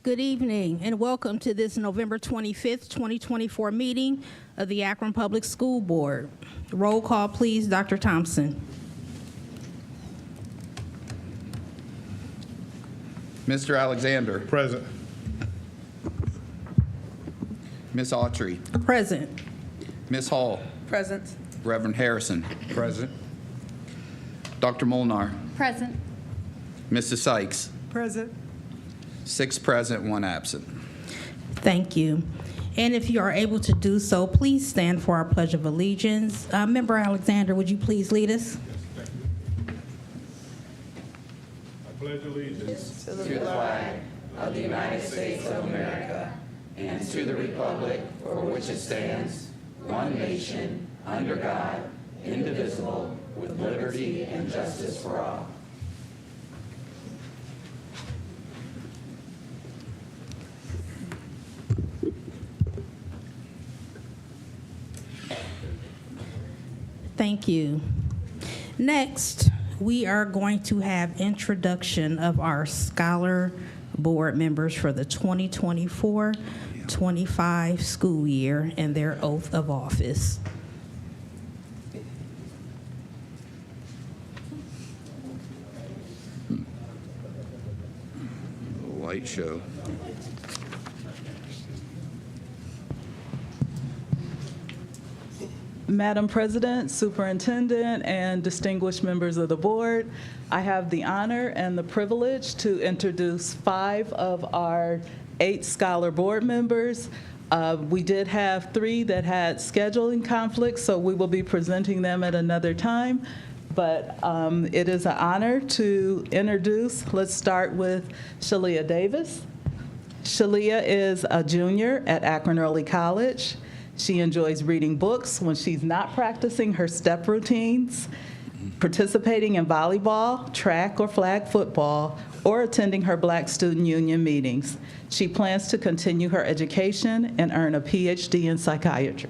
Good evening and welcome to this November 25th, 2024 meeting of the Akron Public School Board. Roll call, please. Dr. Thompson. Mr. Alexander. Present. Ms. Autry. Present. Ms. Hall. Present. Reverend Harrison. Present. Dr. Molnar. Present. Mrs. Sykes. Present. 6 present, 1 absent. Thank you. And if you are able to do so, please stand for our Pledge of Allegiance. Member Alexander, would you please lead us? I pledge allegiance To the flag of the United States of America and to the republic for which it stands, one nation, under God, indivisible, with liberty and justice for all. Thank you. Next, we are going to have introduction of our Scholar Board members for the 2024-25 school year and their oath of office. Light show. Madam President, Superintendent, and distinguished members of the board, I have the honor and the privilege to introduce 5 of our 8 Scholar Board members. We did have 3 that had scheduling conflicts, so we will be presenting them at another time. But it is an honor to introduce. Let's start with Shalia Davis. Shalia is a junior at Akron Early College. She enjoys reading books when she's not practicing her step routines, participating in volleyball, track or flag football, or attending her Black Student Union meetings. She plans to continue her education and earn a PhD in psychiatry.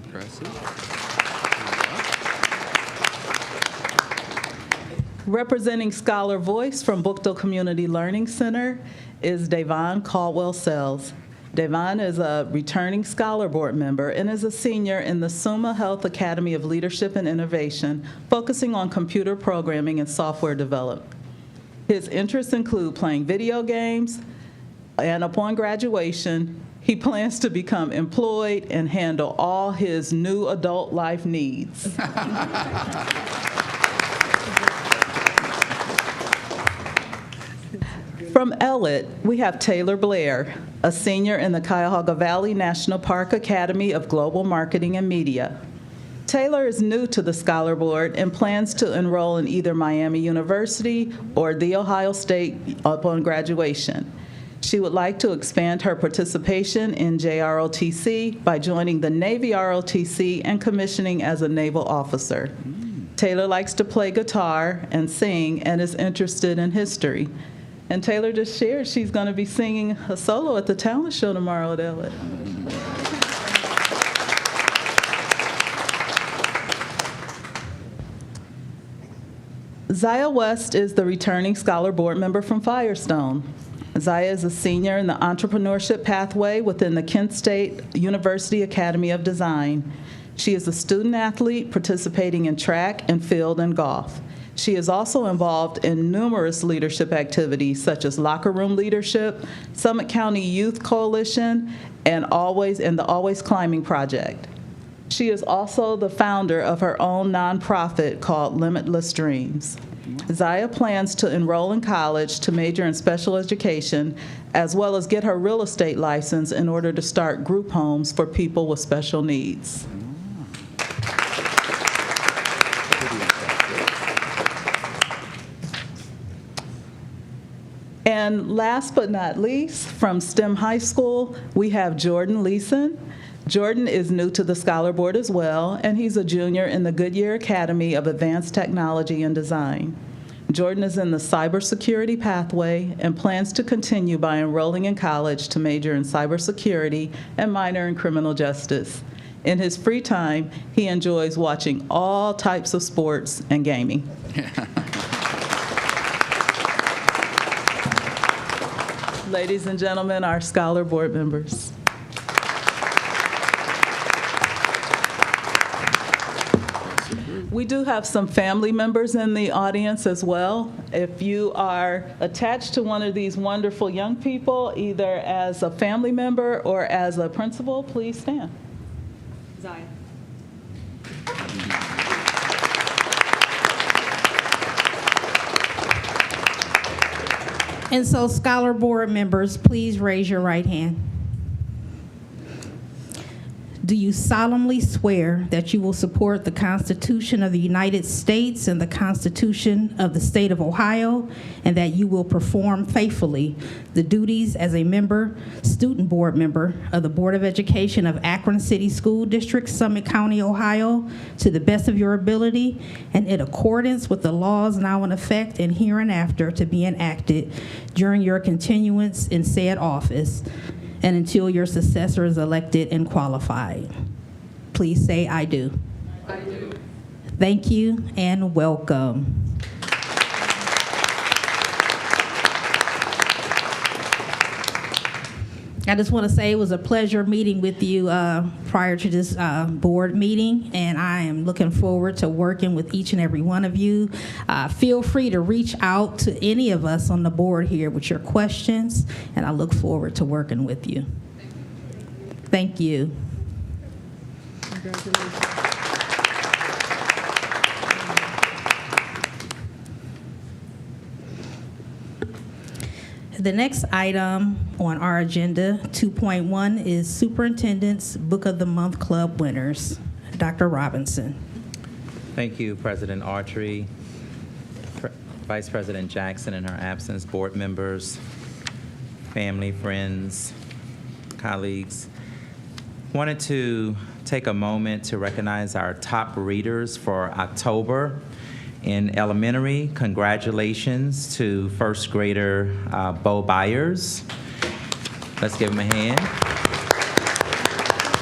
Impressive. Representing Scholar Voice from Bookdale Community Learning Center is Davon Caldwell-Sells. Davon is a returning Scholar Board member and is a senior in the Summa Health Academy of Leadership and Innovation, focusing on computer programming and software development. His interests include playing video games, and upon graduation, he plans to become employed and handle all his new adult life needs. From Ellet, we have Taylor Blair, a senior in the Cuyahoga Valley National Park Academy of Global Marketing and Media. Taylor is new to the Scholar Board and plans to enroll in either Miami University or The Ohio State upon graduation. She would like to expand her participation in JROTC by joining the Navy ROTC and commissioning as a naval officer. Taylor likes to play guitar and sing and is interested in history. And Taylor just shared she's going to be singing a solo at the talent show tomorrow at Ellet. Zaya West is the returning Scholar Board member from Firestone. Zaya is a senior in the entrepreneurship pathway within the Kent State University Academy of Design. She is a student athlete participating in track and field and golf. She is also involved in numerous leadership activities such as locker room leadership, Summit County Youth Coalition, and the Always Climbing Project. She is also the founder of her own nonprofit called Limitless Dreams. Zaya plans to enroll in college to major in special education, as well as get her real estate license in order to start group homes for people with special needs. And last but not least, from STEM High School, we have Jordan Leeson. Jordan is new to the Scholar Board as well, and he's a junior in the Goodyear Academy of Advanced Technology and Design. Jordan is in the cybersecurity pathway and plans to continue by enrolling in college to major in cybersecurity and minor in criminal justice. In his free time, he enjoys watching all types of sports and gaming. Ladies and gentlemen, our Scholar Board members. We do have some family members in the audience as well. If you are attached to one of these wonderful young people, either as a family member or as a principal, please stand. Zion. And so, Scholar Board members, please raise your right hand. Do you solemnly swear that you will support the Constitution of the United States and the Constitution of the State of Ohio, and that you will perform faithfully the duties as a student board member of the Board of Education of Akron City School District, Summit County, Ohio, to the best of your ability and in accordance with the laws now in effect and hereinafter to be enacted during your continuance in said office, and until your successor is elected and qualified? Please say, I do. I do. Thank you and welcome. I just want to say it was a pleasure meeting with you prior to this board meeting, and I am looking forward to working with each and every one of you. Feel free to reach out to any of us on the board here with your questions, and I look forward to working with you. Thank you. Congratulations. The next item on our agenda, 2.1, is Superintendent's Book of the Month Club winners. Dr. Robinson. Thank you, President Autry, Vice President Jackson in her absence, board members, family, friends, colleagues. Wanted to take a moment to recognize our top readers for October. In elementary, congratulations to first grader Bo Byers. Let's give him a hand.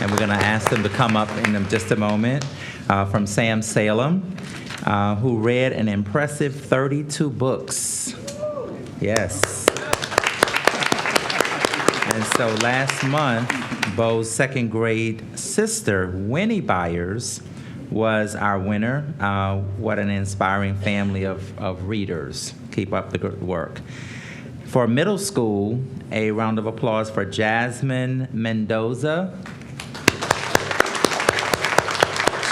And we're going to ask them to come up in just a moment. From Sam Salem, who read an impressive 32 books. Yes. And so last month, Bo's second grade sister, Winnie Byers, was our winner. What an inspiring family of readers. Keep up the good work. For middle school, a round of applause for Jasmine Mendoza.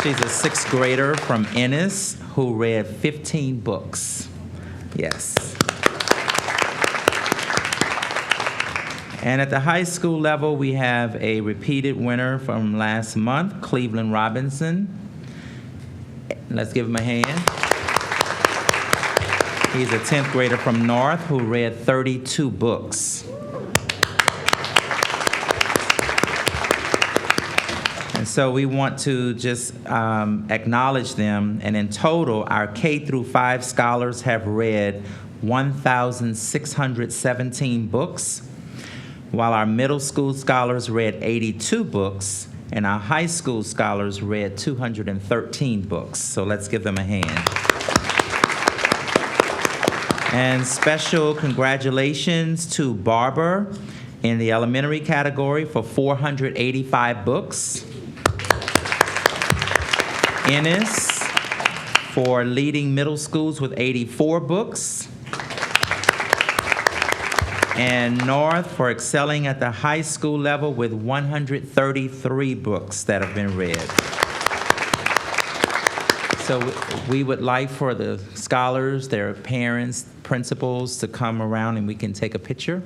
She's a sixth grader from Ennis who read 15 books. Yes. And at the high school level, we have a repeated winner from last month, Cleveland Robinson. Let's give him a hand. He's a 10th grader from North who read 32 books. And so we want to just acknowledge them. And in total, our K through 5 scholars have read 1,617 books, while our middle school scholars read 82 books, and our high school scholars read 213 books. So let's give them a hand. And special congratulations to Barber in the elementary category for 485 books. Ennis for leading middle schools with 84 books. And North for excelling at the high school level with 133 books that have been read. So we would like for the scholars, their parents, principals to come around and we can take a picture.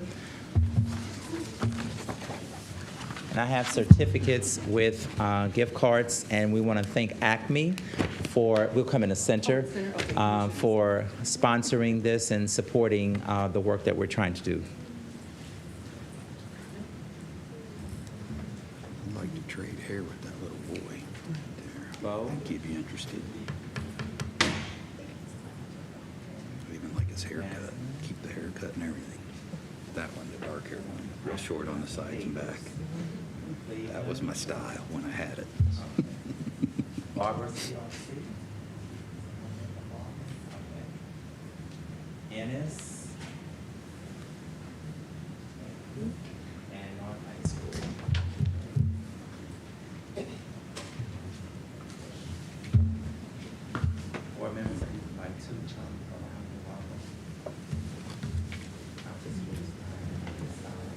And I have certificates with gift cards, and we want to thank Acme we'll come in the center, for sponsoring this and supporting the work that we're trying to do. I'd like to trade hair with that little boy right there. Bo? I think he'd be interested. I even like his haircut. Keep the haircut and everything. That one, the dark hair one, real short on the sides and back. That was my style when I had it. Barbara, CRC. Ennis. and non-high school. Board members, I invite to come around the welcome. After school is done, this side.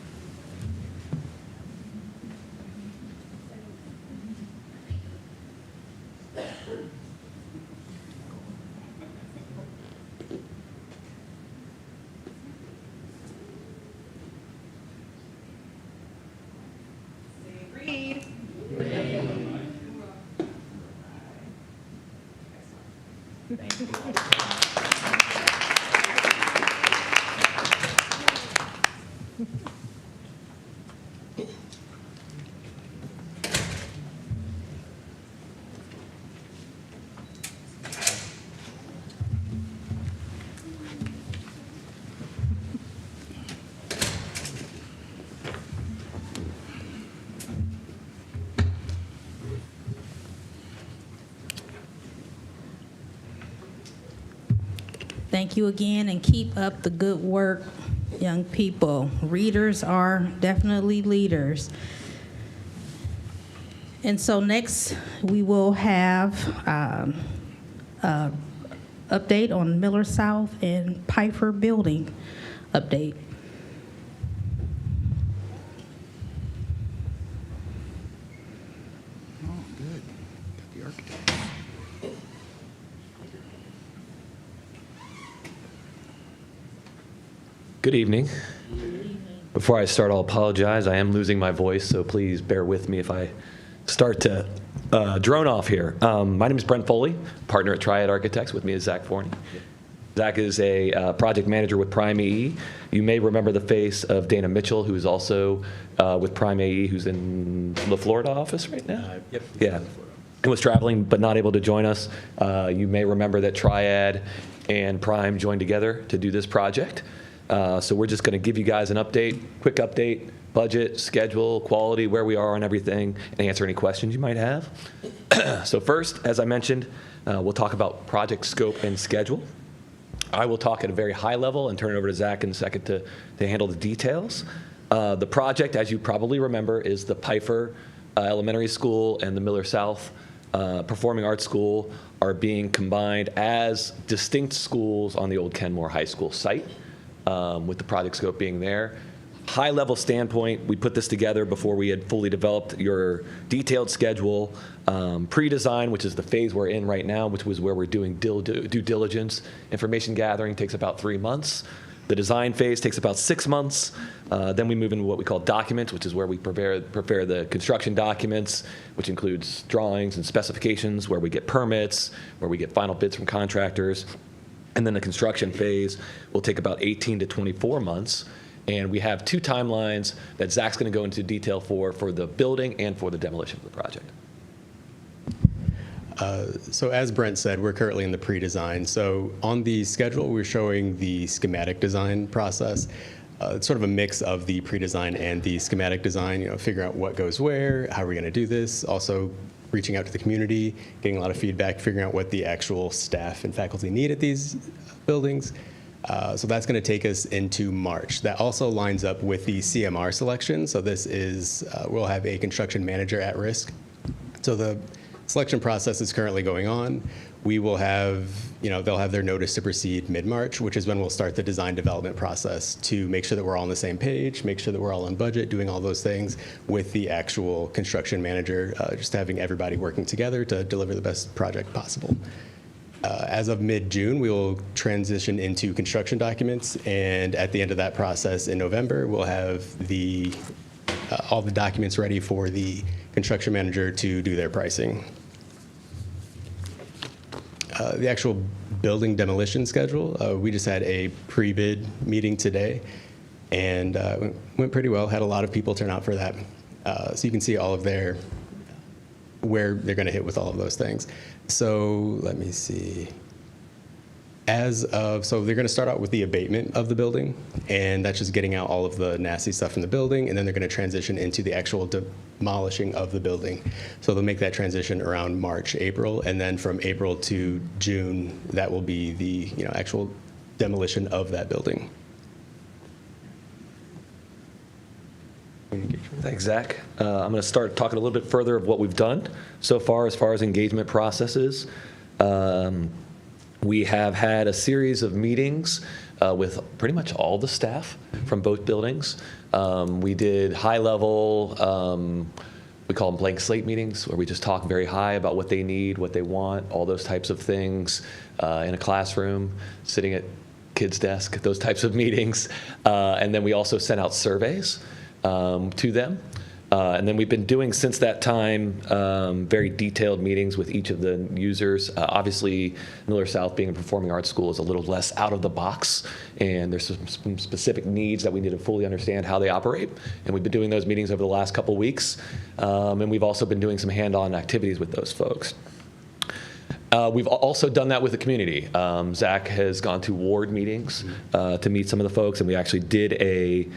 Thank you. Thank you again, and keep up the good work, young people. Readers are definitely leaders. And so next, we will have update on Miller South and Piper Building update. Oh, good. Got the architect. Good evening. Before I start, I'll apologize. I am losing my voice, so please bear with me if I start to drone off here. My name is Brent Foley, partner at Triad Architects. With me is Zach Forney. Zach is a project manager with Prime AE. You may remember the face of Dana Mitchell, who is also with Prime AE, who's in the Florida office right now. Yep. Yeah. And was traveling but not able to join us. You may remember that Triad and Prime joined together to do this project. So we're just going to give you guys an update, quick update, budget, schedule, quality, where we are on everything, and answer any questions you might have. So first, as I mentioned, we'll talk about project scope and schedule. I will talk at a very high level and turn it over to Zach in a second to handle the details. The project, as you probably remember, is the Piper Elementary School and the Miller South Performing Arts School are being combined as distinct schools on the old Kenmore High School site. With the project scope being there. High level standpoint, we put this together before we had fully developed your detailed schedule, pre-design, which is the phase we're in right now, which was where we're doing due diligence. Information gathering takes about 3 months. The design phase takes about 6 months. Then we move into what we call documents, which is where we prepare the construction documents, which includes drawings and specifications, where we get permits, where we get final bids from contractors. And then the construction phase will take about 18 to 24 months. And we have 2 timelines that Zach's going to go into detail for the building and for the demolition of the project. So as Brent said, we're currently in the pre-design. So on the schedule, we're showing the schematic design process. It's sort of a mix of the pre-design and the schematic design, figuring out what goes where, how are we going to do this, also reaching out to the community, getting a lot of feedback, figuring out what the actual staff and faculty need at these buildings. So that's going to take us into March. That also lines up with the CMR selection. So this is, we'll have a construction manager at risk. So the selection process is currently going on. We will have, they'll have their notice to proceed mid-March, which is when we'll start the design development process to make sure that we're all on the same page, make sure that we're all on budget, doing all those things with the actual construction manager, just having everybody working together to deliver the best project possible. As of mid-June, we will transition into construction documents, and at the end of that process in November, we'll have all the documents ready for the construction manager to do their pricing. The actual building demolition schedule, we just had a pre-bid meeting today, and went pretty well. Had a lot of people turn out for that. So you can see all of where they're going to hit with all of those things. So let me see. So they're going to start out with the abatement of the building, and that's just getting out all of the nasty stuff in the building, and then they're going to transition into the actual demolishing of the building. So they'll make that transition around March, April, and then from April to June, that will be the actual demolition of that building. Thanks, Zach. I'm going to start talking a little bit further of what we've done so far as engagement processes. We have had a series of meetings with pretty much all the staff from both buildings. We did high-level, we call them blank slate meetings, where we just talk very high about what they need, what they want, all those types of things in a classroom, sitting at kids' desk, those types of meetings. And then we also sent out surveys to them. And then we've been doing since that time very detailed meetings with each of the users. Obviously, Miller South being a performing arts school is a little less out of the box, and there's some specific needs that we need to fully understand how they operate. And we've been doing those meetings over the last couple weeks, and we've also been doing some hand-on activities with those folks. We've also done that with the community. Zach has gone to ward meetings to meet some of the folks, and we actually did a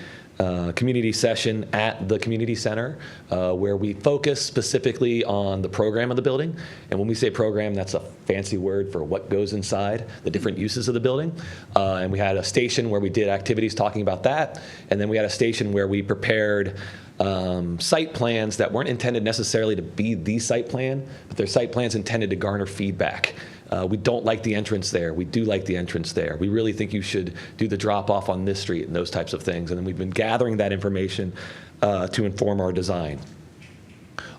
community session at the community center where we focus specifically on the program of the building. And when we say program, that's a fancy word for what goes inside, the different uses of the building. And we had a station where we did activities talking about that. And then we had a station where we prepared site plans that weren't intended necessarily to be the site plan, but they're site plans intended to garner feedback. We don't like the entrance there. We do like the entrance there. We really think you should do the drop-off on this street and those types of things. And then we've been gathering that information to inform our design.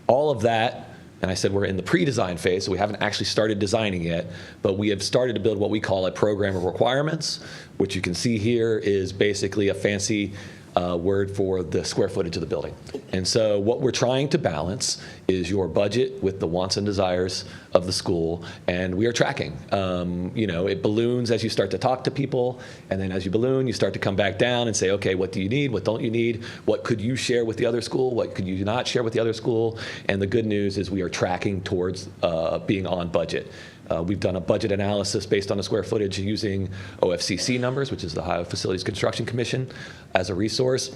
All of that, and I said we're in the pre-design phase, so we haven't actually started designing yet, but we have started to build what we call a program of requirements, which you can see here is basically a fancy word for the square footage of the building. And so what we're trying to balance is your budget with the wants and desires of the school, and we are tracking. It balloons as you start to talk to people, and then as you balloon, you start to come back down and say, okay, what do you need? What don't you need? What could you share with the other school? What could you not share with the other school? And the good news is we are tracking towards being on budget. We've done a budget analysis based on the square footage using OFCC numbers, which is the Ohio Facilities Construction Commission, as a resource.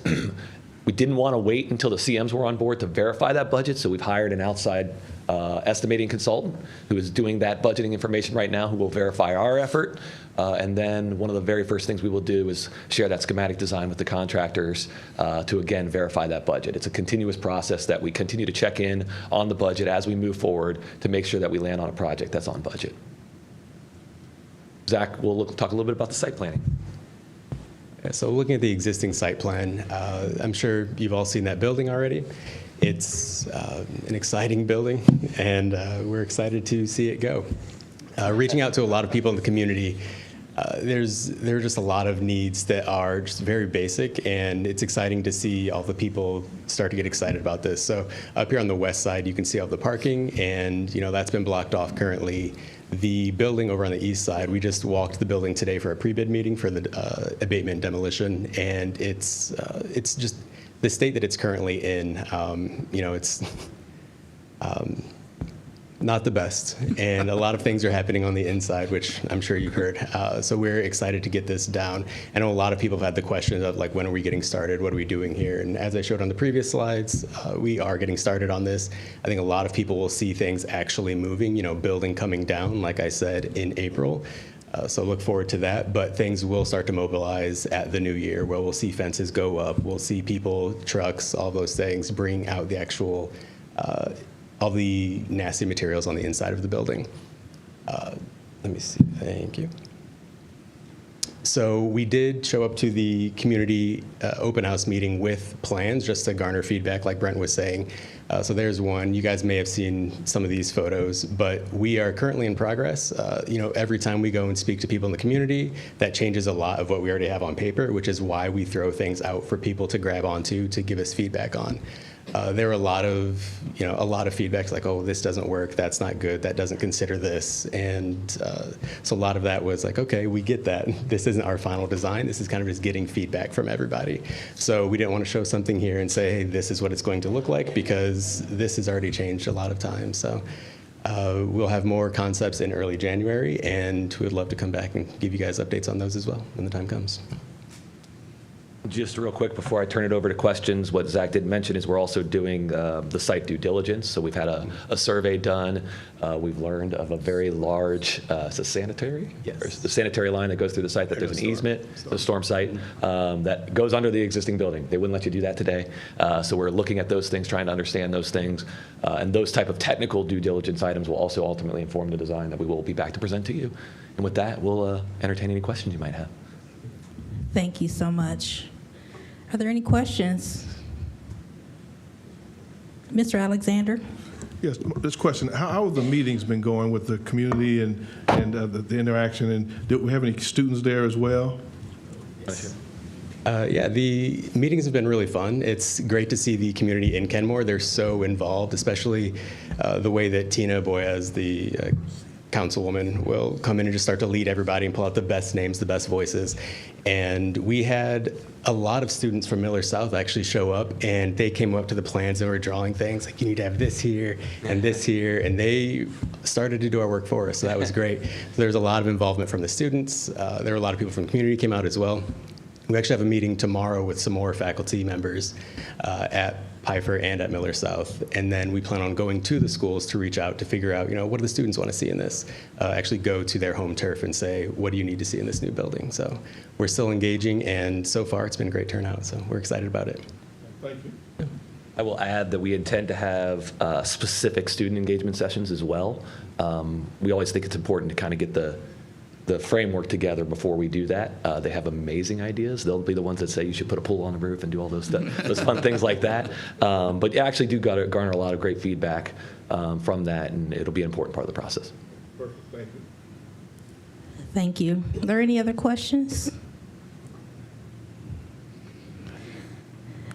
We didn't want to wait until the CMs were on board to verify that budget, so we've hired an outside estimating consultant who is doing that budgeting information right now, who will verify our effort. And then one of the very first things we will do is share that schematic design with the contractors to, again, verify that budget. It's a continuous process that we continue to check in on the budget as we move forward to make sure that we land on a project that's on budget. Zach will talk a little bit about the site planning. Yeah, so looking at the existing site plan, I'm sure you've all seen that building already. It's an exciting building, and we're excited to see it go. Reaching out to a lot of people in the community, there are just a lot of needs that are just very basic, and it's exciting to see all the people start to get excited about this. So up here on the west side, you can see all the parking, and that's been blocked off currently. The building over on the east side, we just walked the building today for a pre-bid meeting for the abatement and demolition, and it's just the state that it's currently in. It's not the best, and a lot of things are happening on the inside, which I'm sure you've heard. So we're excited to get this down. I know a lot of people have had the questions of, like, when are we getting started? What are we doing here? And as I showed on the previous slides, we are getting started on this. I think a lot of people will see things actually moving, building coming down, like I said, in April. So look forward to that, but things will start to mobilize at the new year, where we'll see fences go up, we'll see people, trucks, all those things bring out the actual all the nasty materials on the inside of the building. Let me see, thank you. So we did show up to the community open house meeting with plans just to garner feedback, like Brent was saying. So there's one. You guys may have seen some of these photos, but we are currently in progress. Every time we go and speak to people in the community, that changes a lot of what we already have on paper, which is why we throw things out for people to grab onto to give us feedback on. There were a lot of feedbacks like, oh, this doesn't work, that's not good, that doesn't consider this. And so a lot of that was like, okay, we get that. This isn't our final design. This is kind of just getting feedback from everybody. So we didn't want to show something here and say, hey, this is what it's going to look like, because this has already changed a lot of times. So we'll have more concepts in early January, and we would love to come back and give you guys updates on those as well when the time comes. Just real quick before I turn it over to questions, what Zach did mention is we're also doing the site due diligence. So we've had a survey done. We've learned of a very large, is it sanitary? Yes. Or the sanitary line that goes through the site, that there's an easement, the storm site, that goes under the existing building. They wouldn't let you do that today. So we're looking at those things, trying to understand those things. And those type of technical due diligence items will also ultimately inform the design that we will be back to present to you. And with that, we'll entertain any questions you might have. Thank you so much. Are there any questions? Mr. Alexander? Yes, this question, how have the meetings been going with the community and the interaction? And do we have any students there as well? Yeah, the meetings have been really fun. It's great to see the community in Kenmore. They're so involved, especially the way that Tina Boyez, the councilwoman, will come in and just start to lead everybody and pull out the best names, the best voices. And we had a lot of students from Miller South actually show up, and they came up to the plans and were drawing things like, you need to have this here and this here, and they started to do our work for us, so that was great. So there was a lot of involvement from the students. There were a lot of people from the community came out as well. We actually have a meeting tomorrow with some more faculty members at Pfeiffer and at Miller South, and then we plan on going to the schools to reach out to figure out, what do the students want to see in this? Actually go to their home turf and say, what do you need to see in this new building? So we're still engaging, and so far it's been a great turnout, so we're excited about it. Thank you. I will add that we intend to have specific student engagement sessions as well. We always think it's important to kind of get the framework together before we do that. They have amazing ideas. They'll be the ones that say you should put a pool on the roof and do all those fun things like that. But you actually do garner a lot of great feedback from that, and it'll be an important part of the process. Perfect, thank you. Thank you. Are there any other questions?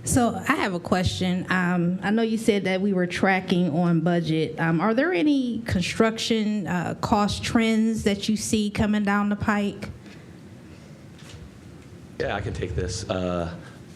So I have a question. I know you said that we were tracking on budget. Are there any construction cost trends that you see coming down the pike? Yeah, I can take this.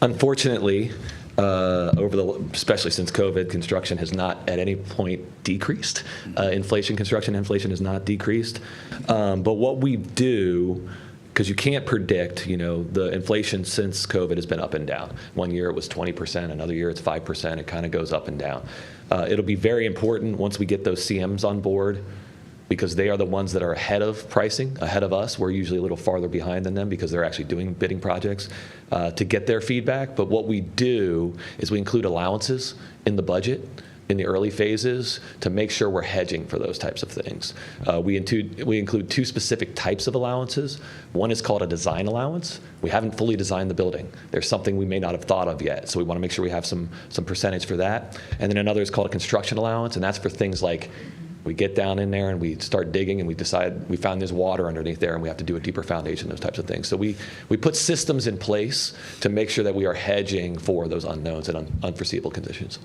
Unfortunately, especially since COVID, construction has not at any point decreased. Construction inflation has not decreased. But what we do, because you can't predict, the inflation since COVID has been up and down. One year it was 20%, another year it's 5%. It kind of goes up and down. It'll be very important once we get those CMs on board, because they are the ones that are ahead of pricing, ahead of us. We're usually a little farther behind than them because they're actually doing bidding projects to get their feedback. But what we do is we include allowances in the budget in the early phases to make sure we're hedging for those types of things. We include two specific types of allowances. One is called a design allowance. We haven't fully designed the building. There's something we may not have thought of yet, so we want to make sure we have some percentage for that. And then another is called a construction allowance, and that's for things like we get down in there and we start digging and we decide we found there's water underneath there and we have to do a deeper foundation, those types of things. So we put systems in place to make sure that we are hedging for those unknowns and unforeseeable conditions.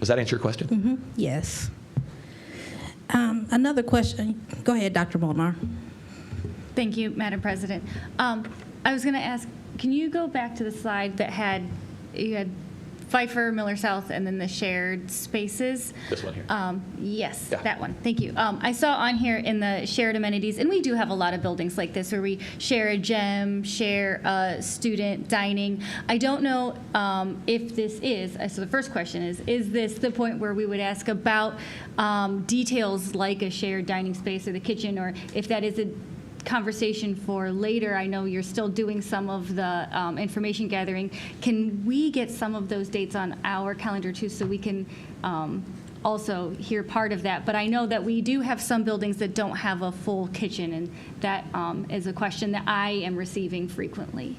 Does that answer your question? Mm-hmm. Yes. Another question. Go ahead, Dr. Molnar. Thank you, Madam President. I was going to ask, can you go back to the slide that you had Pfeiffer, Miller South, and then the shared spaces? This one here. Yes, Yeah. that one. Thank you. I saw on here in the shared amenities, and we do have a lot of buildings like this where we share a gym, share student dining. I don't know if this is, so the first question is this the point where we would ask about details like a shared dining space or the kitchen, or if that is a conversation for later? I know you're still doing some of the information gathering. Can we get some of those dates on our calendar too, so we can also hear part of that? But I know that we do have some buildings that don't have a full kitchen, and that is a question that I am receiving frequently.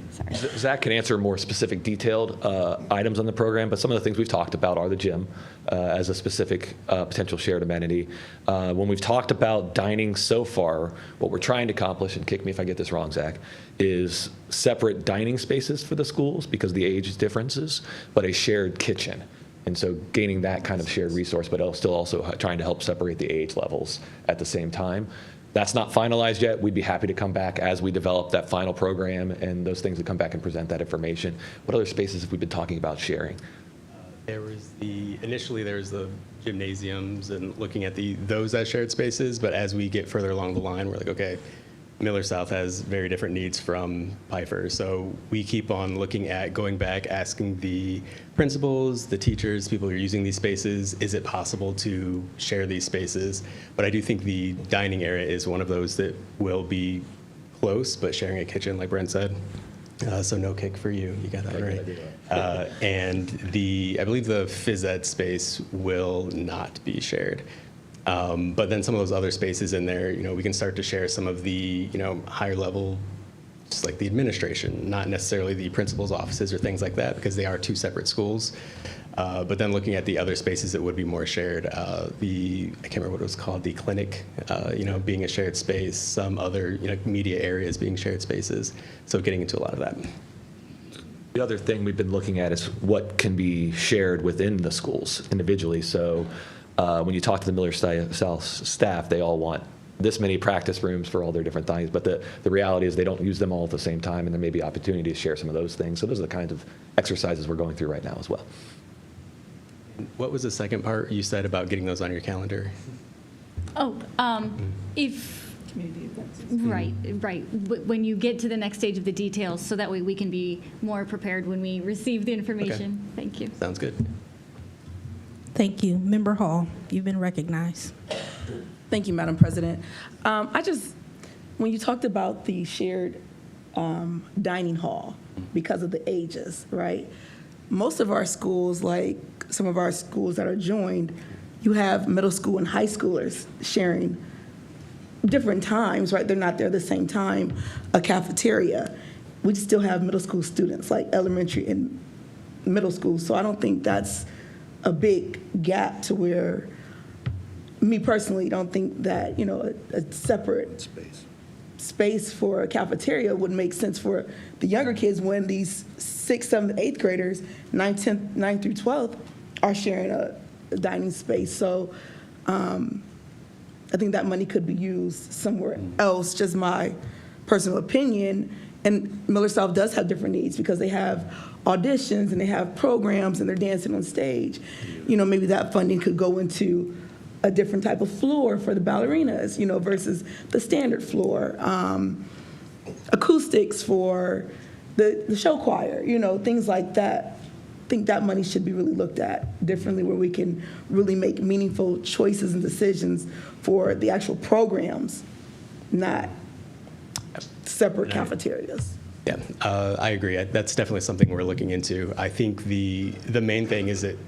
Sorry. Zach can answer more specific detailed items on the program, but some of the things we've talked about are the gym as a specific potential shared amenity. When we've talked about dining so far, what we're trying to accomplish, and kick me if I get this wrong, Zach, is separate dining spaces for the schools because of the age differences, but a shared kitchen. And so gaining that kind of shared resource, but still also trying to help separate the age levels at the same time. That's not finalized yet. We'd be happy to come back as we develop that final program and those things to come back and present that information. What other spaces have we been talking about sharing? Initially there was the gymnasiums and looking at those as shared spaces, but as we get further along the line, we're like, okay, Miller South has very different needs from Pfeiffer. So we keep on looking at going back, asking the principals, the teachers, people who are using these spaces, is it possible to share these spaces? But I do think the dining area is one of those that will be close, but sharing a kitchen, like Brent said. So no kick for you. You got that right. And I believe the phys ed space will not be shared. But then some of those other spaces in there, we can start to share some of the, higher level, just like the administration, not necessarily the principal's offices or things like that, because they are two separate schools. But then looking at the other spaces that would be more shared, I can't remember what it was called, the clinic, being a shared space, some other, media areas being shared spaces. So getting into a lot of that. The other thing we've been looking at is what can be shared within the schools individually. So when you talk to the Miller South staff, they all want this many practice rooms for all their different things, but the reality is they don't use them all at the same time, and there may be opportunity to share some of those things. So those are the kinds of exercises we're going through right now as well. What was the second part you said about getting those on your calendar? Oh, right. When you get to the next stage of the details, so that way we can be more prepared when we receive the information. Okay. Thank you. Sounds good. Thank you. Member Hall, you've been recognized. Thank you, Madam President. When you talked about the shared dining hall because of the ages, right? Most of our schools, like some of our schools that are joined, you have middle school and high schoolers sharing different times, right? They're not there at the same time, a cafeteria. We still have middle school students, like elementary and middle school. So I don't think that's a big gap to where, me personally, don't think that, a separate space for a cafeteria would make sense for the younger kids when these 6th, 7th, 8th graders, 9th through 12th, are sharing a dining space. So I think that money could be used somewhere else, just my personal opinion. And Miller South does have different needs because they have auditions and they have programs and they're dancing on stage. Maybe that funding could go into a different type of floor for the ballerinas, versus the standard floor. Acoustics for the show choir, things like that. I think that money should be really looked at differently, where we can really make meaningful choices and decisions for the actual programs, not separate cafeterias. Yeah, I agree. That's definitely something we're looking into. I think the main thing is that,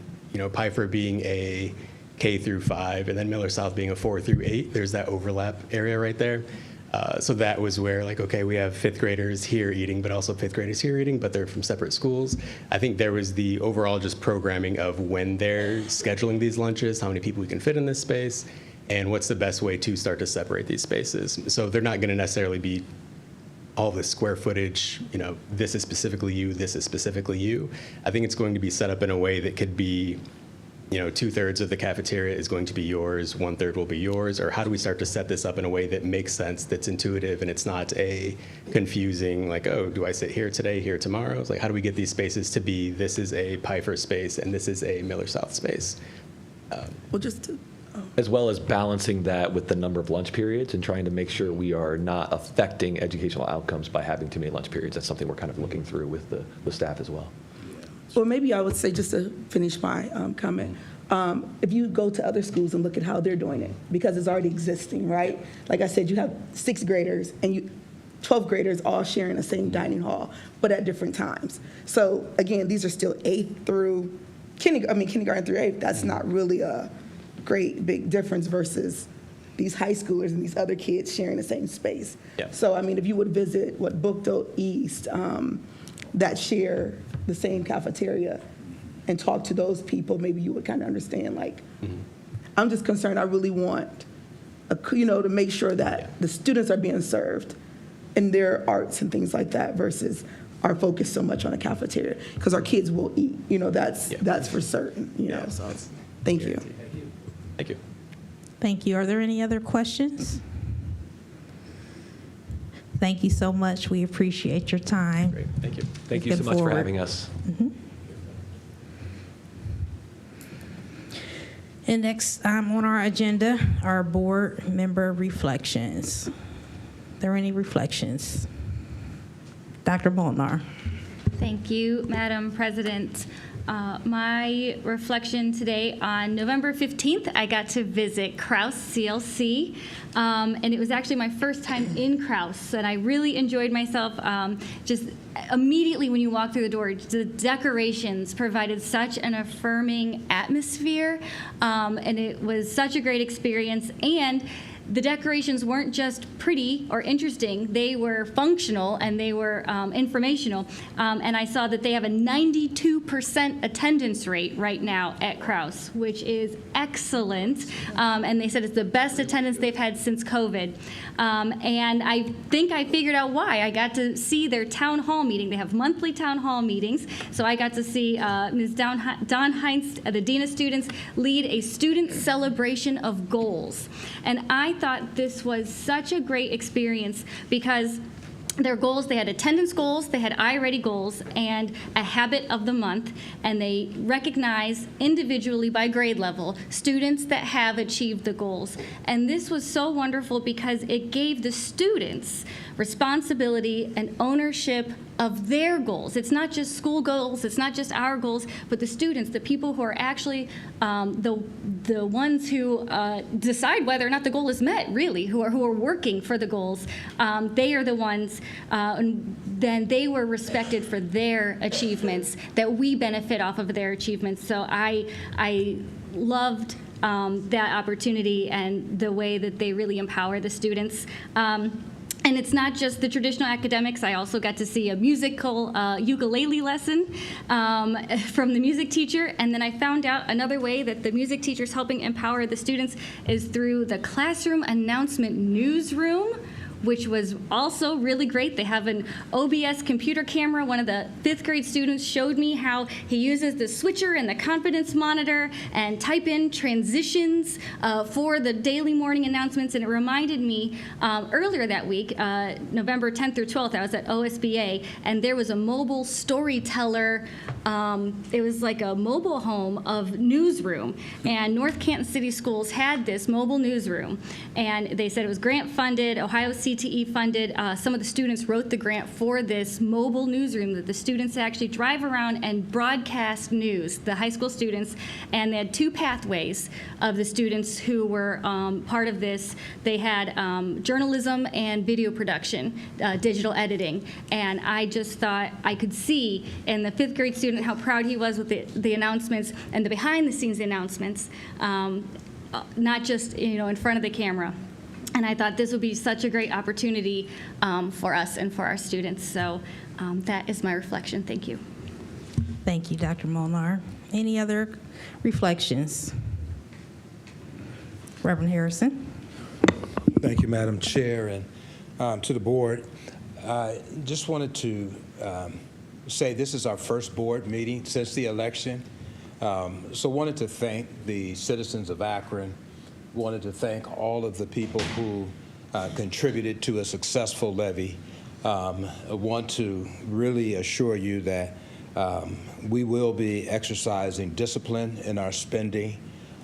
Pfeiffer being a K through 5, and then Miller South being a 4 through 8, there's that overlap area right there. So that was where, we have 5th graders here eating, but also 5th graders here eating, but they're from separate schools. I think there was the overall just programming of when they're scheduling these lunches, how many people we can fit in this space, and what's the best way to start to separate these spaces. So they're not going to necessarily be all this square footage, this is specifically you, this is specifically you. I think it's going to be set up in a way that could be, 2/3 of the cafeteria is going to be yours, 1/3 will be yours, or how do we start to set this up in a way that makes sense, that's intuitive, and it's not a confusing, oh, do I sit here today, here tomorrow? It's how do we get these spaces to be, this is a Pfeiffer space, and this is a Miller South space? As well as balancing that with the number of lunch periods and trying to make sure we are not affecting educational outcomes by having too many lunch periods. That's something we're kind of looking through with the staff as well. Well, maybe I would say, just to finish my comment, if you go to other schools and look at how they're doing it, because it's already existing, right? Like I said, you have 6th graders and 12th graders all sharing the same dining hall, but at different times. So again, these are still 8th through kindergarten through 8th. That's not really a great big difference versus these high schoolers and these other kids sharing the same space. Yeah. So if you would visit Bookdale East, that share the same cafeteria, and talk to those people, maybe you would kind of understand. I'm just concerned. I really want, to make sure that the students are being served in their arts and things like that, versus our focus so much on a cafeteria, because our kids will eat. That's for certain. So thank you. Thank you. Thank you. Are there any other questions? Thank you so much. We appreciate your time. Great. Thank you. Thank you so much for having us. And next on our agenda are board member reflections. there any reflections? Dr. Molnar. Thank you, Madam President. My reflection today, on November 15th, I got to visit Krause CLC, and it was actually my first time in Krause, and I really enjoyed myself. Just immediately when you walk through the door, the decorations provided such an affirming atmosphere, and it was such a great experience. And the decorations weren't just pretty or interesting, they were functional and they were informational. And I saw that they have a 92% attendance rate right now at Krause, which is excellent. And they said it's the best attendance they've had since COVID. And I think I figured out why. I got to see their town hall meeting. They have monthly town hall meetings. So I got to see Ms. Dawn Heinz, the Dean of Students, lead a student celebration of goals. And I thought this was such a great experience because their goals, they had attendance goals, they had I-Ready goals, and a habit of the month, and they recognize individually by grade level students that have achieved the goals. And this was so wonderful because it gave the students responsibility and ownership of their goals. It's not just school goals, it's not just our goals, but the students, the people who are actually the ones who decide whether or not the goal is met, really, who are working for the goals. They are the ones, and then they were respected for their achievements, that we benefit off of their achievements. So I loved that opportunity and the way that they really empower the students. And it's not just the traditional academics. I also got to see a musical ukulele lesson from the music teacher. And then I found out another way that the music teacher is helping empower the students is through the classroom announcement newsroom, which was also really great. They have an OBS computer camera. One of the 5th grade students showed me how he uses the switcher and the confidence monitor and type in transitions for the daily morning announcements. And it reminded me earlier that week, November 10th through 12th, I was at OSBA, and there was a mobile storyteller. It was like a mobile home of newsroom. And North Canton City Schools had this mobile newsroom. And they said it was grant funded, Ohio CTE funded. Some of the students wrote the grant for this mobile newsroom that the students actually drive around and broadcast news, the high school students. And they had 2 pathways of the students who were part of this. They had journalism and video production, digital editing. And I just thought I could see in the 5th grade student how proud he was with the announcements and the behind the scenes announcements, not just in front of the camera. And I thought this would be such a great opportunity for us and for our students. So that is my reflection. Thank you. Thank you, Dr. Molnar. Any other reflections? Reverend Harrison. Thank you, Madam Chair, and to the board. I just wanted to say this is our first board meeting since the election. So wanted to thank the citizens of Akron. Wanted to thank all of the people who contributed to a successful levy. I want to really assure you that we will be exercising discipline in our spending,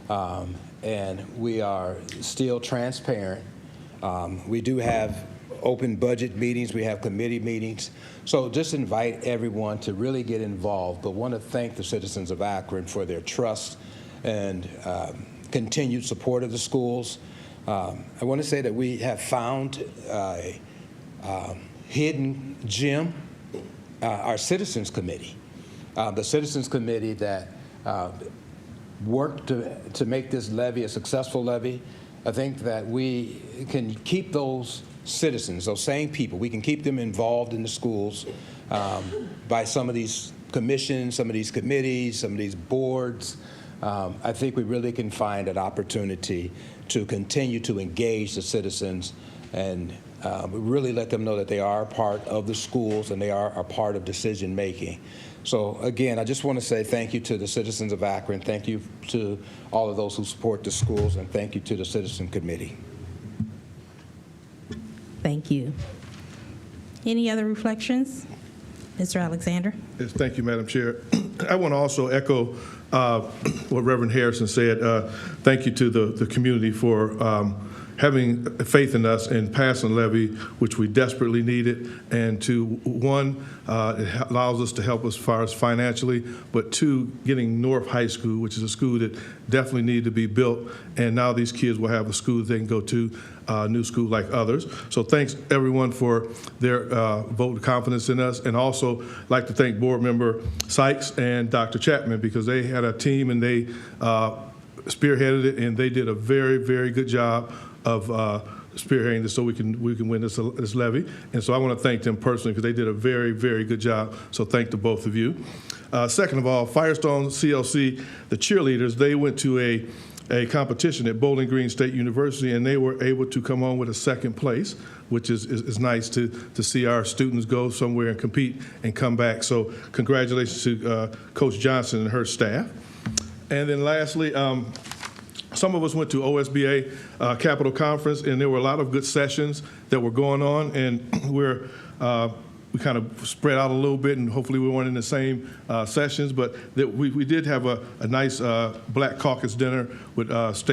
and we are still transparent. We do have open budget meetings, we have committee meetings, so just invite everyone to really get involved, but want to thank the citizens of Akron for their trust and continued support of the schools. I want to say that we have found a hidden gem, our Citizens Committee. The Citizens Committee that worked to make this levy a successful levy. I think that we can keep those citizens, those same people, we can keep them involved in the schools by some of these commissions, some of these committees, some of these boards. I think we really can find an opportunity to continue to engage the citizens and really let them know that they are a part of the schools and they are a part of decision making. So again, I just want to say thank you to the citizens of Akron, thank you to all of those who support the schools, and thank you to the Citizen Committee. Thank you. Any other reflections? Mr. Alexander. Yes, thank you, Madam Chair. I want to also echo what Reverend Harrison said. Thank you to the community for having faith in us and passing the levy, which we desperately needed, and it allows us to help us as far as financially, but two, getting North High School, which is a school that definitely needed to be built, and now these kids will have a school that they can go to, new school like others. So thanks everyone for their vote of confidence in us, and also like to thank Board Member Sykes and Dr. Chapman, because they had a team and they spearheaded it, and they did a very, very good job of spearheading this so we can win this levy. And so I want to thank them personally because they did a very, very good job. So thank to both of you. Second of all, Firestone CLC, the cheerleaders, they went to a competition at Bowling Green State University, and they were able to come on with a second place, which is nice to see our students go somewhere and compete and come back. So congratulations to Coach Johnson and her staff. And then lastly, some of us went to OSBA Capitol Conference, and there were a lot of good sessions that were going on, and we kind of spread out a little bit, and hopefully we weren't in the same sessions, but we did have a nice Black Caucus dinner with past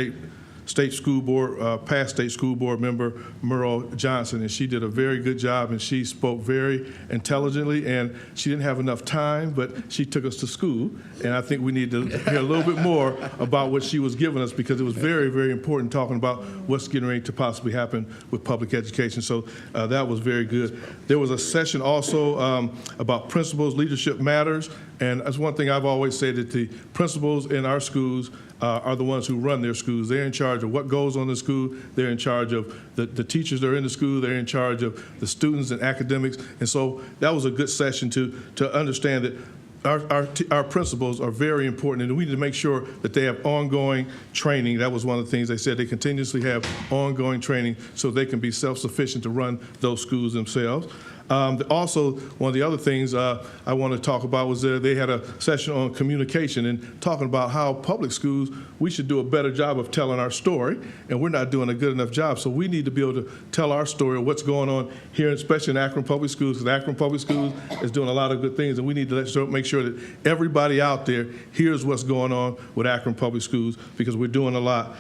state school board member Merle Johnson, and she did a very good job, and she spoke very intelligently, and she didn't have enough time, but she took us to school, and I think we need to hear a little bit more about what she was giving us, because it was very, very important talking about what's getting ready to possibly happen with public education. So that was very good. There was a session also about principals, leadership matters, and that's one thing I've always said, that the principals in our schools are the ones who run their schools. They're in charge of what goes on in the school. They're in charge of the teachers that are in the school. They're in charge of the students and academics. And so that was a good session to understand that our principals are very important, and we need to make sure that they have ongoing training. That was one of the things they said. They continuously have ongoing training so they can be self-sufficient to run those schools themselves. Also, one of the other things I want to talk about was they had a session on communication and talking about how public schools, we should do a better job of telling our story, and we're not doing a good enough job. So we need to be able to tell our story of what's going on here, especially in Akron Public Schools, because Akron Public Schools is doing a lot of good things, and we need to make sure that everybody out there hears what's going on with Akron Public Schools, because we're doing a lot.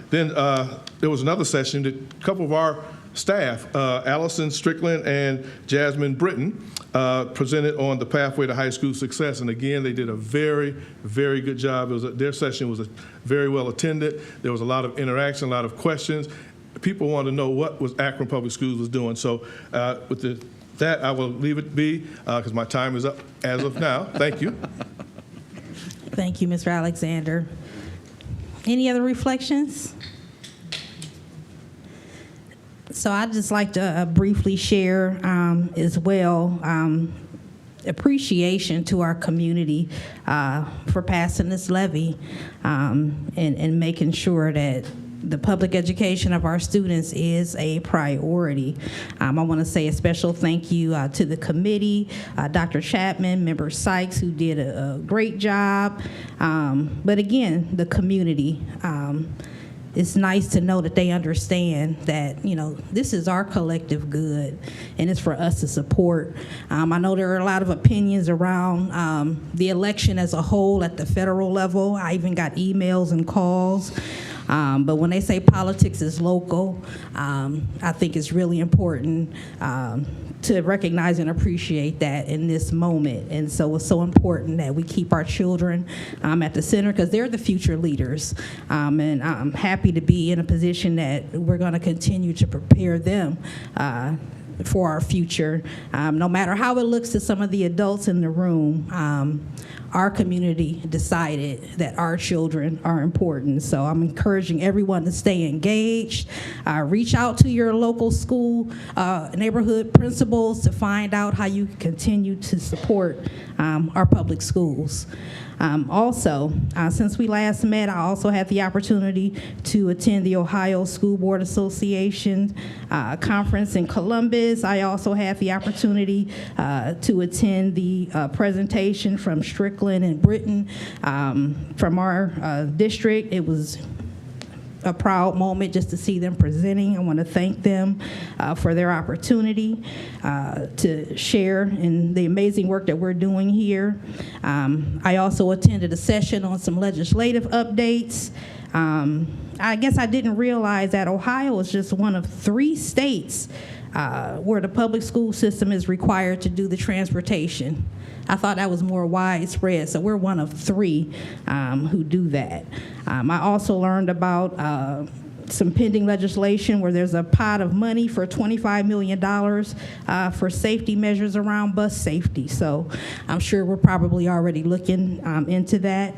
Then there was another session that a couple of our staff, Allison Strickland and Jasmine Britton, presented on the pathway to high school success. And again, they did a very, very good job. Their session was very well attended. There was a lot of interaction, a lot of questions. People wanted to know what was Akron Public Schools was doing. So with that, I will leave it be because my time is up as of now. Thank you. Thank you, Mr. Alexander. Any other reflections? So I'd just like to briefly share as well appreciation to our community for passing this levy and making sure that the public education of our students is a priority. I want to say a special thank you to the committee, Dr. Chapman, Member Sykes, who did a great job. But again, the community. It's nice to know that they understand that, this is our collective good, and it's for us to support. I know there are a lot of opinions around the election as a whole at the federal level. I even got emails and calls. But when they say politics is local, I think it's really important to recognize and appreciate that in this moment. And so it's so important that we keep our children at the center, because they're the future leaders. And I'm happy to be in a position that we're going to continue to prepare them for our future. No matter how it looks to some of the adults in the room, our community decided that our children are important. So I'm encouraging everyone to stay engaged. Reach out to your local school, neighborhood principals to find out how you can continue to support our public schools. Also, since we last met, I also had the opportunity to attend the Ohio School Board Association conference in Columbus. I also had the opportunity to attend the presentation from Strickland and Britton from our district. It was a proud moment just to see them presenting. I want to thank them for their opportunity to share in the amazing work that we're doing here. I also attended a session on some legislative updates. I guess I didn't realize that Ohio is just one of 3 states where the public school system is required to do the transportation. I thought that was more widespread, so we're one of 3 who do that. I also learned about some pending legislation where there's a pot of money for $25 million for safety measures around bus safety. So I'm sure we're probably already looking into that.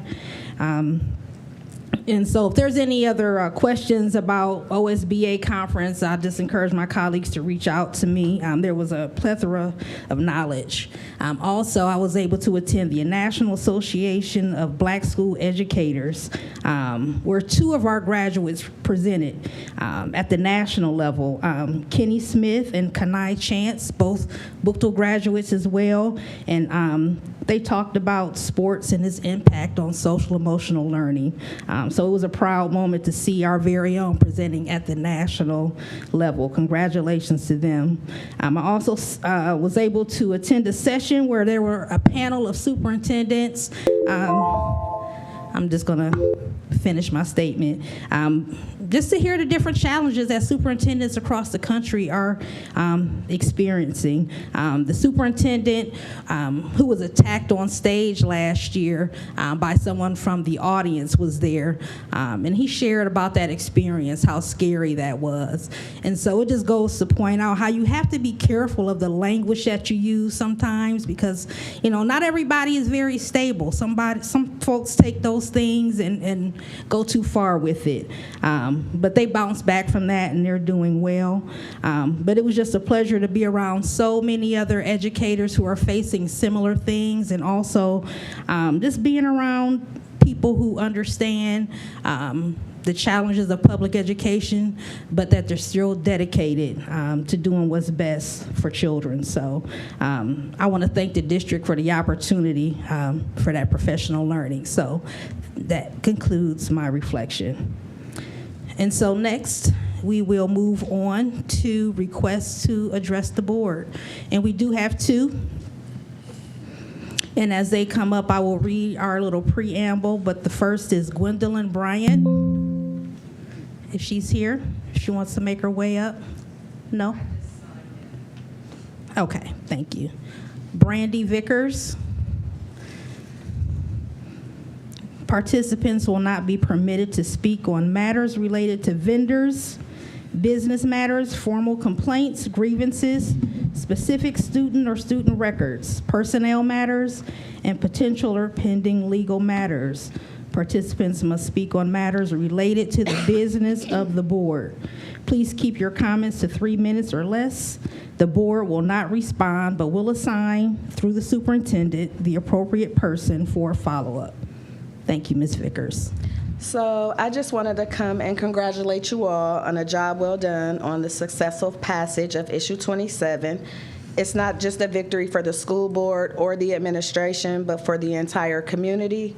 And so if there's any other questions about OSBA conference, I just encourage my colleagues to reach out to me. There was a plethora of knowledge. Also, I was able to attend the National Association of Black School Educators, where 2 of our graduates presented at the national level. Kenny Smith and Kanai Chance, both Buchtel graduates as well. And they talked about sports and its impact on social emotional learning. So it was a proud moment to see our very own presenting at the national level. Congratulations to them. I also was able to attend a session where there were a panel of superintendents. I'm just going to finish my statement. Just to hear the different challenges that superintendents across the country are experiencing. The superintendent who was attacked on stage last year by someone from the audience was there, and he shared about that experience, how scary that was. And so it just goes to point out how you have to be careful of the language that you use sometimes, because not everybody is very stable. Some folks take those things and go too far with it. But they bounce back from that and they're doing well. But it was just a pleasure to be around so many other educators who are facing similar things, and also just being around people who understand the challenges of public education, but that they're still dedicated to doing what's best for children. So I want to thank the district for the opportunity for that professional learning. So that concludes my reflection. And so next, we will move on to requests to address the board. And we do have 2. And as they come up, I will read our little preamble, but the first is Gwendolyn Bryant. If she's here, if she wants to make her way up. No? Okay, thank you. Brandy Vickers. Participants will not be permitted to speak on matters related to vendors, business matters, formal complaints, grievances, specific student or student records, personnel matters, and potential or pending legal matters. Participants must speak on matters related to the business of the board. Please keep your comments to 3 minutes or less. The board will not respond, but will assign, through the superintendent, the appropriate person for follow-up. Thank you, Ms. Vickers. So I just wanted to come and congratulate you all on a job well done on the successful passage of Issue 27. It's not just a victory for the school board or the administration, but for the entire community.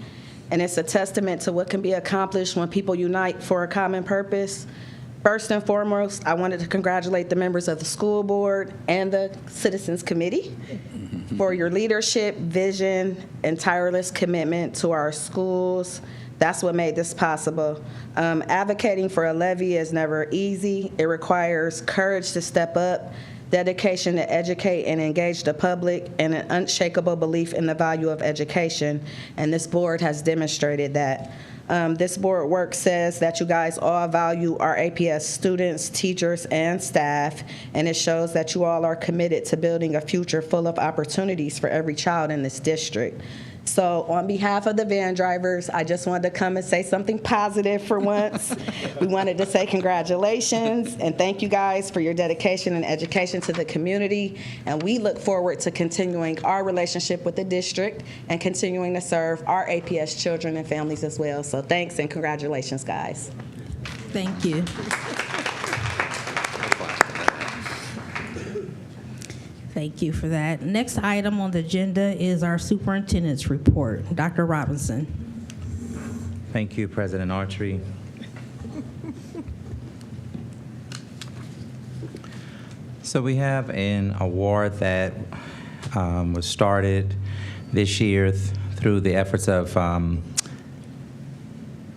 And it's a testament to what can be accomplished when people unite for a common purpose. First and foremost, I wanted to congratulate the members of the school board and the Citizens Committee for your leadership, vision, and tireless commitment to our schools. That's what made this possible. Advocating for a levy is never easy. It requires courage to step up, dedication to educate and engage the public, and an unshakable belief in the value of education. And this board has demonstrated that. This board work says that you guys all value our APS students, teachers, and staff, and it shows that you all are committed to building a future full of opportunities for every child in this district. So on behalf of the van drivers, I just wanted to come and say something positive for once. We wanted to say congratulations and thank you guys for your dedication and education to the community. And we look forward to continuing our relationship with the district and continuing to serve our APS children and families as well. So thanks and congratulations, guys. Thank you. Thank you for that. Next item on the agenda is our superintendent's report. Dr. Robinson. Thank you, President Archery. So we have an award that was started this year through the efforts of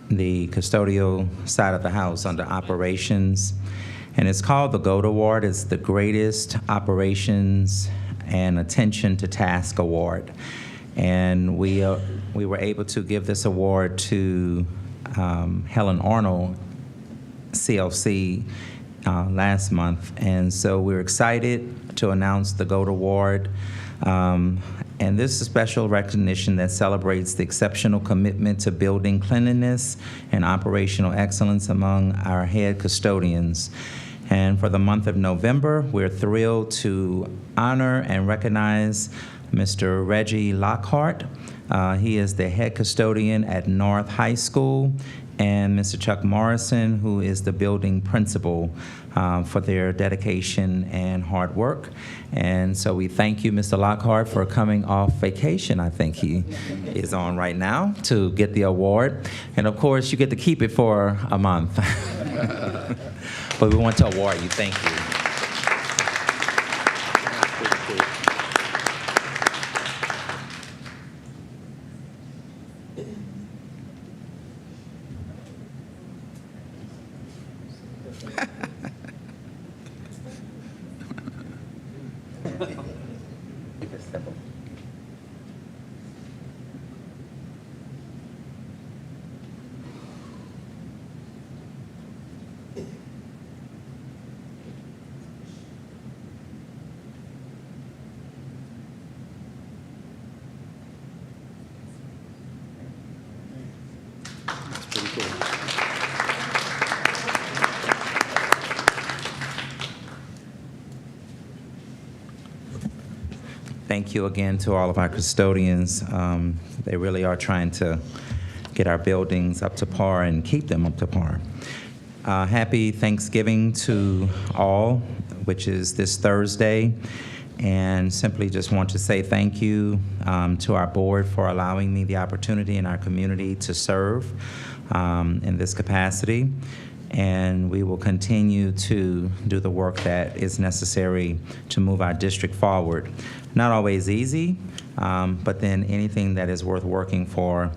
the custodial side of the house under operations, and it's called the GOAT Award. It's the Greatest Operations and Attention to Task Award, and we were able to give this award to Helen Arnold, CLC, last month, and so we're excited to announce the GOAT Award. And this is a special recognition that celebrates the exceptional commitment to building cleanliness and operational excellence among our head custodians. And for the month of November, we're thrilled to honor and recognize Mr. Reggie Lockhart. He is the head custodian at North High School, and Mr. Chuck Morrison, who is the building principal, for their dedication and hard work. And so we thank you, Mr. Lockhart, for coming off vacation. I think he is on right now to get the award. And of course, you get to keep it for a month. But we want to award you. Thank you. Thank you again to all of our custodians. They really are trying to get our buildings up to par and keep them up to par. Happy Thanksgiving to all, which is this Thursday. And simply just want to say thank you to our board for allowing me the opportunity in our community to serve in this capacity. And we will continue to do the work that is necessary to move our district forward. Not always easy, but then anything that is worth working for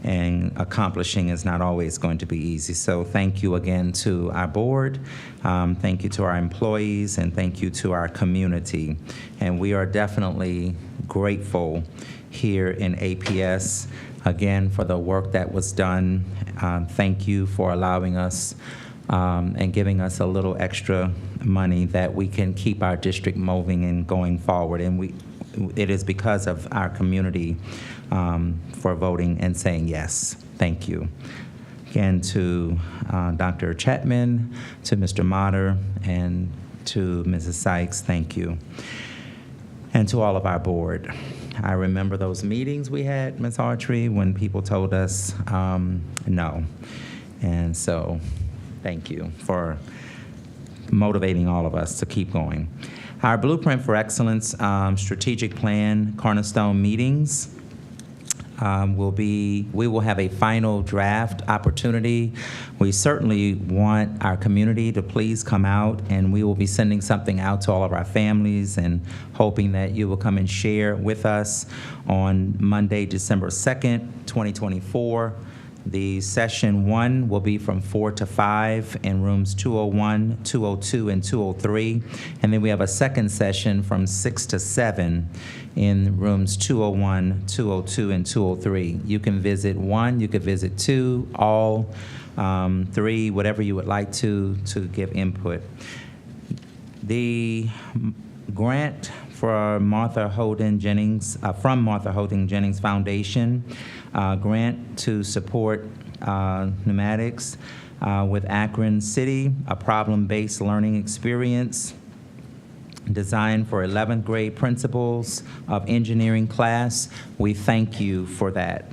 and accomplishing is not always going to be easy. So thank you again to our board, thank you to our employees, and thank you to our community. And we are definitely grateful here in APS, again, for the work that was done. Thank you for allowing us and giving us a little extra money that we can keep our district moving and going forward. And it is because of our community for voting and saying yes. Thank you. Again, to Dr. Chapman, to Mr. Motter, and to Mrs. Sykes, thank you. And to all of our board. I remember those meetings we had, Ms. Autry, when people told us no. And so thank you for motivating all of us to keep going. Our Blueprint for Excellence strategic plan cornerstone meetings we will have a final draft opportunity. We certainly want our community to please come out, and we will be sending something out to all of our families and hoping that you will come and share with us on Monday, December 2nd, 2024. The session 1 will be from 4 to 5 in rooms 201, 202, and 203. And then we have a second session from 6 to 7 in rooms 201, 202, and 203. You can visit 1, you could visit 2, all 3, whatever you would like to give input. The grant for Martha Holden Jennings, from Martha Holden Jennings Foundation, grant to support pneumatics with Akron City, a problem-based learning experience designed for 11th grade principals of engineering class. We thank you for that.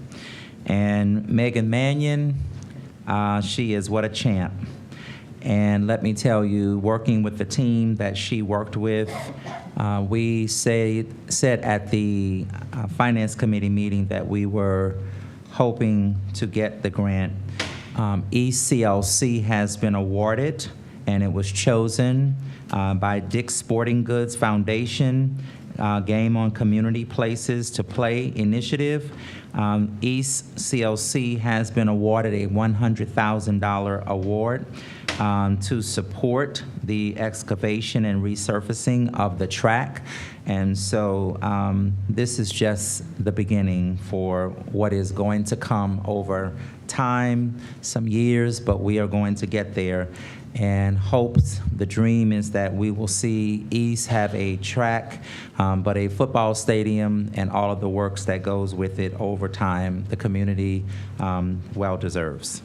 And Megan Mannion, she is what a champ. And let me tell you, working with the team that she worked with, we said at the Finance Committee meeting that we were hoping to get the grant. ECLC has been awarded, and it was chosen by Dick's Sporting Goods Foundation Game on Community Places to Play initiative. East CLC has been awarded a $100,000 award to support the excavation and resurfacing of the track. And so this is just the beginning for what is going to come over time, some years, but we are going to get there. And hopes, the dream is that we will see East have a track, but a football stadium and all of the works that goes with it over time, the community well deserves.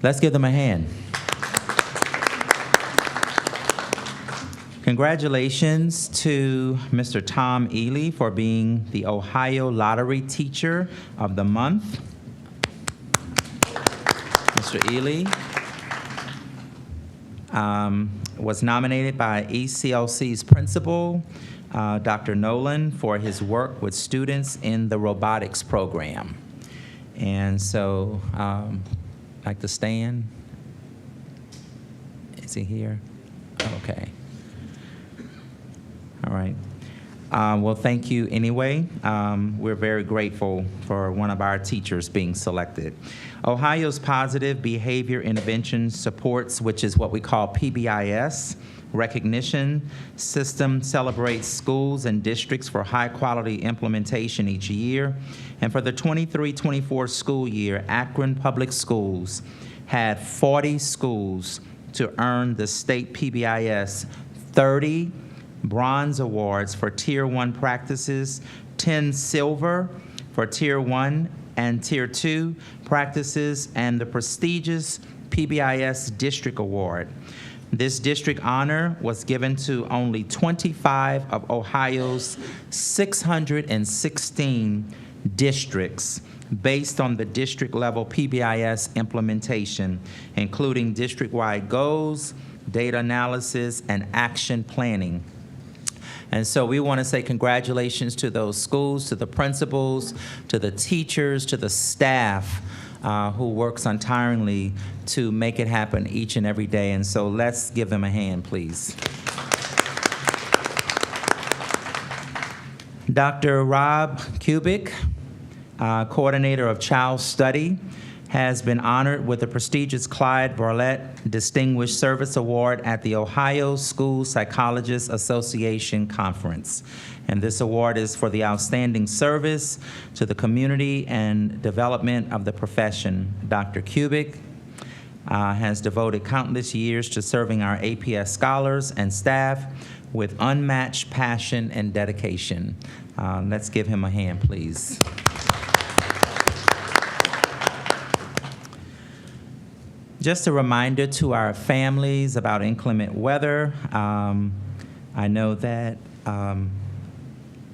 Let's give them a hand. Congratulations to Mr. Tom Ely for being the Ohio Lottery Teacher of the Month. Mr. Ely was nominated by ECLC's principal, Dr. Nolan, for his work with students in the robotics program. And so, like to stand. Is he here? Okay. All right. Well, thank you anyway. We're very grateful for one of our teachers being selected. Ohio's Positive Behavior Intervention Supports, which is what we call PBIS, recognition system, celebrates schools and districts for high-quality implementation each year. And for the 23-24 school year, Akron Public Schools had 40 schools to earn the state PBIS 30 bronze awards for Tier 1 practices, 10 silver for Tier 1 and Tier 2 practices, and the prestigious PBIS District Award. This district honor was given to only 25 of Ohio's 616 districts based on the district-level PBIS implementation, including district-wide goals, data analysis, and action planning. And so we want to say congratulations to those schools, to the principals, to the teachers, to the staff who works untiringly to make it happen each and every day. And so let's give them a hand, please. Dr. Rob Kubik, coordinator of Child Study, has been honored with the prestigious Clyde Barlett Distinguished Service Award at the Ohio School Psychologists Association Conference. And this award is for the outstanding service to the community and development of the profession. Dr. Kubik has devoted countless years to serving our APS scholars and staff with unmatched passion and dedication. Let's give him a hand, please. Just a reminder to our families about inclement weather. I know that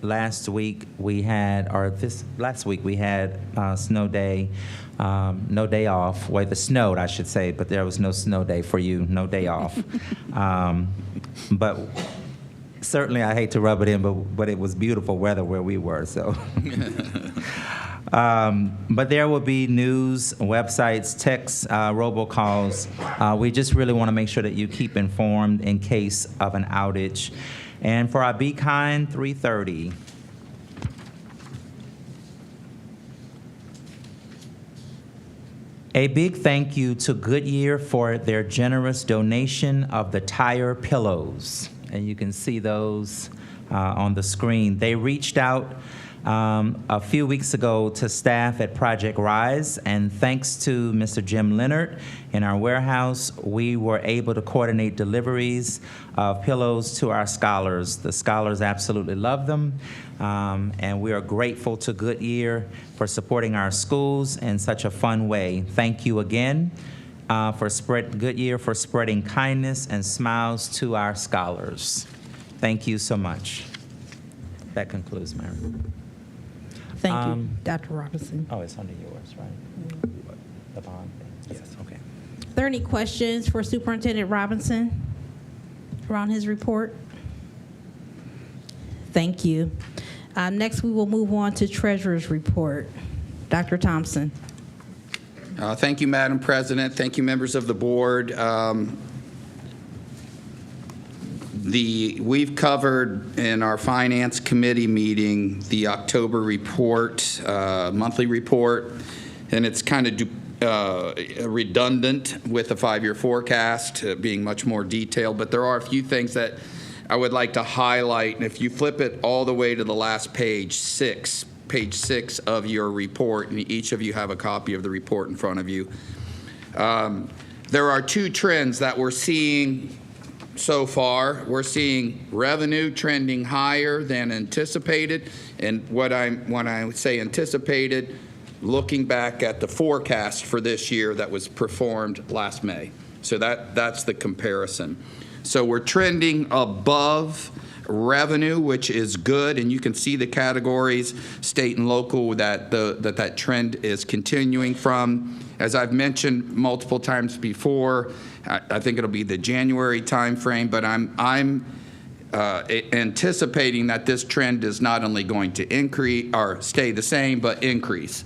last week we had snow day, no day off. Well, it snowed, I should say, but there was no snow day for you, no day off. But certainly, I hate to rub it in, but it was beautiful weather where we were, so. But there will be news, websites, texts, robocalls. We just really want to make sure that you keep informed in case of an outage. And for our Be Kind 330. A big thank you to Goodyear for their generous donation of the tire pillows. And you can see those on the screen. They reached out a few weeks ago to staff at Project Rise, and thanks to Mr. Jim Leonard in our warehouse, we were able to coordinate deliveries of pillows to our scholars. The scholars absolutely love them, and we are grateful to Goodyear for supporting our schools in such a fun way. Thank you again Goodyear for spreading kindness and smiles to our scholars. Thank you so much. That concludes my report. Thank you, Dr. Robinson. Oh, it's under yours, right? The bond thing? Yes, okay. Are there any questions for Superintendent Robinson around his report? Thank you. Next, we will move on to Treasurer's report. Dr. Thompson. Thank you, Madam President. Thank you, members of the board. We've covered in our Finance Committee meeting the October report, monthly report, and it's kind of redundant with the 5-year forecast being much more detailed, but there are a few things that I would like to highlight. And if you flip it all the way to the last page 6 of your report, and each of you have a copy of the report in front of you, there are two trends that we're seeing so far. We're seeing revenue trending higher than anticipated, and when I say anticipated, looking back at the forecast for this year that was performed last May. So that's the comparison. So we're trending above revenue, which is good, and you can see the categories, state and local, that trend is continuing from. As I've mentioned multiple times before, I think it'll be the January timeframe, but I'm anticipating that this trend is not only going to increase or stay the same, but increase.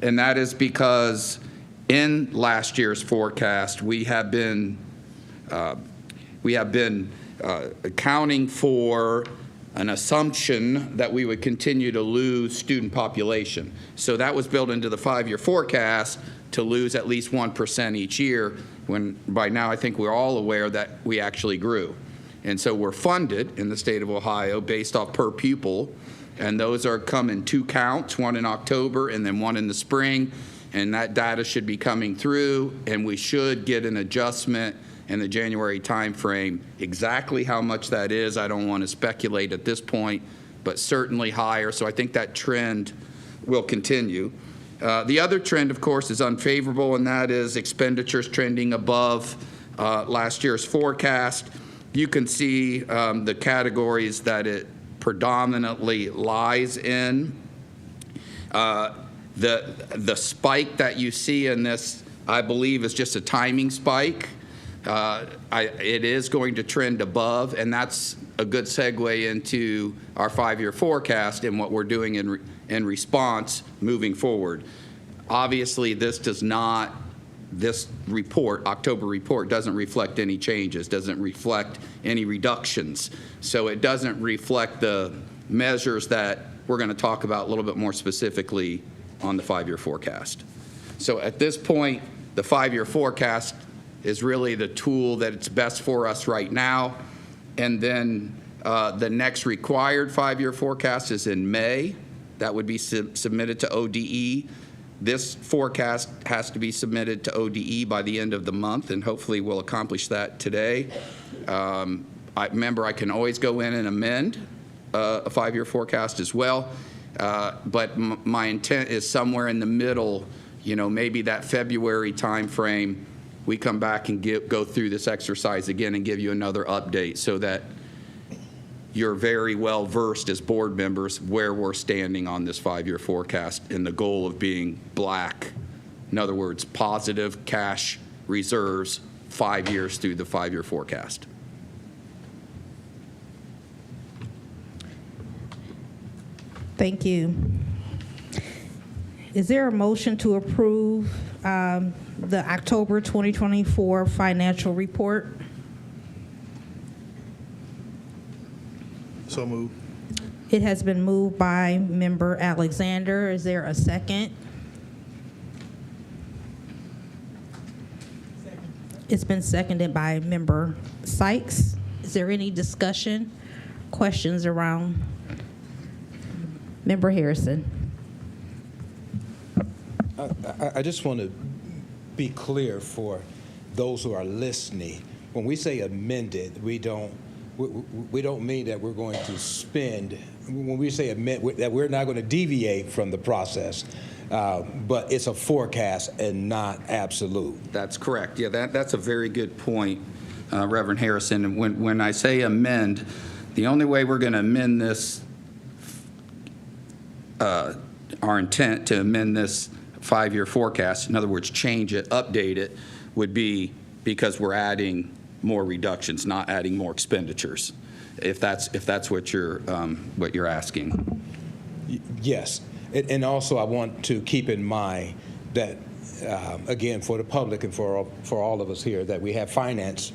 And that is because in last year's forecast, we have been accounting for an assumption that we would continue to lose student population. So that was built into the 5-year forecast to lose at least 1% each year, when by now I think we're all aware that we actually grew. And so we're funded in the state of Ohio based off per pupil, and those are come in 2 counts, one in October and then one in the spring, and that data should be coming through, and we should get an adjustment in the January timeframe. Exactly how much that is, I don't want to speculate at this point, but certainly higher. So I think that trend will continue. The other trend, of course, is unfavorable, and that is expenditures trending above last year's forecast. You can see the categories that it predominantly lies in. The spike that you see in this, I believe, is just a timing spike. It is going to trend above, and that's a good segue into our 5-year forecast and what we're doing in response moving forward. Obviously, this report, October report, doesn't reflect any changes, doesn't reflect any reductions. So it doesn't reflect the measures that we're going to talk about a little bit more specifically on the 5-year forecast. So at this point, the 5-year forecast is really the tool that it's best for us right now. And then the next required 5-year forecast is in May. That would be submitted to ODE. This forecast has to be submitted to ODE by the end of the month, and hopefully we'll accomplish that today. Remember, I can always go in and amend a 5-year forecast as well, but my intent is somewhere in the middle, maybe that February timeframe, we come back and go through this exercise again and give you another update so that you're very well versed as board members where we're standing on this 5-year forecast and the goal of being black. In other words, positive cash reserves 5 years through the 5-year forecast. Thank you. Is there a motion to approve the October 2024 financial report? So moved. It has been moved by Member Alexander. Is there a second? It's been seconded by Member Sykes. Is there any discussion, questions around? Member Harrison. I just want to be clear for those who are listening. When we say amended, we don't mean that we're going to spend. When we say amend, that we're not going to deviate from the process, but it's a forecast and not absolute. That's correct. Yeah, that's a very good point, Reverend Harrison. And when I say amend, the only way we're going to amend this, our intent to amend this 5-year forecast, in other words, change it, update it, would be because we're adding more reductions, not adding more expenditures, if that's what you're asking. Yes, and also I want to keep in mind that again, for the public and for all of us here, that we have finance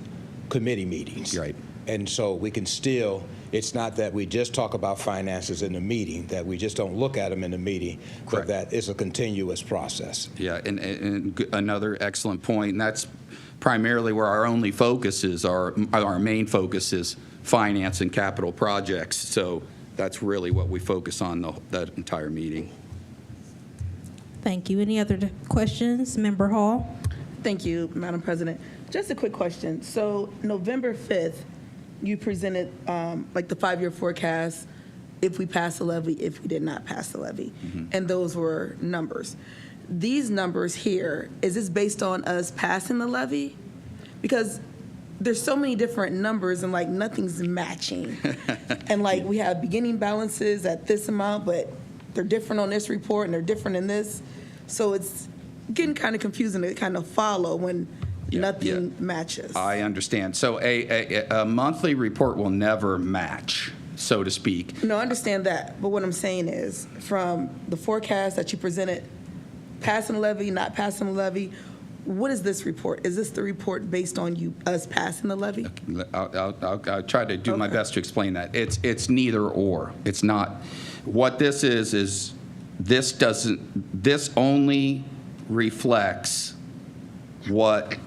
committee meetings. Right. And so we can still, it's not that we just talk about finances in the meeting, that we just don't look at them in the meeting, Correct. but that it's a continuous process. Yeah, and another excellent point, and that's primarily where our only focus is, our main focus is finance and capital projects. So that's really what we focus on that entire meeting. Thank you. Any other questions? Member Hall? Thank you, Madam President. Just a quick question. So November 5th, you presented like the 5-year forecast, if we pass the levy, if we did not pass the levy. And those were numbers. These numbers here, is this based on us passing the levy? Because there's so many different numbers and like nothing's matching. And like we have beginning balances at this amount, but they're different on this report and they're different in this. So it's getting kind of confusing to kind of follow when nothing matches. I understand. So a monthly report will never match, so to speak. No, I understand that. But what I'm saying is, from the forecast that you presented, passing the levy, not passing the levy, what is this report? Is this the report based on us passing the levy? I'll try to do my best to explain that. It's neither or. It's not. What this is this only reflects what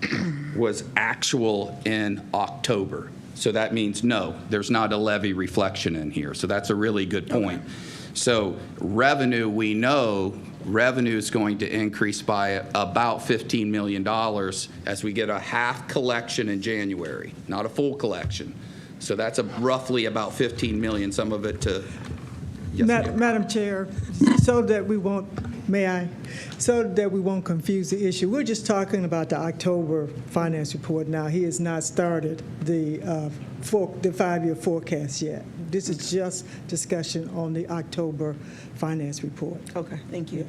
was actual in October. So that means no, there's not a levy reflection in here. So that's a really good point. Okay. So revenue, we know revenue is going to increase by about $15 million as we get a half collection in January, not a full collection. So that's roughly about $15 million, some of it to, yes, Madam Chair, so that we won't, so that we won't confuse the issue, we're just talking about the October finance report now. He has not started the 5-year forecast yet. This is just discussion on the October finance report. Okay, thank you.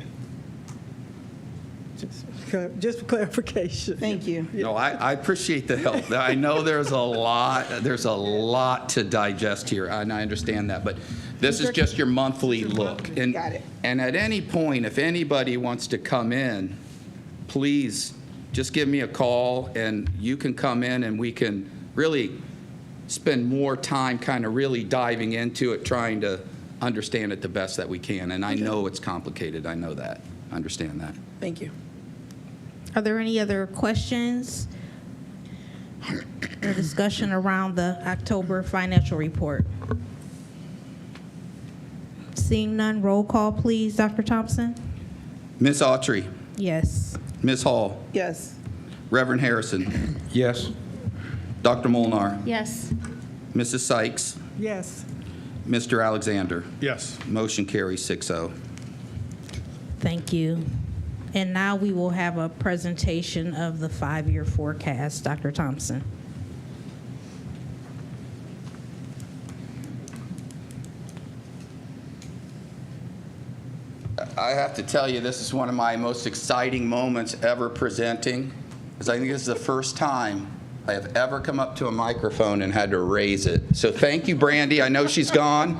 Just for clarification. Thank you. No, I appreciate the help. I know there's a lot to digest here, and I understand that, but this is just your monthly look. And, got it. And at any point, if anybody wants to come in, please just give me a call, and you can come in, and we can really spend more time kind of really diving into it, trying to understand it the best that we can. And I know it's complicated. I know that. I understand that. Thank you. Are there any other questions or discussion around the October financial report? Seeing none, roll call, please, Dr. Thompson. Ms. Autry. Yes. Ms. Hall. Yes. Reverend Harrison. Yes. Dr. Molnar. Yes. Mrs. Sykes. Yes. Mr. Alexander. Yes. Motion carries 6-0. Thank you. And now we will have a presentation of the 5-year forecast. Dr. Thompson. I have to tell you, this is one of my most exciting moments ever presenting, because I think this is the first time I have ever come up to a microphone and had to raise it. So thank you, Brandy. I know she's gone,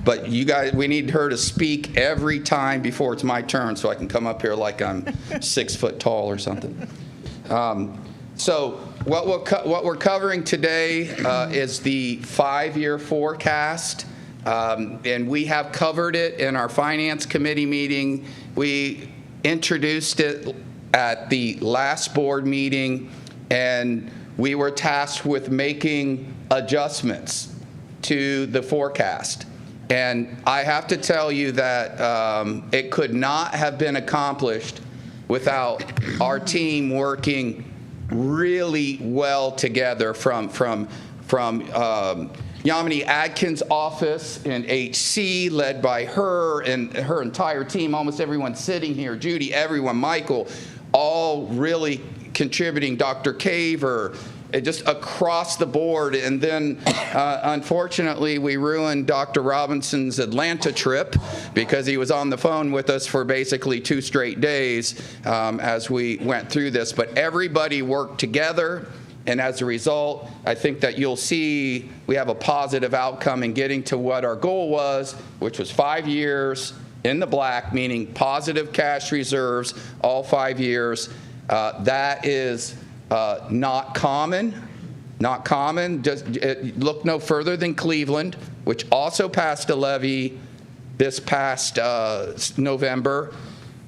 but you guys, we need her to speak every time before it's my turn so I can come up here like I'm 6 foot tall or something. So what we're covering today is the 5-year forecast. And we have covered it in our Finance Committee meeting. We introduced it at the last board meeting, and we were tasked with making adjustments to the forecast. And I have to tell you that it could not have been accomplished without our team working really well together from Yamini Adkins' office in HC, led by her and her entire team, almost everyone sitting here, Judy, everyone, Michael, all really contributing, Dr. Caver, just across the board. And then, unfortunately, we ruined Dr. Robinson's Atlanta trip because he was on the phone with us for basically 2 straight days as we went through this. But everybody worked together. And as a result, I think that you'll see we have a positive outcome in getting to what our goal was, which was 5 years, in the black, meaning positive cash reserves all 5 years. That is not common. Not common. Just look no further than Cleveland, which also passed a levy this past November.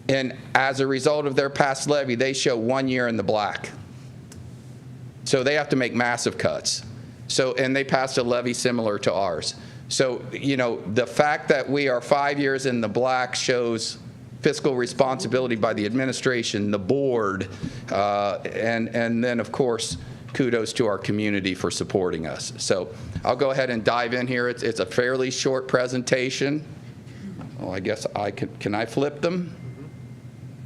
And as a result of their past levy, they show 1 year in the black. So they have to make massive cuts. So, and they passed a levy similar to ours. So, you know, the fact that we are 5 years in the black shows fiscal responsibility by the administration, the board, and then, of course, kudos to our community for supporting us. So I'll go ahead and dive in here. It's a fairly short presentation. Oh, I guess I can I flip them?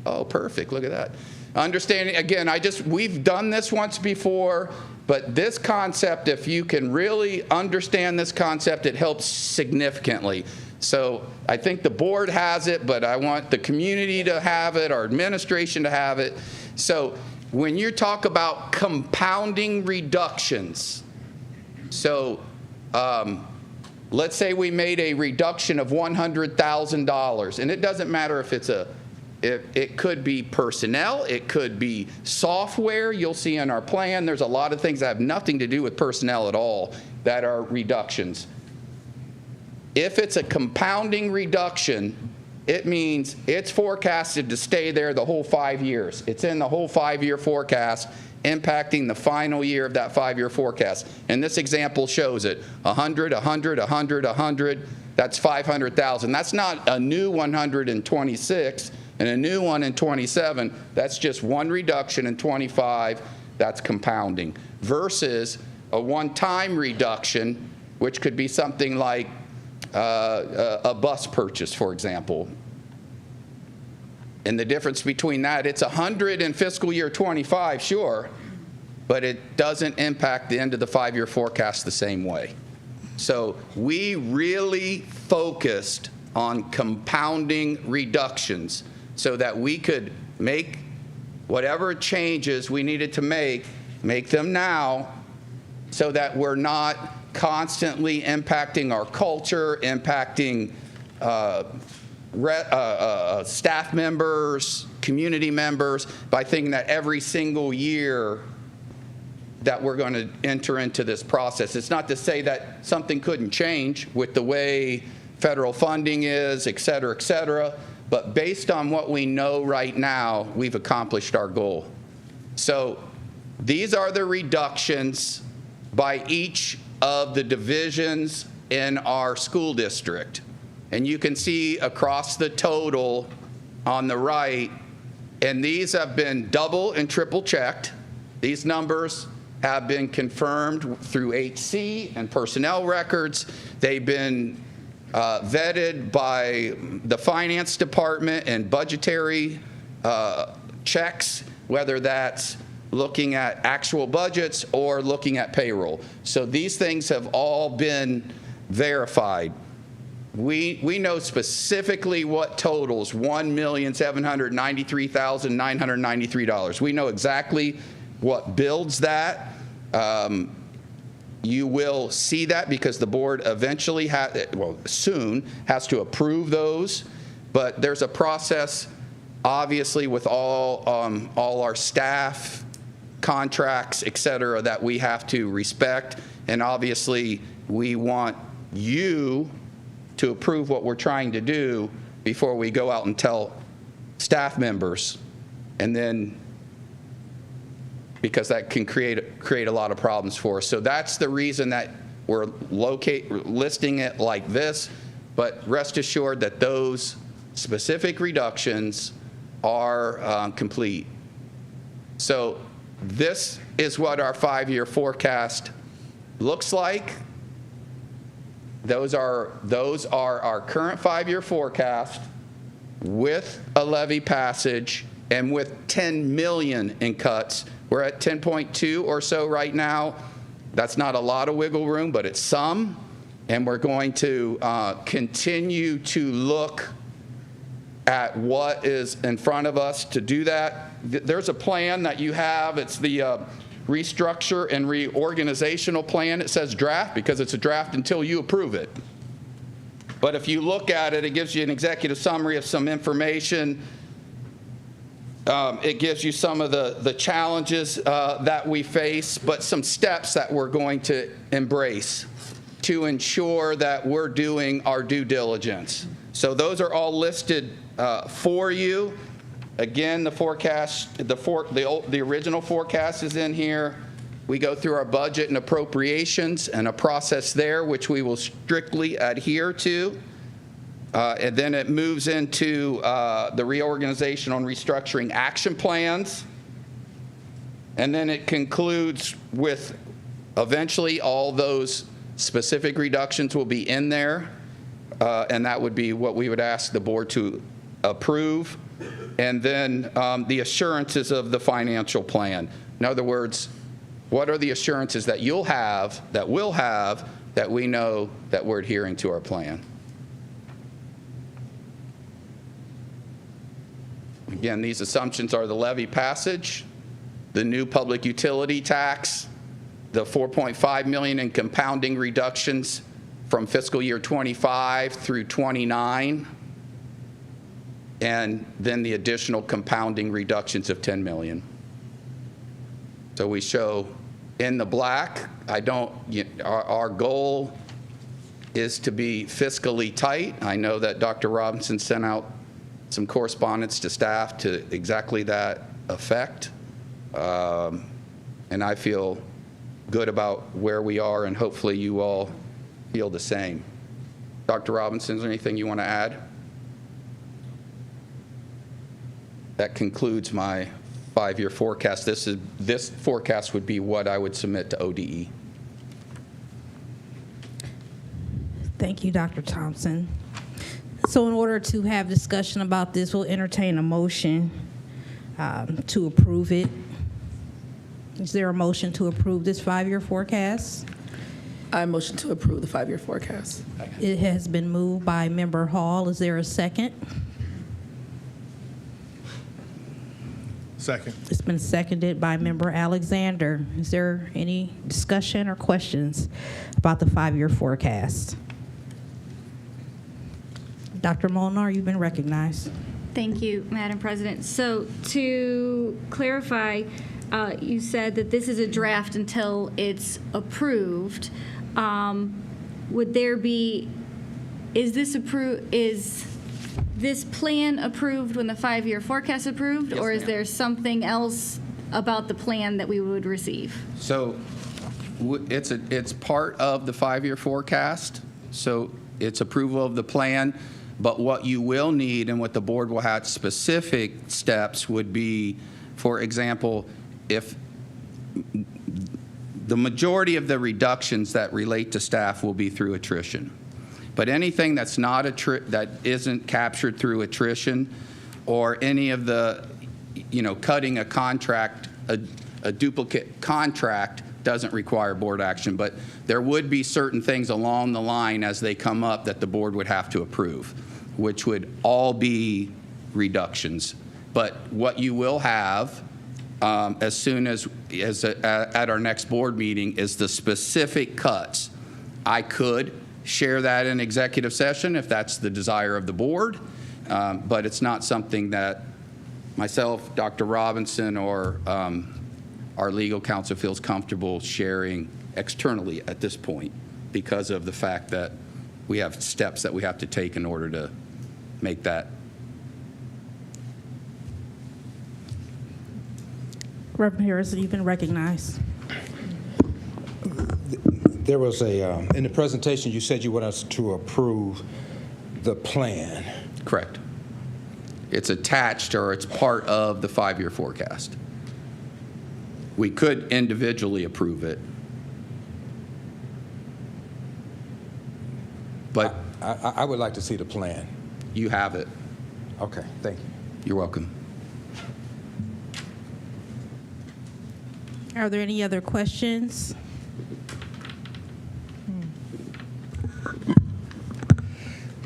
Oh, perfect. Look at that. Understanding, again, we've done this once before, but this concept, if you can really understand this concept, it helps significantly. So I think the board has it, but I want the community to have it, our administration to have it. So when you talk about compounding reductions, so let's say we made a reduction of $100,000, and it doesn't matter if it could be personnel, it could be software. You'll see in our plan, there's a lot of things that have nothing to do with personnel at all that are reductions. If it's a compounding reduction, it means it's forecasted to stay there the whole 5 years. It's in the whole 5-year forecast, impacting the final year of that 5-year forecast. And this example shows it. 100, 100, 100, 100, that's 500,000. That's not a new 126 and a new one in 27. That's just one reduction in 25. That's compounding. Versus a one-time reduction, which could be something like a bus purchase, for example. And the difference between that, it's 100 in fiscal year 25, sure, but it doesn't impact the end of the 5-year forecast the same way. So we really focused on compounding reductions so that we could make whatever changes we needed to make them now, so that we're not constantly impacting our culture, impacting staff members, community members, by thinking that every single year that we're going to enter into this process. It's not to say that something couldn't change with the way federal funding is, et cetera, but based on what we know right now, we've accomplished our goal. So these are the reductions by each of the divisions in our school district. And you can see across the total on the right, and these have been double and triple checked. These numbers have been confirmed through HC and personnel records. They've been vetted by the finance department and budgetary checks, whether that's looking at actual budgets or looking at payroll. So these things have all been verified. We know specifically what totals $1,793,993. We know exactly what builds that. You will see that because the board eventually, soon has to approve those. But there's a process, obviously, with all our staff, contracts, et cetera, that we have to respect. And obviously, we want you to approve what we're trying to do before we go out and tell staff members. And then, because that can create a lot of problems for us. So that's the reason that we're listing it like this. But rest assured that those specific reductions are complete. So this is what our 5-year forecast looks like. Those are our current 5-year forecast with a levy passage and with 10 million in cuts. We're at 10.2 or so right now. That's not a lot of wiggle room, but it's some. And we're going to continue to look at what is in front of us to do that. There's a plan that you have. It's the restructure and reorganizational plan. It says draft because it's a draft until you approve it. But if you look at it, it gives you an executive summary of some information. It gives you some of the challenges that we face, but some steps that we're going to embrace to ensure that we're doing our due diligence. So those are all listed for you. Again, the forecast, the original forecast is in here. We go through our budget and appropriations and a process there which we will strictly adhere to. And then it moves into the reorganization and restructuring action plans. And then it concludes with eventually all those specific reductions will be in there. And that would be what we would ask the board to approve. And then the assurances of the financial plan. In other words, what are the assurances that you'll have, that we'll have, that we know that we're adhering to our plan? Again, these assumptions are the levy passage, the new public utility tax, the $4.5 million in compounding reductions from fiscal year 25 through 29, and then the additional compounding reductions of $10 million. So we show in the black, our goal is to be fiscally tight. I know that Dr. Robinson sent out some correspondence to staff to exactly that effect. And I feel good about where we are, and hopefully you all feel the same. Dr. Robinson, is there anything you want to add? That concludes my 5-year forecast. This forecast would be what I would submit to ODE. Thank you, Dr. Thompson. So in order to have discussion about this, we'll entertain a motion to approve it. Is there a motion to approve this 5-year forecast? I motion to approve the 5-year forecast. It has been moved by Member Hall. Is there a second? Second. It's been seconded by Member Alexander. Is there any discussion or questions about the 5-year forecast? Dr. Molnar, you've been recognized. Thank you, Madam President. So to clarify, you said that this is a draft until it's approved. Would there be, is this plan approved when the 5-year forecast approved? Yes, or is ma'am. there something else about the plan that we would receive? So it's part of the 5-year forecast. So it's approval of the plan. But what you will need and what the board will have specific steps would be, for example, if the majority of the reductions that relate to staff will be through attrition. But anything that's not that isn't captured through attrition, or any of the, cutting a contract, a duplicate contract doesn't require board action. But there would be certain things along the line as they come up that the board would have to approve, which would all be reductions. But what you will have as soon as at our next board meeting is the specific cuts. I could share that in executive session if that's the desire of the board, but it's not something that myself, Dr. Robinson, or our legal counsel feels comfortable sharing externally at this point because of the fact that we have steps that we have to take in order to make that. Reverend Harrison, you've been recognized. There was in the presentation, you said you want us to approve the plan. Correct. It's attached, or it's part of the 5-year forecast. We could individually approve it, but I would like to see the plan. you have it. Okay, thank you. You're welcome. Are there any other questions?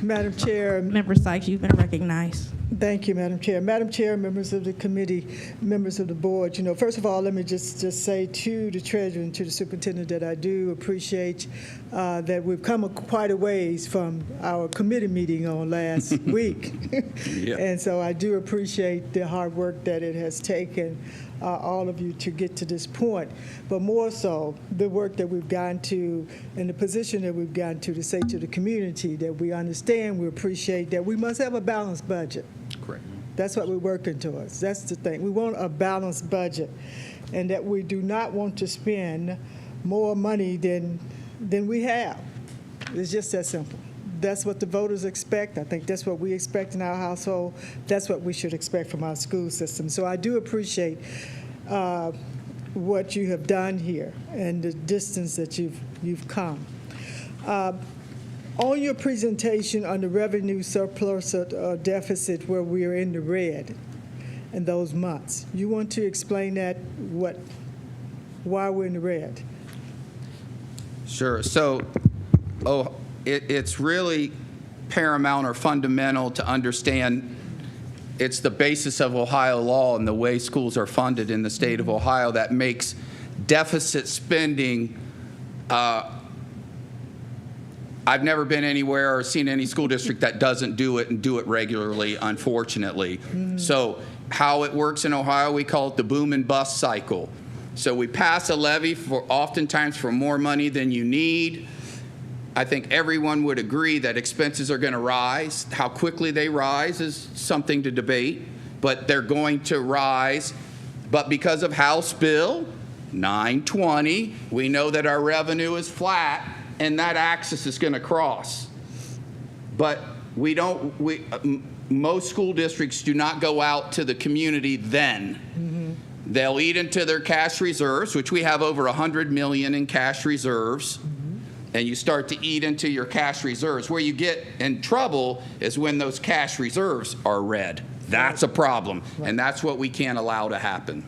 Madam Chair, Member Sykes, you've been recognized. Thank you, Madam Chair. Madam Chair, members of the committee, members of the board, first of all, let me just say to the treasurer and to the superintendent that I do appreciate that we've come quite a ways from our committee meeting on last week. Yeah. And so I do appreciate the hard work that it has taken all of you to get to this point, but more so the work that we've gotten to and the position that we've gotten to say to the community that we understand, we appreciate that we must have a balanced budget. Correct. That's what we're working towards. That's the thing. We want a balanced budget, and that we do not want to spend more money than we have. It's just that simple. That's what the voters expect. I think that's what we expect in our household. That's what we should expect from our school system. So I do appreciate what you have done here and the distance that you've come. On your presentation on the revenue surplus or deficit where we are in the red in those months, you want to explain that, why we're in the red? Sure. So, it's really paramount or fundamental to understand it's the basis of Ohio law and the way schools are funded in the state of Ohio that makes deficit spending. I've never been anywhere or seen any school district that doesn't do it and do it regularly, unfortunately. So how it works in Ohio, we call it the boom and bust cycle. So we pass a levy oftentimes for more money than you need. I think everyone would agree that expenses are going to rise. How quickly they rise is something to debate, but they're going to rise. But because of House Bill 920, we know that our revenue is flat, and that axis is going to cross. But most school districts do not go out to the community then. They'll eat into their cash reserves, which we have over $100 million in cash reserves. And you start to eat into your cash reserves. Where you get in trouble is when those cash reserves are red. That's a problem, and that's what we can't allow to happen.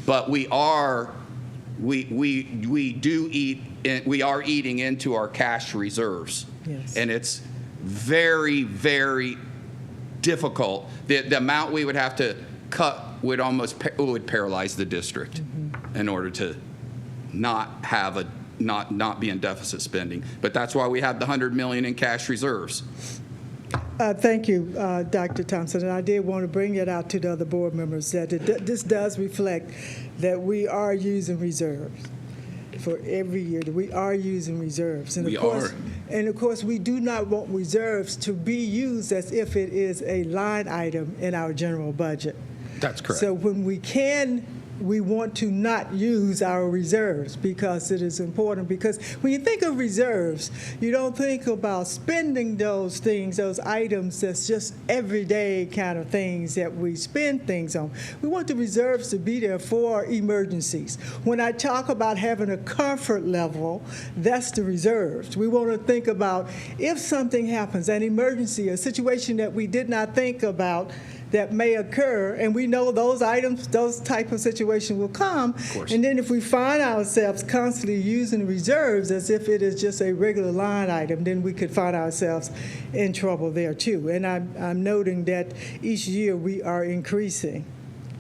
But we are eating into our cash reserves, Yes. and it's very, very difficult. The amount we would have to cut would would paralyze the district in order to not have not be in deficit spending. But that's why we have the $100 million in cash reserves. Thank you, Dr. Thompson. And I did want to bring it out to the other board members that this does reflect that we are using reserves for every year. That we are using reserves. And of course, we do not want reserves to be used as if it is a line item in our general budget. That's correct. So when we want to not use our reserves because it is important. Because when you think of reserves, you don't think about spending those things, those items that's just everyday kind of things that we spend things on. We want the reserves to be there for emergencies. When I talk about having a comfort level, that's the reserves. We want to think about if something happens, an emergency, a situation that we did not think about that may occur, and we know those items, those type of situations will come. And then if we find ourselves constantly using reserves as if it is just a regular line item, then we could find ourselves in trouble there too. And I'm noting that each year we are increasing.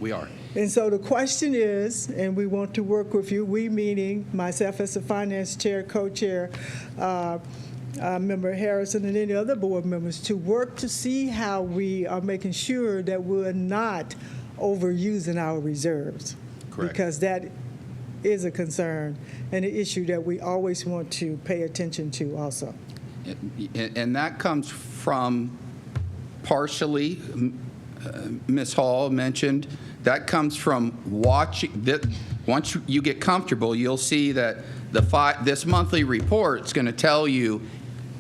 We are. And so the question is, and we want to work with you, we meaning myself as the finance chair, co-chair, Member Harrison and any other board members, to work to see how we are making sure that we're not overusing our reserves. Correct. Because that is a concern and an issue that we always want to pay attention to also. And that comes from partially, Ms. Hall mentioned, that comes from watching. Once you get comfortable, you'll see that this monthly report is going to tell you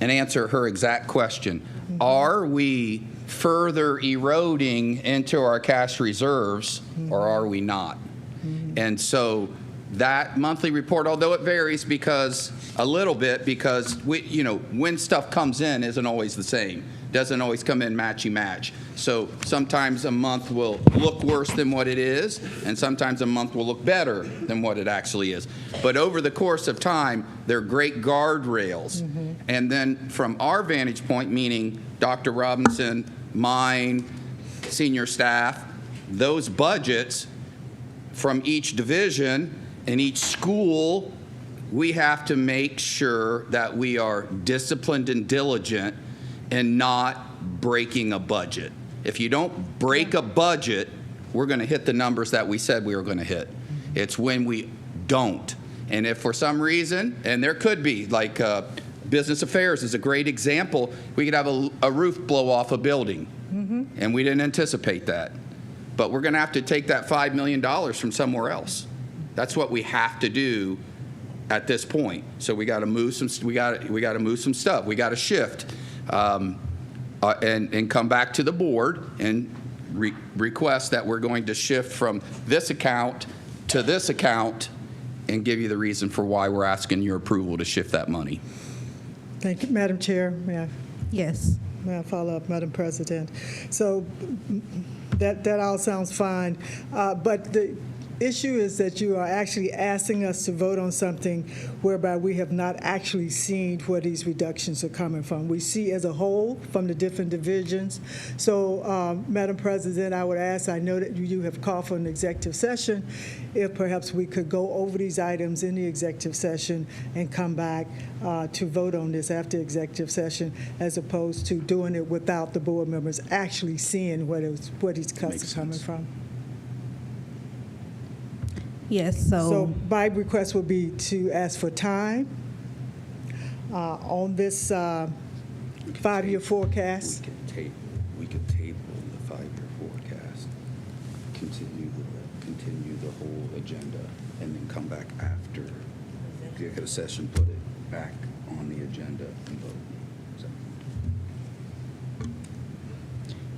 and answer her exact question. Are we further eroding into our cash reserves, or are we not? And so that monthly report, although it varies a little bit because when stuff comes in isn't always the same. Doesn't always come in matchy-match. So sometimes a month will look worse than what it is, and sometimes a month will look better than what it actually is. But over the course of time, they're great guardrails. And then from our vantage point, meaning Dr. Robinson, mine, senior staff, those budgets from each division and each school, we have to make sure that we are disciplined and diligent and not breaking a budget. If you don't break a budget, we're going to hit the numbers that we said we were going to hit. It's when we don't. And if for some reason, and there could be, like business affairs is a great example, we could have a roof blow off a building, and we didn't anticipate that. But we're going to have to take that $5 million from somewhere else. That's what we have to do at this point. So we got to move some. We got to move some stuff. We got to shift, and come back to the board and request that we're going to shift from this account to this account, and give you the reason for why we're asking your approval to shift that money. Thank you, Madam Chair. May I? Yes. May I follow up, Madam President? So that all sounds fine, but the issue is that you are actually asking us to vote on something whereby we have not actually seen where these reductions are coming from. We see as a whole from the different divisions. So, Madam President, I would ask, I know that you have called for an executive session, if perhaps we could go over these items in the executive session and come back to vote on this after executive session, as opposed to doing it without the board members actually seeing where these cuts are coming from. Yes, So my request would be to ask for time on this 5-year forecast. We could table the 5-year forecast, continue the whole agenda, and then come back after executive session, put it back on the agenda and vote.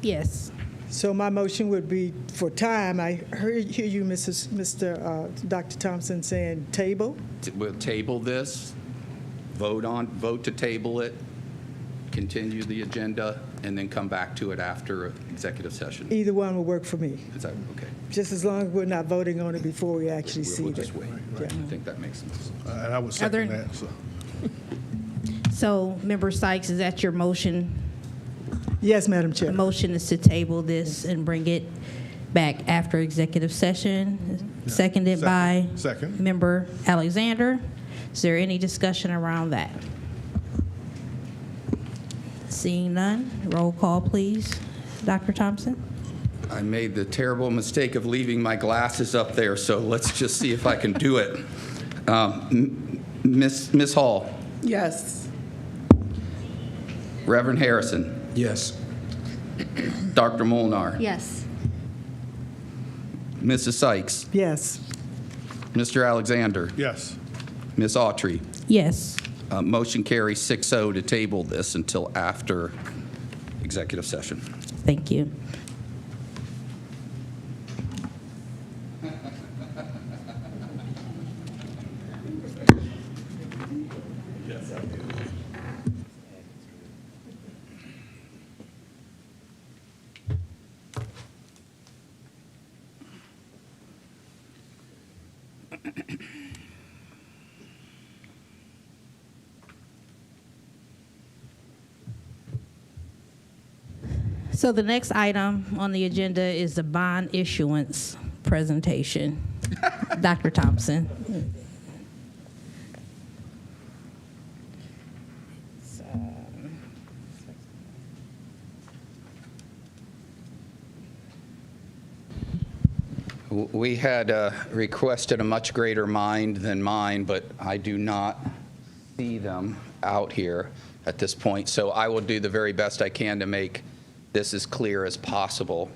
yes. So my motion would be for time. I hear you, Dr. Thompson, saying table. We'll table this, vote to table it, continue the agenda, and then come back to it after executive session. Either one will work for me, Is that okay? just as long as we're not voting on it before we actually We'll see it. just wait. I think that makes sense. And I would second that. So. So, Member Sykes, is that your motion? Yes, Madam Chair. The motion is to table this and bring it back after executive session, seconded by Second. Member Alexander. Is there any discussion around that? Seeing none, roll call, please. Dr. Thompson? I made the terrible mistake of leaving my glasses up there, so let's just see if I can do it. Ms. Hall? Yes. Reverend Harrison? Yes. Dr. Molnar? Yes. Mrs. Sykes? Yes. Mr. Alexander? Yes. Ms. Autry? Yes. Motion carries 6-0 to table this until after executive session. Thank you. So the next item on the agenda is the bond issuance presentation. Dr. Thompson. We had requested a much greater mind than mine, but I do not see them out here at this point. So I will do the very best I can to make this as clear as possible.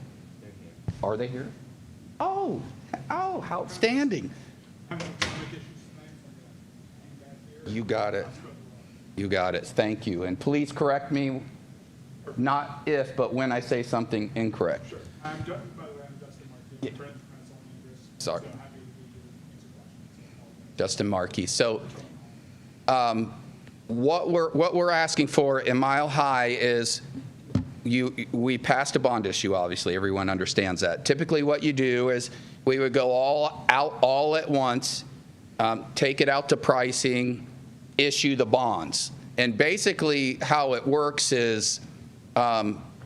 Are they here? Oh, how outstanding. You got it. You got it. Thank you. And please correct me, not if, but when I say something incorrect. Sure. By the way, I'm Justin Marquis. Yeah. Sorry. Justin Markey. So what we're asking for in Mile High is we passed a bond issue, obviously. Everyone understands that. Typically what you do is we would go all at once, take it out to pricing, issue the bonds. And basically how it works is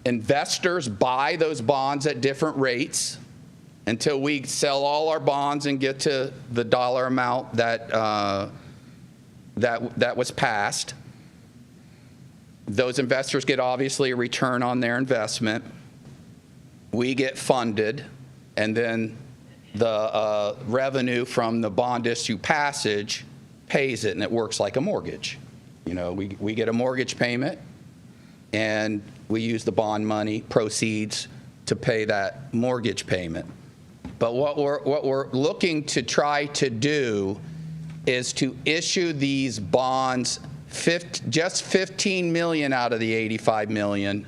investors buy those bonds at different rates until we sell all our bonds and get to the dollar amount that that was passed. Those investors get obviously a return on their investment. We get funded, and then the revenue from the bond issue passage pays it, and it works like a mortgage. You know, we get a mortgage payment, and we use the bond money proceeds to pay that mortgage payment. But what we're looking to try to do is to issue these bonds, just 15 million out of the 85 million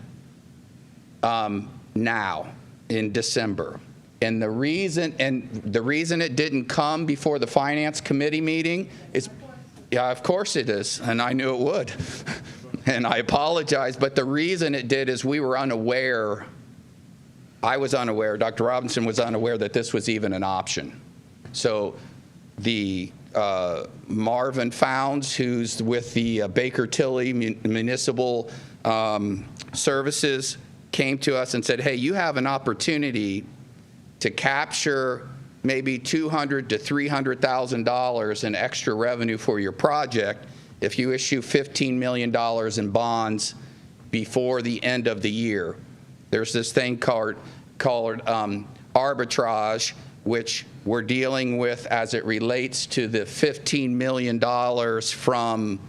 now in December. And the reason it didn't come before the Finance Committee meeting is, yeah, of course it is, and I knew it would. And I apologize, but the reason it did is we were unaware. I was unaware, Dr. Robinson was unaware that this was even an option. So the Marvin Founds, who's with the Baker Tilly Municipal Services, came to us and said, hey, you have an opportunity to capture maybe $200,000 to $300,000 in extra revenue for your project if you issue $15 million in bonds before the end of the year. There's this thing called arbitrage, which we're dealing with as it relates to the $15 million from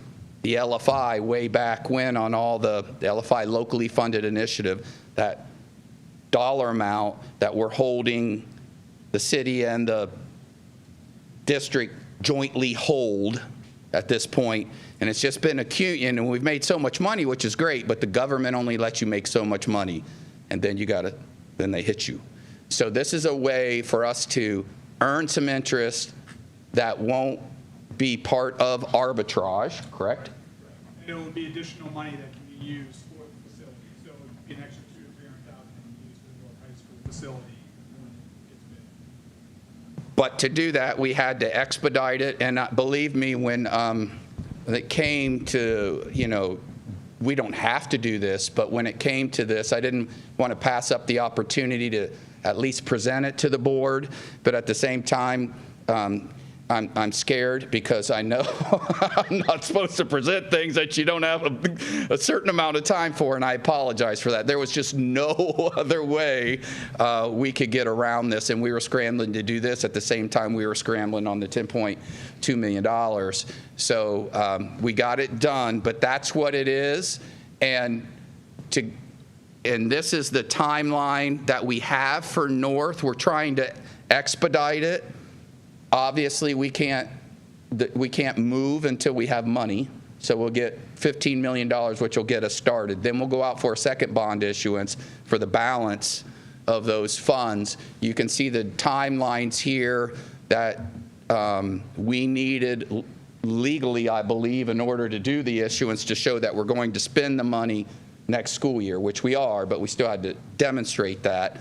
the LFI way back when on all the LFI locally funded initiative, that dollar amount that we're holding, the city and the district jointly hold at this point. And it's just been acute, and we've made so much money, which is great, but the government only lets you make so much money, and then then they hit you. So this is a way for us to earn some interest that won't be part of arbitrage, correct? And it will be additional money that can be used for the facility. So it would be an extra $200,000 to $300,000 used for the North High School facility when it gets bid. But to do that, we had to expedite it, and believe me, when it came to, you know, we don't have to do this, but when it came to this, I didn't want to pass up the opportunity to at least present it to the board, but at the same time, I'm scared because I know I'm not supposed to present things that you don't have a certain amount of time for, and I apologize for that. There was just no other way we could get around this, and we were scrambling to do this at the same time we were scrambling on the $10.2 million. So we got it done, but that's what it is, and this is the timeline that we have for North. We're trying to expedite it. Obviously, we can't move until we have money, so we'll get $15 million, which will get us started. Then we'll go out for a second bond issuance for the balance of those funds. You can see the timelines here that we needed legally, I believe, in order to do the issuance to show that we're going to spend the money next school year, which we are, but we still had to demonstrate that.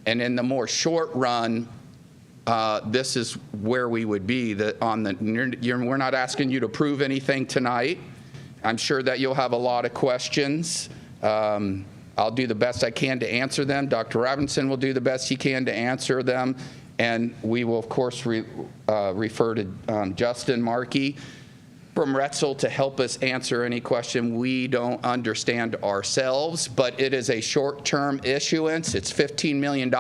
And in the more short run, this is where we would be. We're not asking you to prove anything tonight. I'm sure that you'll have a lot of questions. I'll do the best I can to answer them. Dr. Robinson will do the best he can to answer them. And we will, of course, refer to Justin Markey from Retzel to help us answer any question we don't understand ourselves. But it is a short-term issuance. It's $15 million.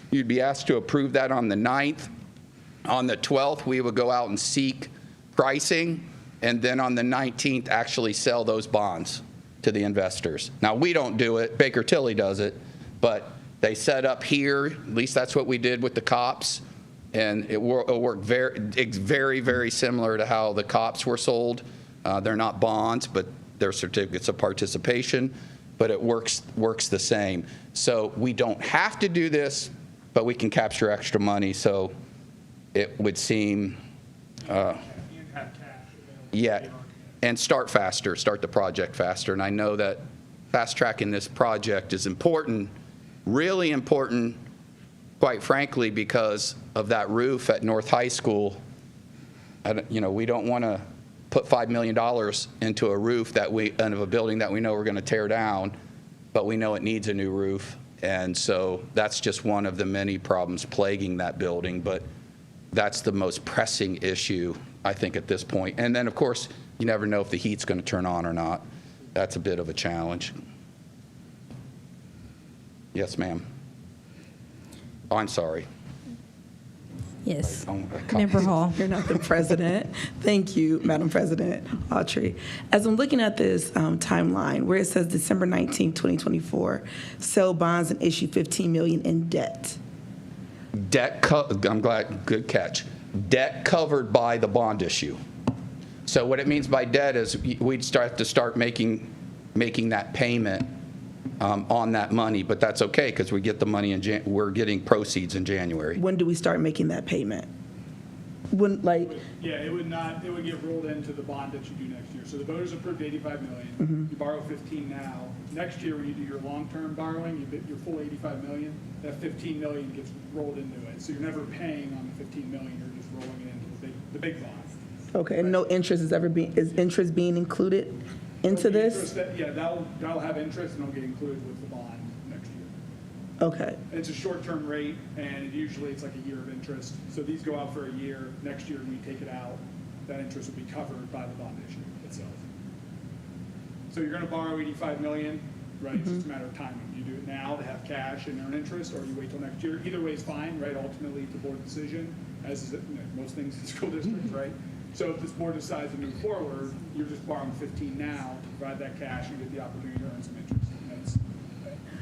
You'd be asked to approve that on the 9th. On the 12th, we would go out and seek pricing, and then on the 19th, actually sell those bonds to the investors. Now, we don't do it. Baker Tilly does it. But they set up here. At least that's what we did with the COPS. And it worked very, very similar to how the COPS were sold. They're not bonds, but they're certificates of participation, but it works the same. So we don't have to do this, but we can capture extra money. So it would seem, yeah, and start faster, start the project faster. And I know that fast tracking this project is important, really important, quite frankly, because of that roof at North High School. We don't want to put $5 million into a roof of a building that we know we're going to tear down but we know it needs a new roof. And so that's just one of the many problems plaguing that building, but that's the most pressing issue, I think, at this point. And then, of course, you never know if the heat's going to turn on or not. That's a bit of a challenge. Yes, ma'am. Oh, I'm sorry. Yes. Oh, Member Hall. You're not the president. Thank you, Madam President Autry. As I'm looking at this timeline where it says December 19, 2024, sell bonds and issue $15 million in debt. I'm glad, good catch. Debt covered by the bond issue. So what it means by debt is we'd start making that payment on that money, but that's okay because we get the money we're getting proceeds in January. When do we start making that payment? When, Yeah, it would get rolled into the bond that you do next year. So the voters approved $85 million. You borrow 15 now. Next year, when you do your long-term borrowing, your full $85 million, that $15 million gets rolled into it. So you're never paying on the $15 million, you're just rolling it into the big bond. Okay, and no interest is interest being included into this? That'll have interest and it'll get included with the bond next year. Okay. It's a short-term rate, and usually it's like a year of interest. So these go out for a year. Next year, when you take it out, that interest will be covered by the bond issue itself. So you're going to borrow $85 million, right? It's just a matter of timing. You do it now to have cash and earn interest, or you wait till next year. Either way is fine, right? Ultimately, it's a board decision, as is most things in school districts, right? So if this board decides to move forward, you're just borrowing 15 now to provide that cash and get the opportunity to earn some interest. And that's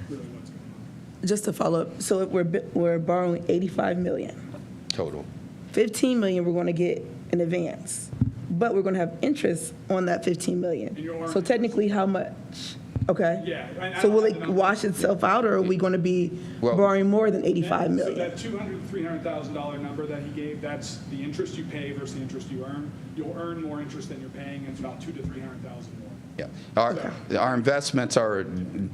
really what's going on. Just to follow up, so if we're borrowing $85 million. Total. $15 million we're going to get in advance, but we're going to have interest on that $15 million. So technically, how much? Okay. Yeah. So will it wash itself out, or are we going to be borrowing more than $85 million? So that $200,000 to $300,000 number that he gave, that's the interest you pay versus the interest you earn. You'll earn more interest than you're paying. It's about $200,000 to $300,000 more. Yeah. Our investments are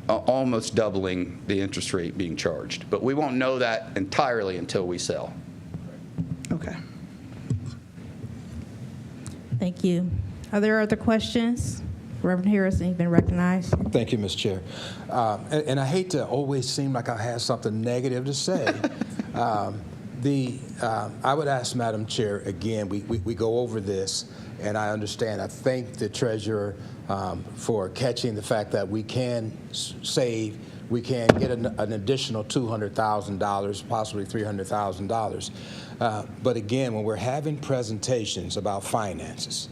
almost doubling the interest rate being charged, but we won't know that entirely until we sell. Okay. Thank you. Are there other questions? Reverend Harrison, you've been recognized. Thank you, Ms. Chair. And I hate to always seem like I have something negative to say. I would ask Madam Chair, again, we go over this, and I understand. I thank the treasurer for catching the fact that we can save, we can get an additional $200,000, possibly $300,000. But again, when we're having presentations about finances,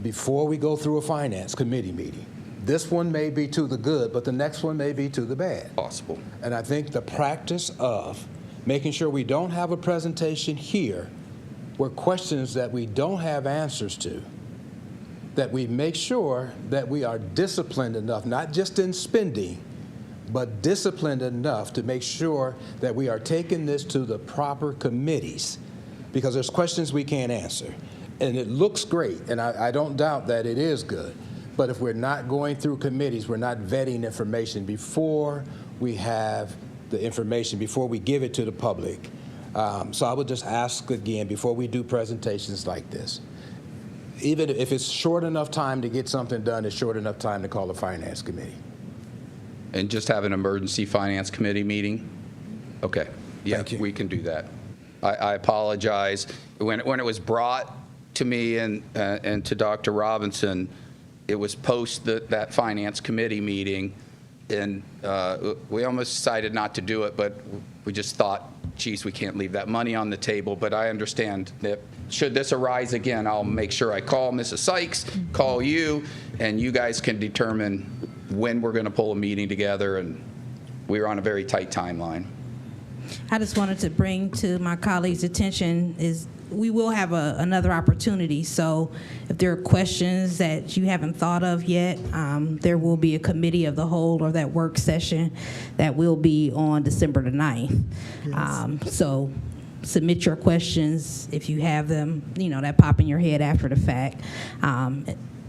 before we go through a finance committee meeting, this one may be to the good, but the next one may be to the bad. Possible. And I think the practice of making sure we don't have a presentation here where questions that we don't have answers to, that we make sure that we are disciplined enough, not just in spending, but disciplined enough to make sure that we are taking this to the proper committees, because there's questions we can't answer. And it looks great, and I don't doubt that it is good. But if we're not going through committees, we're not vetting information before we have the information, before we give it to the public. So I would just ask again, before we do presentations like this, even if it's short enough time to get something done, it's short enough time to call a finance committee. And just have an emergency finance committee meeting? Okay. Yeah, Thank you. We can do that. I apologize. When it was brought to me and to Dr. Robinson, it was post that finance committee meeting, and we almost decided not to do it, but we just thought, geez, we can't leave that money on the table. But I understand that should this arise again, I'll make sure I call Mrs. Sykes, call you, and you guys can determine when we're going to pull a meeting together, and we're on a very tight timeline. I just wanted to bring to my colleagues' attention is we will have another opportunity. So if there are questions that you haven't thought of yet, there will be a committee of the whole or that work session that will be on December the 9th. Yes. So submit your questions if you have them, that pop in your head after the fact.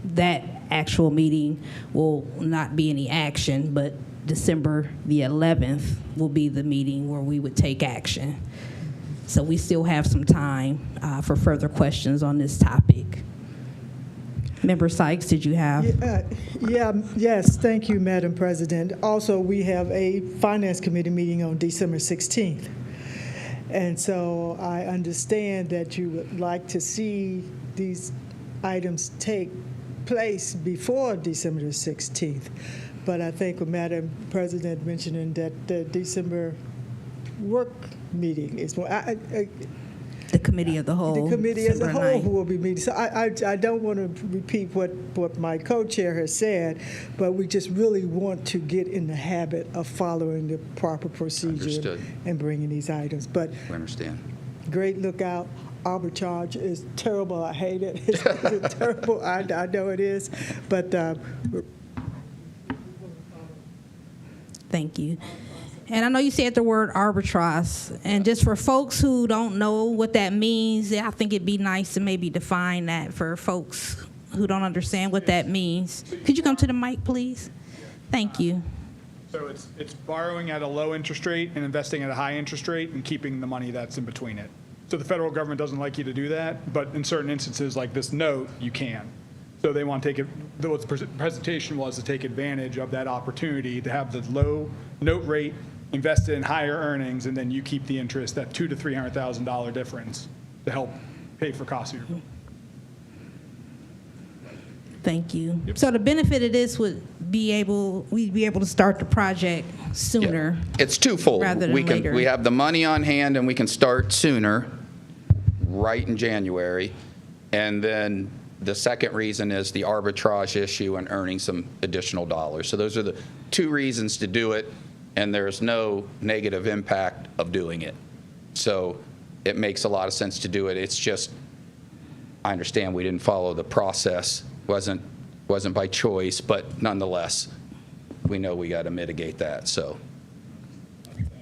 That actual meeting will not be any action, but December the 11th will be the meeting where we would take action. So we still have some time for further questions on this topic. Member Sykes, did you have? Yes, thank you, Madam President. Also, we have a Finance Committee meeting on December 16th. And so I understand that you would like to see these items take place before December the 16th. But I think with Madam President mentioning that the December work meeting is more, The Committee of the Whole. the committee as a December whole 9th. who will be meeting. So I don't want to repeat what my co-chair has said, but we just really want to get in the habit of following the proper procedure Understood. and bringing these items. But We understand. great lookout. Arbitrage is terrible. I hate it. It's terrible. I know it is. But Thank you. And I know you said the word arbitrage, and just for folks who don't know what that means, I think it'd be nice to maybe define that for folks who don't understand what that means. Could you come to the mic, please? Thank you. So it's borrowing at a low interest rate and investing at a high interest rate and keeping the money that's in between it. So the federal government doesn't like you to do that, but in certain instances like this note, you can. So they want to take it, what the presentation was to take advantage of that opportunity to have the low note rate invested in higher earnings, and then you keep the interest, that $200,000 to $300,000 difference, to help pay for costs of your bill. Thank you. So the benefit of this would we'd be able to start the project sooner. It's twofold. Rather than We later. we have the money on hand and we can start sooner, right in January. And then the second reason is the arbitrage issue and earning some additional dollars. So those are the two reasons to do it, and there's no negative impact of doing it. So it makes a lot of sense to do it. It's just, I understand we didn't follow the process. Wasn't by choice, but nonetheless, we know we got to mitigate that. So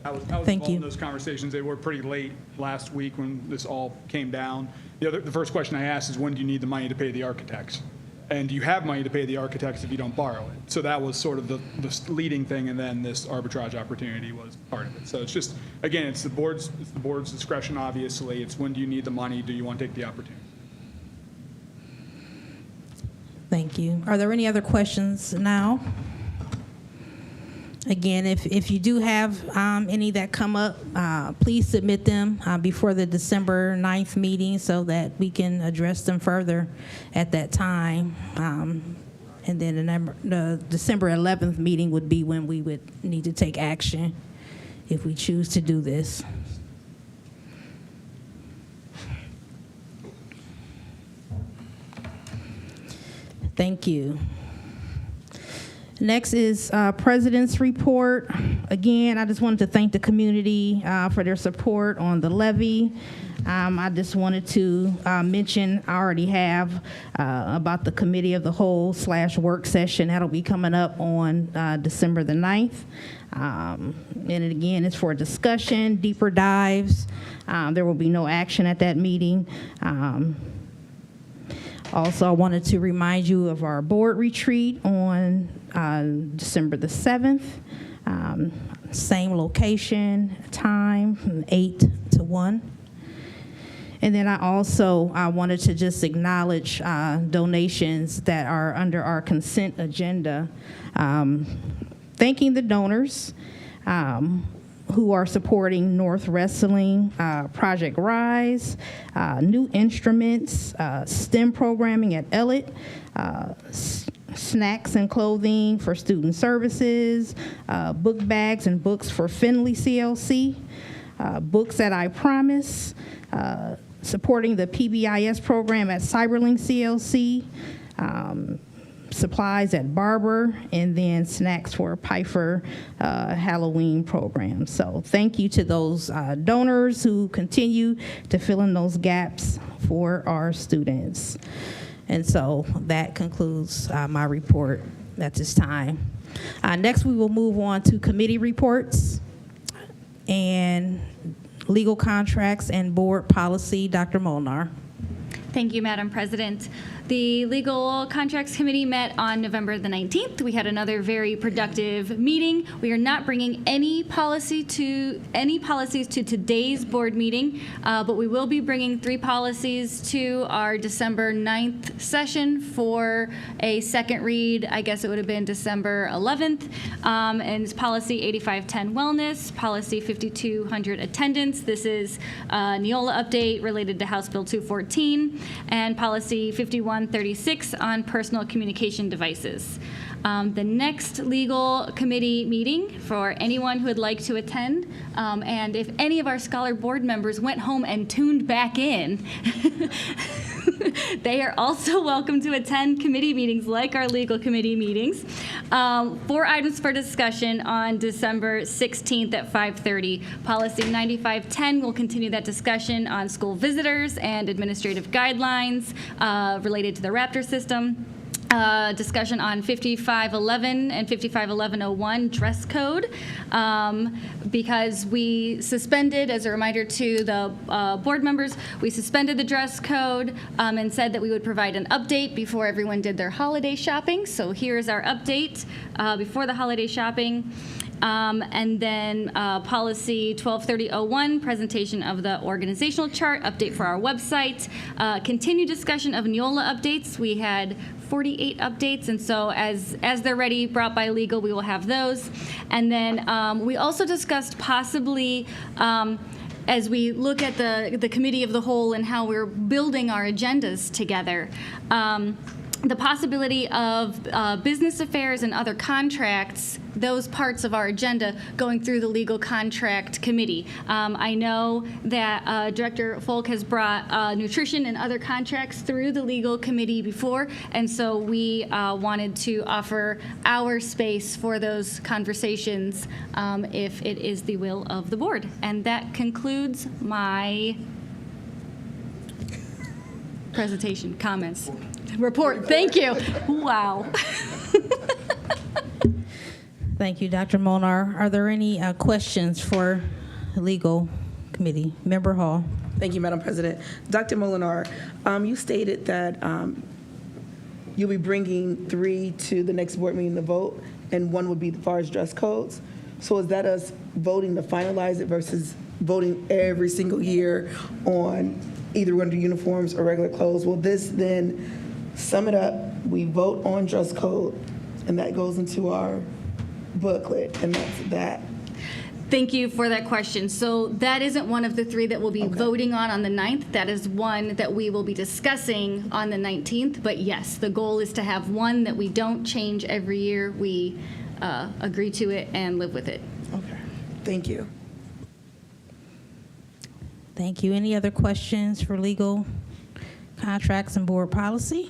I was Thank involved you. in those conversations. They were pretty late last week when this all came down. The first question I asked is, when do you need the money to pay the architects? And do you have money to pay the architects if you don't borrow it? So that was sort of the leading thing, and then this arbitrage opportunity was part of it. So it's just, again, it's the board's discretion, obviously. It's when do you need the money? Do you want to take the opportunity? Thank you. Are there any other questions now? Again, if you do have any that come up, please submit them before the December 9th meeting so that we can address them further at that time. And then the December 11th meeting would be when we would need to take action if we choose to do this. Thank you. Next is President's Report. Again, I just wanted to thank the community for their support on the levy. I just wanted to mention, I already have, about the Committee of the Whole / work session. That'll be coming up on December the 9th. And again, it's for discussion, deeper dives. There will be no action at that meeting. Also, I wanted to remind you of our board retreat on December the 7th. Same location, time, from 8 to 1. And then I also wanted to just acknowledge donations that are under our consent agenda. Thanking the donors who are supporting North Wrestling, Project Rise, New Instruments, STEM programming at Elliott, snacks and clothing for student services, book bags and books for Findlay CLC, books at I Promise, supporting the PBIS program at Cyberlink CLC, supplies at Barber, and then snacks for Pfeiffer Halloween program. So thank you to those donors who continue to fill in those gaps for our students. And so that concludes my report at this time. Next, we will move on to committee reports and legal contracts and board policy. Dr. Molnar. Thank you, Madam President. The Legal Contracts Committee met on November the 19th. We had another very productive meeting. We are not bringing any policies to today's board meeting, but we will be bringing 3 policies to our December 9th session for a second read. I guess it would have been December 11th. And it's policy 8510 wellness, policy 5200 attendance. This is a Neola update related to House Bill 214, and policy 5136 on personal communication devices. The next legal committee meeting for anyone who would like to attend, and if any of our scholar board members went home and tuned back in, they are also welcome to attend committee meetings like our legal committee meetings. 4 items for discussion on December 16th at 5:30. Policy 9510 will continue that discussion on school visitors and administrative guidelines related to the Raptor system. Discussion on 5511 and 551101 dress code, because we suspended, as a reminder to the board members, we suspended the dress code and said that we would provide an update before everyone did their holiday shopping. So here's our update before the holiday shopping. And then policy 123001, presentation of the organizational chart, update for our website. Continued discussion of Neola updates. We had 48 updates, and so as they're ready, brought by legal, we will have those. And then we also discussed possibly, as we look at the committee of the whole and how we're building our agendas together, the possibility of business affairs and other contracts, those parts of our agenda going through the legal contract committee. I know that Director Folk has brought nutrition and other contracts through the legal committee before, and so we wanted to offer our space for those conversations if it is the will of the board. And that concludes my presentation, comments. Report. Thank you. Wow. Thank you, Dr. Molnar. Are there any questions for the legal committee? Member Hall. Thank you, Madam President. Dr. Molinar, you stated that you'll be bringing 3 to the next board meeting to vote, and 1 would be as far as dress codes. So is that us voting to finalize it versus voting every single year on either under uniforms or regular clothes? Will this then sum it up? We vote on dress code, and that goes into our booklet, and that's that. Thank you for that question. So that isn't one of the 3 that we'll be voting on the 9th. That is one that we will be discussing on the 19th. But yes, the goal is to have one that we don't change every year. We agree to it and live with it. Okay. Thank you. Thank you. Any other questions for legal contracts and board policy?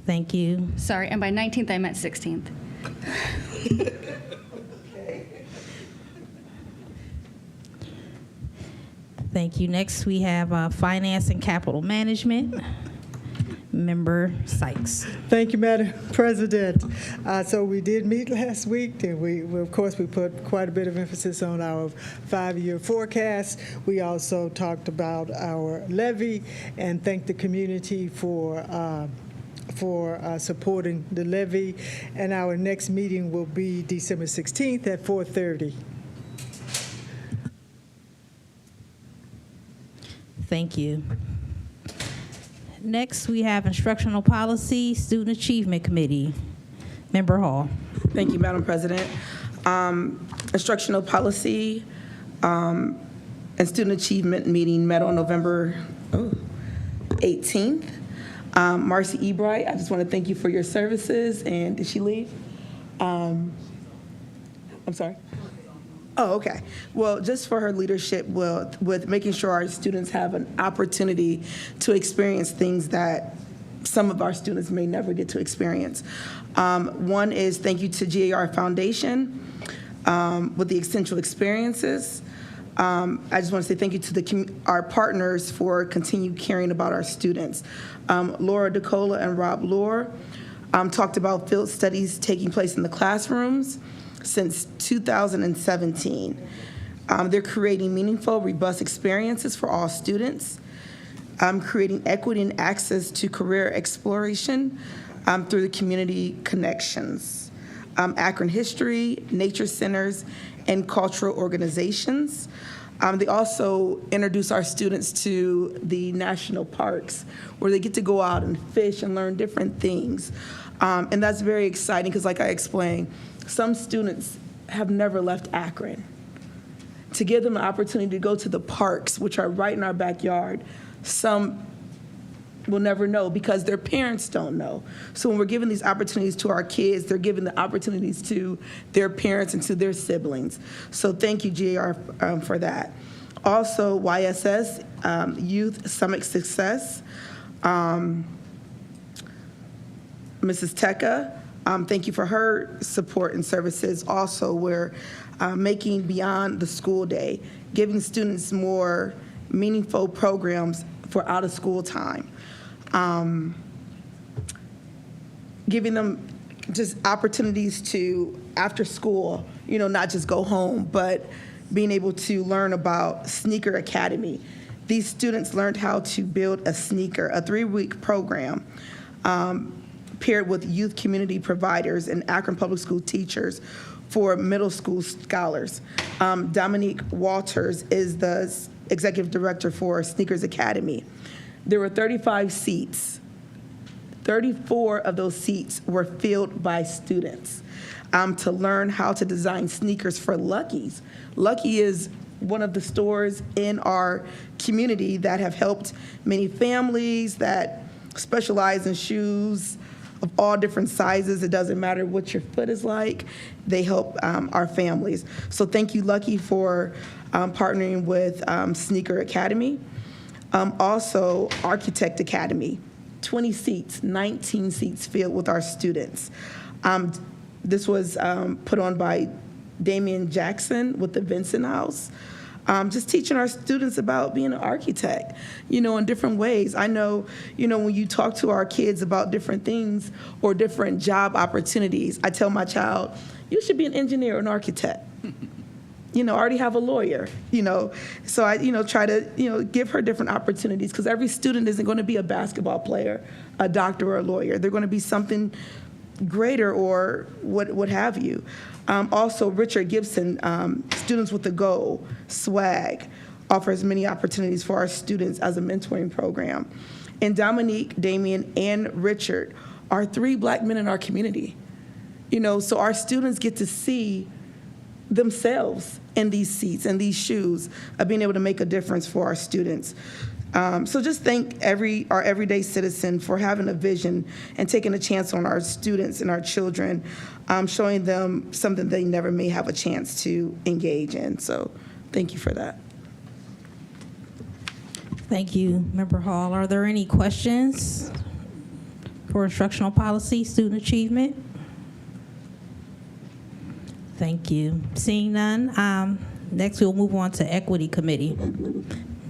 Thank you. Sorry, and by 19th, I meant 16th. Thank you. Next, we have finance and capital management. Member Sykes. Thank you, Madam President. So we did meet last week, and we of course, we put quite a bit of emphasis on our 5-year forecast. We also talked about our levy and thanked the community for supporting the levy. And our next meeting will be December 16th at 4:30. Thank you. Next, we have instructional policy, student achievement committee. Member Hall. Thank you, Madam President. Instructional policy and student achievement meeting met on November 18th. Marcy Ebright, I just want to thank you for your services. And did she leave? I'm sorry. Oh, okay. Well, just for her leadership with making sure our students have an opportunity to experience things that some of our students may never get to experience. One is thank you to GAR Foundation with the essential experiences. I just want to say thank you to our partners for continued caring about our students. Laura DeCola and Rob Lohr talked about field studies taking place in the classrooms since 2017. They're creating meaningful, robust experiences for all students, creating equity and access to career exploration through the community connections, Akron history, nature centers, and cultural organizations. They also introduce our students to the national parks where they get to go out and fish and learn different things. And that's very exciting because, like I explained, some students have never left Akron. To give them an opportunity to go to the parks, which are right in our backyard, some will never know because their parents don't know. So when we're giving these opportunities to our kids, they're giving the opportunities to their parents and to their siblings. So thank you, GAR, for that. Also, YSS, Youth Summit Success. Mrs. Teka, thank you for her support and services. Also, we're making beyond the school day, giving students more meaningful programs for out of school time. Giving them just opportunities to, after school, not just go home, but being able to learn about Sneaker Academy. These students learned how to build a sneaker, a 3-week program paired with youth community providers and Akron Public School teachers for middle school scholars. Dominique Walters is the executive director for Sneakers Academy. There were 35 seats. 34 of those seats were filled by students to learn how to design sneakers for Lucky's. Lucky is one of the stores in our community that have helped many families that specialize in shoes of all different sizes. It doesn't matter what your foot is like. They help our families. So thank you, Lucky, for partnering with Sneaker Academy. Also, Architect Academy, 20 seats, 19 seats filled with our students. This was put on by Damian Jackson with the Vincent House. Just teaching our students about being an architect, in different ways. I know, when you talk to our kids about different things or different job opportunities, I tell my child, you should be an engineer or an architect. Already have a lawyer, So I, try to, give her different opportunities because every student isn't going to be a basketball player, a doctor, or a lawyer. They're going to be something greater or what have you. Also, Richard Gibson, Students with a Goal, SWAG, offers many opportunities for our students as a mentoring program. And Dominique, Damien, and Richard are 3 Black men in our community. So our students get to see themselves in these seats and these shoes of being able to make a difference for our students. So just thank our everyday citizen for having a vision and taking a chance on our students and our children, showing them something they never may have a chance to engage in. So thank you for that. Thank you, Member Hall. Are there any questions for instructional policy, student achievement? Thank you. Seeing none, next we'll move on to Equity Committee.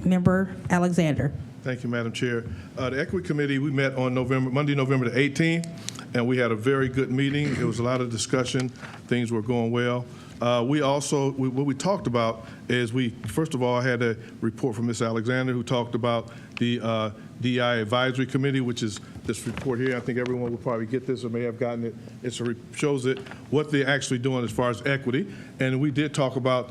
Member Alexander. Thank you, Madam Chair. The Equity Committee, we met on Monday, November the 18th, and we had a very good meeting. There was a lot of discussion. Things were going well. What we talked about is first of all, I had a report from Ms. Alexander who talked about the DI Advisory Committee, which is this report here. I think everyone will probably get this or may have gotten it. It shows what they're actually doing as far as equity. And we did talk about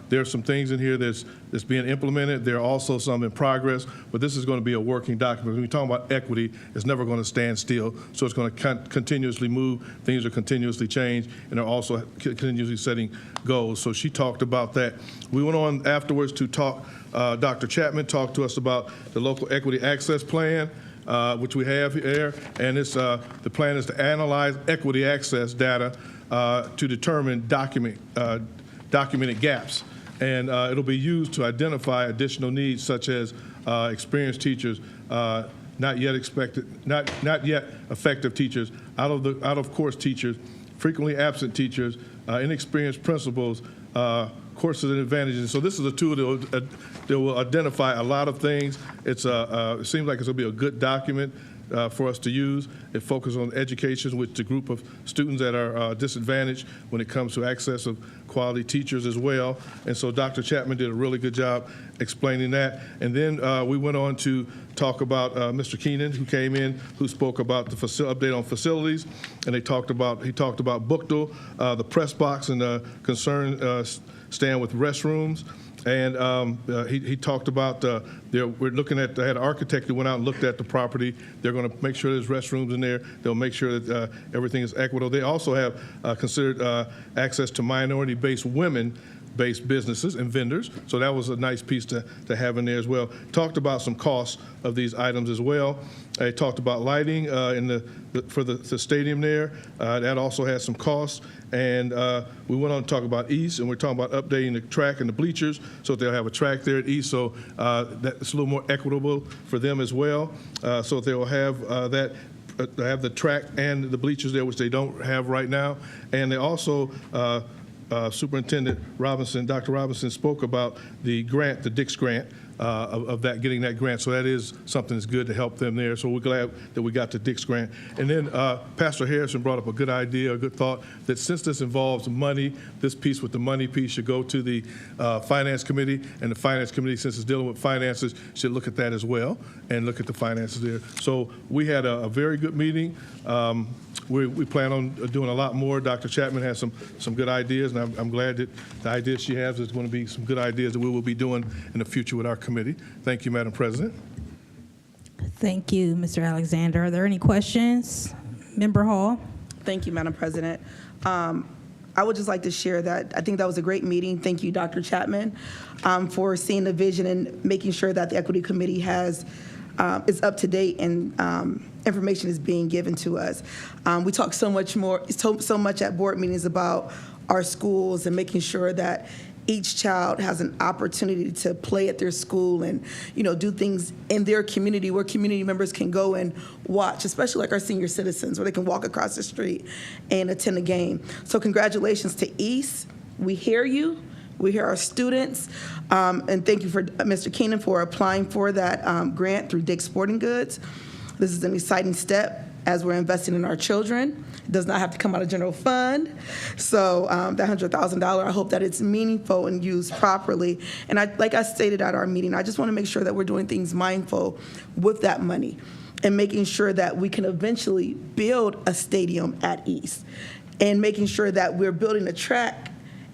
there are some things in here that's being implemented. There are also some in progress, but this is going to be a working document. When we talk about equity, it's never going to stand still. So it's going to continuously move. Things are continuously change, and they're also continuously setting goals. So she talked about that. We went on afterwards to talk. Dr. Chapman talked to us about the local equity access plan, which we have here, and the plan is to analyze equity access data to determine documented gaps, and it'll be used to identify additional needs such as experienced teachers, not yet effective teachers, out of course teachers, frequently absent teachers, inexperienced principals, courses and advantages. So this is a tool that will identify a lot of things. It seems like it's going to be a good document. for us to use. It focuses on education, with the group of students that are disadvantaged when it comes to access of quality teachers as well. And so Dr. Chapman did a really good job explaining that. And then we went on to talk about Mr. Keenan, who came in, who spoke about the update on facilities, and he talked about Bookdale, the press box, and the concern stand with restrooms. And he talked about we're looking at. They had an architect that went out and looked at the property. They're going to make sure there's restrooms in there. They'll make sure that everything is equitable. They also have considered access to minority-based women-based businesses and vendors. So that was a nice piece to have in there as well. Talked about some costs of these items as well. I talked about lighting for the stadium there. That also has some costs. And we went on to talk about East, and we're talking about updating the track and the bleachers so they'll have a track there at East, so that's a little more equitable for them as well. So they will have they have the track and the bleachers there, which they don't have right now. And they also Superintendent Robinson, Dr. Robinson, spoke about the grant, the Dix grant, of that, getting that grant. So that is something that's good to help them there. So we're glad that we got the Dix grant. And then Pastor Harrison brought up a good idea, a good thought, that since this involves money, this piece with the money piece should go to the Finance Committee, and the Finance Committee, since it's dealing with finances, should look at that as well and look at the finances there. So we had a very good meeting. We plan on doing a lot more. Dr. Chapman has some good ideas, and I'm glad that the ideas she has is going to be some good ideas that we will be doing in the future with our committee. Thank you, Madam President. Thank you, Mr. Alexander. Are there any questions? Member Hall? Thank you, Madam President. I would just like to share that I think that was a great meeting. Thank you, Dr. Chapman, for seeing the vision and making sure that the Equity Committee is up to date and information is being given to us. We talk so much at board meetings about our schools and making sure that each child has an opportunity to play at their school and, do things in their community where community members can go and watch, especially like our senior citizens, where they can walk across the street and attend a game. So congratulations to East. We hear you. We hear our students. And thank you for Mr. Keenan for applying for that grant through Dick's Sporting Goods. This is an exciting step as we're investing in our children. It does not have to come out of general fund. So that $100,000, I hope that it's meaningful and used properly. And like I stated at our meeting, I just want to make sure that we're doing things mindful with that money and making sure that we can eventually build a stadium at East and making sure that we're building a track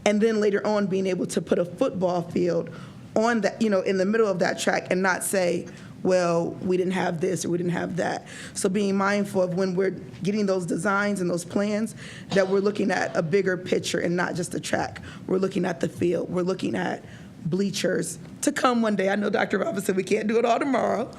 and then later on being able to put a football field on that, in the middle of that track and not say, well, we didn't have this or we didn't have that. So being mindful of when we're getting those designs and those plans, that we're looking at a bigger picture and not just the track. We're looking at the field. We're looking at bleachers to come one day. I know Dr. Robinson, we can't do it all tomorrow.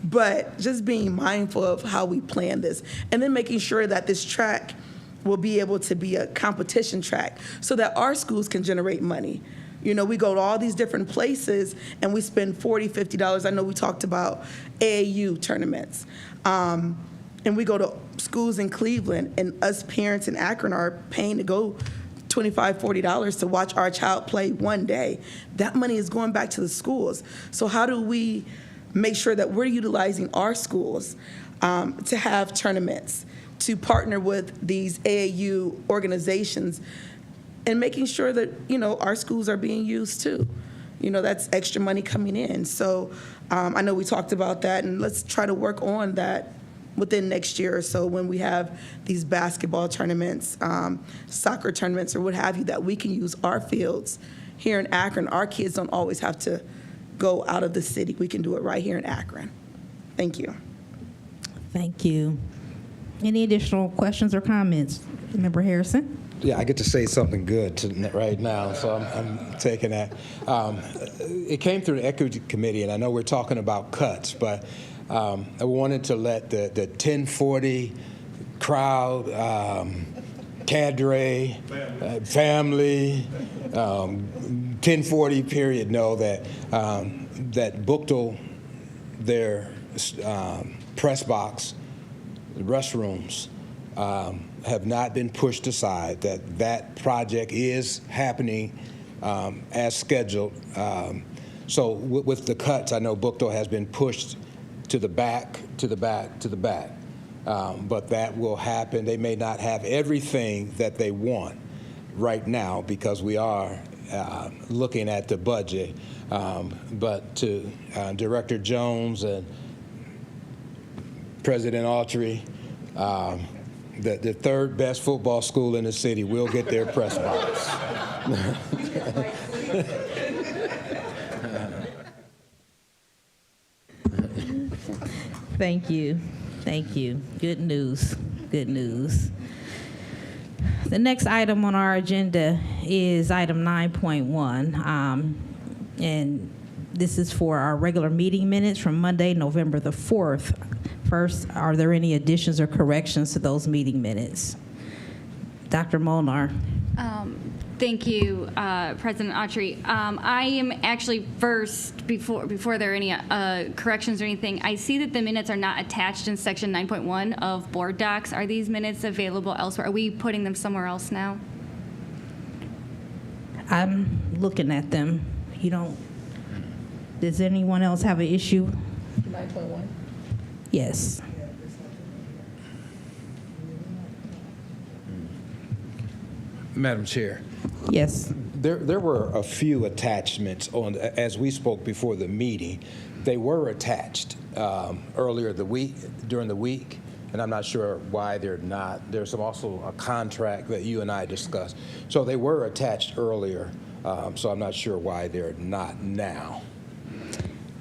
But just being mindful of how we plan this. And then making sure that this track will be able to be a competition track so that our schools can generate money. We go to all these different places and we spend $40, $50. I know we talked about AAU tournaments. And we go to schools in Cleveland, and us parents in Akron are paying to go $25, $40 to watch our child play one day. That money is going back to the schools. So how do we make sure that we're utilizing our schools to have tournaments, to partner with these AAU organizations, and making sure that, our schools are being used too. That's extra money coming in. So I know we talked about that, and let's try to work on that within next year or so when we have these basketball tournaments, soccer tournaments, or what have you, that we can use our fields here in Akron. Our kids don't always have to go out of the city. We can do it right here in Akron. Thank you. Thank you. Any additional questions or comments? Member Harrison? Yeah, I get to say something good right now, so I'm taking that. It came through the Equity Committee, and I know we're talking about cuts, but I wanted to let the 1040 crowd, cadre, family, 1040 period know that Bookdale, their press box, the restrooms, have not been pushed aside, that project is happening as scheduled. So with the cuts, I know Bookdale has been pushed to the back, to the back, to the back. But that will happen. They may not have everything that they want right now because we are looking at the budget. But to Director Jones and President Autry, the third best football school in the city will get their press box. Thank you. Thank you. Good news. Good news. The next item on our agenda is item 9.1. And this is for our regular meeting minutes from Monday, November the 4th. First, are there any additions or corrections to those meeting minutes? Dr. Molnar. Thank you, President Autry. I am actually first, before there are any corrections or anything, I see that the minutes are not attached in section 9.1 of board docs. Are these minutes available elsewhere? Are we putting them somewhere else now? I'm looking at them. You don't, does anyone else have an issue? 9.1. Yes. Madam Chair. Yes. There were a few attachments on, as we spoke before the meeting, they were attached earlier during the week, and I'm not sure why they're not. There's also a contract that you and I discussed. So they were attached earlier, so I'm not sure why they're not now.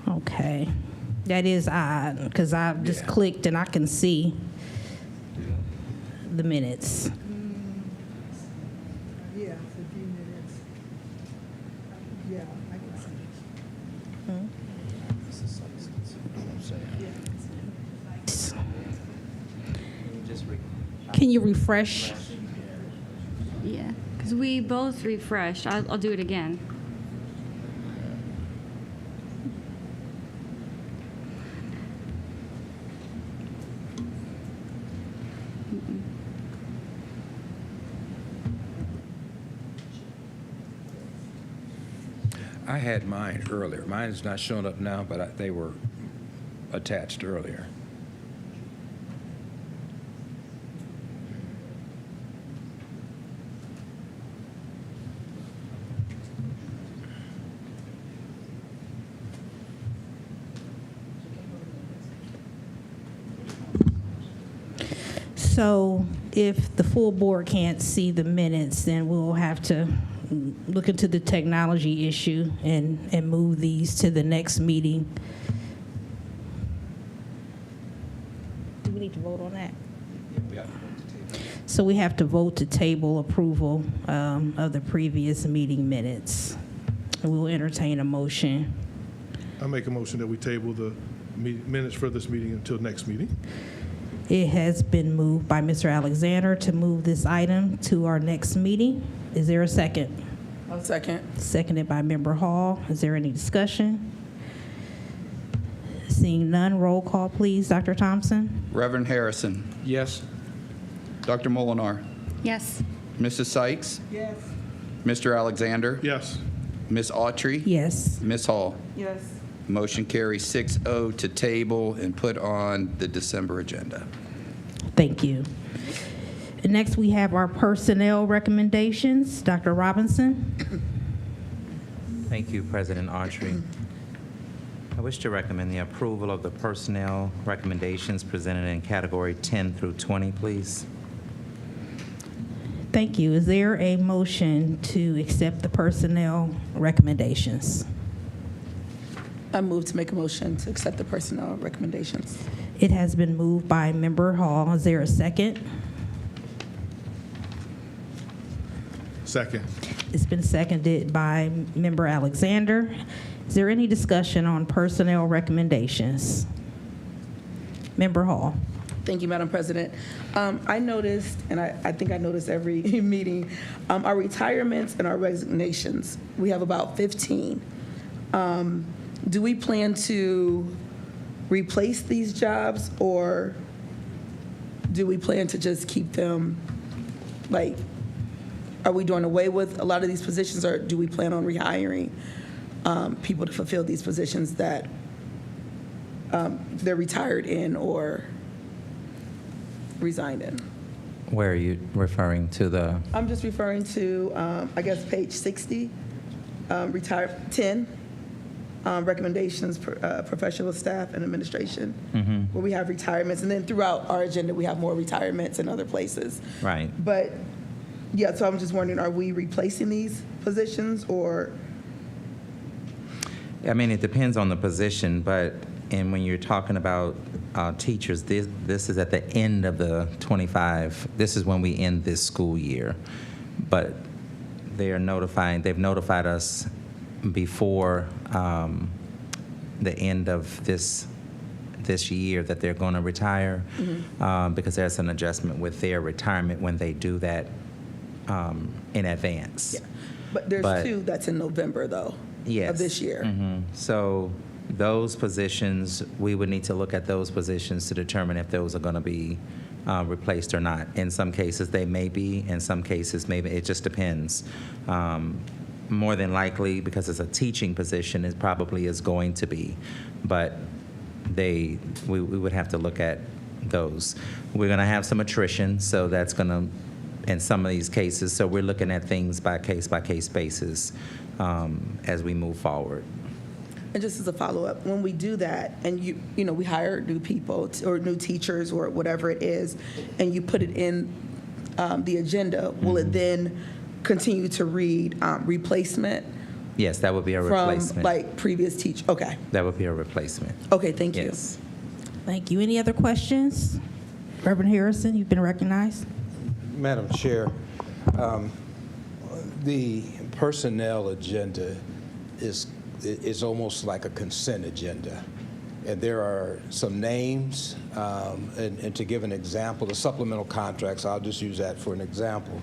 Okay. That is odd, because I just clicked and I can see the minutes. Yeah, it's a few minutes. Yeah, I can see. Can you refresh? Yeah, because we both refreshed. I'll do it again. I had mine earlier. Mine's not showing up now, but they were attached earlier. So if the full board can't see the minutes, then we'll have to look into the technology issue and move these to the next meeting. Do we need to vote on that? So we have to vote to table approval of the previous meeting minutes. And we'll entertain a motion. I make a motion that we table the minutes for this meeting until next meeting. It has been moved by Mr. Alexander to move this item to our next meeting. Is there a second? I'll second. Seconded by Member Hall. Is there any discussion? Seeing none, roll call, please. Dr. Thompson? Reverend Harrison. Yes. Dr. Molinar. Yes. Mrs. Sykes. Yes. Mr. Alexander. Yes. Ms. Autry. Yes. Ms. Hall. Yes. Motion carries 6-0 to table and put on the December agenda. Thank you. And next, we have our personnel recommendations. Dr. Robinson? Thank you, President Autry. I wish to recommend the approval of the personnel recommendations presented in category 10 through 20, please. Thank you. Is there a motion to accept the personnel recommendations? I move to make a motion to accept the personnel recommendations. It has been moved by Member Hall. Is there a second? Second. It's been seconded by Member Alexander. Is there any discussion on personnel recommendations? Member Hall. Thank you, Madam President. I noticed, and I think I notice every meeting, our retirements and our resignations. We have about 15. Do we plan to replace these jobs, or do we plan to just keep them, like, are we doing away with a lot of these positions, or do we plan on rehiring people to fulfill these positions that they're retired in or resigned in. Where are you referring to the? I'm just referring to, I guess, page 60, retired 10, recommendations, professional staff and administration, where we have retirements. And then throughout our agenda, we have more retirements in other places. Right. But, yeah, so I'm just wondering, are we replacing these positions or? I mean, it depends on the position, but when you're talking about teachers, this is at the end of the 25. This is when we end this school year. But they've notified us before the end of this year that they're going to retire, because there's an adjustment with their retirement when they do that in advance. Yeah. But there's two that's in November, though, of this year. So those positions, we would need to look at those positions to determine if those are going to be replaced or not. In some cases, they may be. In some cases, maybe. It just depends. More than likely, because it's a teaching position, it probably is going to be. But we would have to look at those. We're going to have some attrition, so that's going to, in some of these cases, so we're looking at things by case basis as we move forward. And just as a follow-up, when we do that, and you know, we hire new people or new teachers or whatever it is, and you put it in the agenda, will it then continue to read replacement? Yes, that would be a replacement. From like previous teach. Okay. That would be a replacement. Okay, thank you. Yes. Thank you. Any other questions? Reverend Harrison, you've been recognized. Madam Chair, the personnel agenda is almost like a consent agenda. And there are some names, and to give an example, the supplemental contracts, I'll just use that for an example.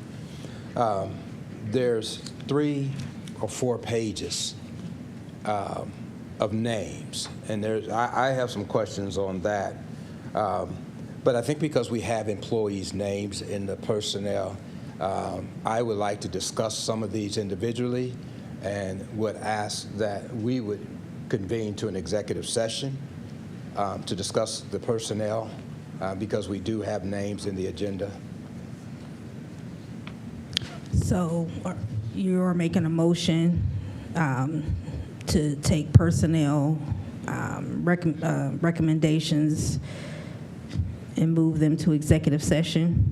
There's 3 or 4 pages of names, and I have some questions on that. But I think because we have employees' names in the personnel, I would like to discuss some of these individually and would ask that we would convene to an executive session to discuss the personnel because we do have names in the agenda. So you're making a motion to take personnel recommendations and move them to executive session?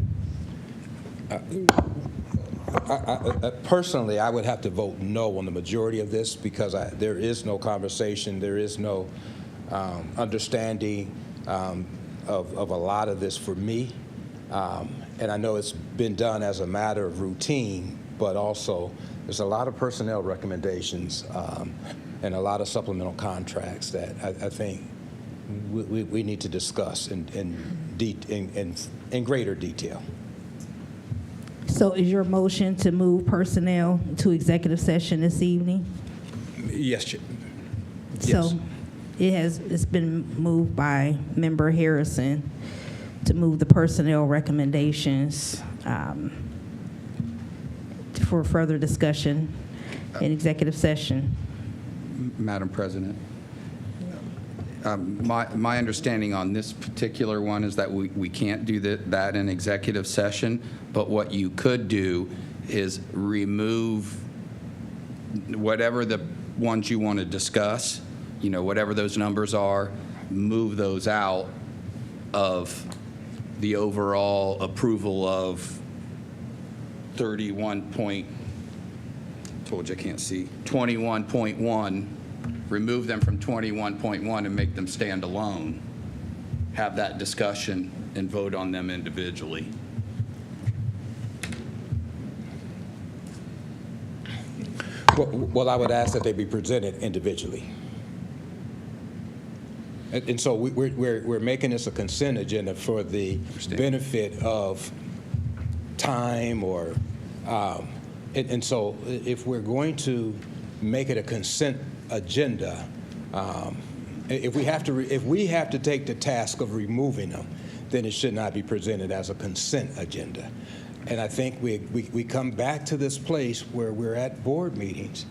Personally, I would have to vote no on the majority of this because there is no conversation, there is no understanding of a lot of this for me. And I know it's been done as a matter of routine, but also there's a lot of personnel recommendations and a lot of supplemental contracts that I think we need to discuss in greater detail. So is your motion to move personnel to executive session this evening? Yes. So it's been moved by Member Harrison to move the personnel recommendations for further discussion in executive session. Madam President, my understanding on this particular one is that we can't do that in executive session, but what you could do is remove whatever the ones you want to discuss, you know, whatever those numbers are, move those out of the overall approval of 21.1, remove them from 21.1 and make them stand alone, have that discussion and vote on them individually. Well, I would ask that they be presented individually. And so we're making this a consent agenda for the benefit of time or, and so if we're going to make it a consent agenda, if we have to take the task of removing them, then it should not be presented as a consent agenda. And I think we come back to this place where we're at board meetings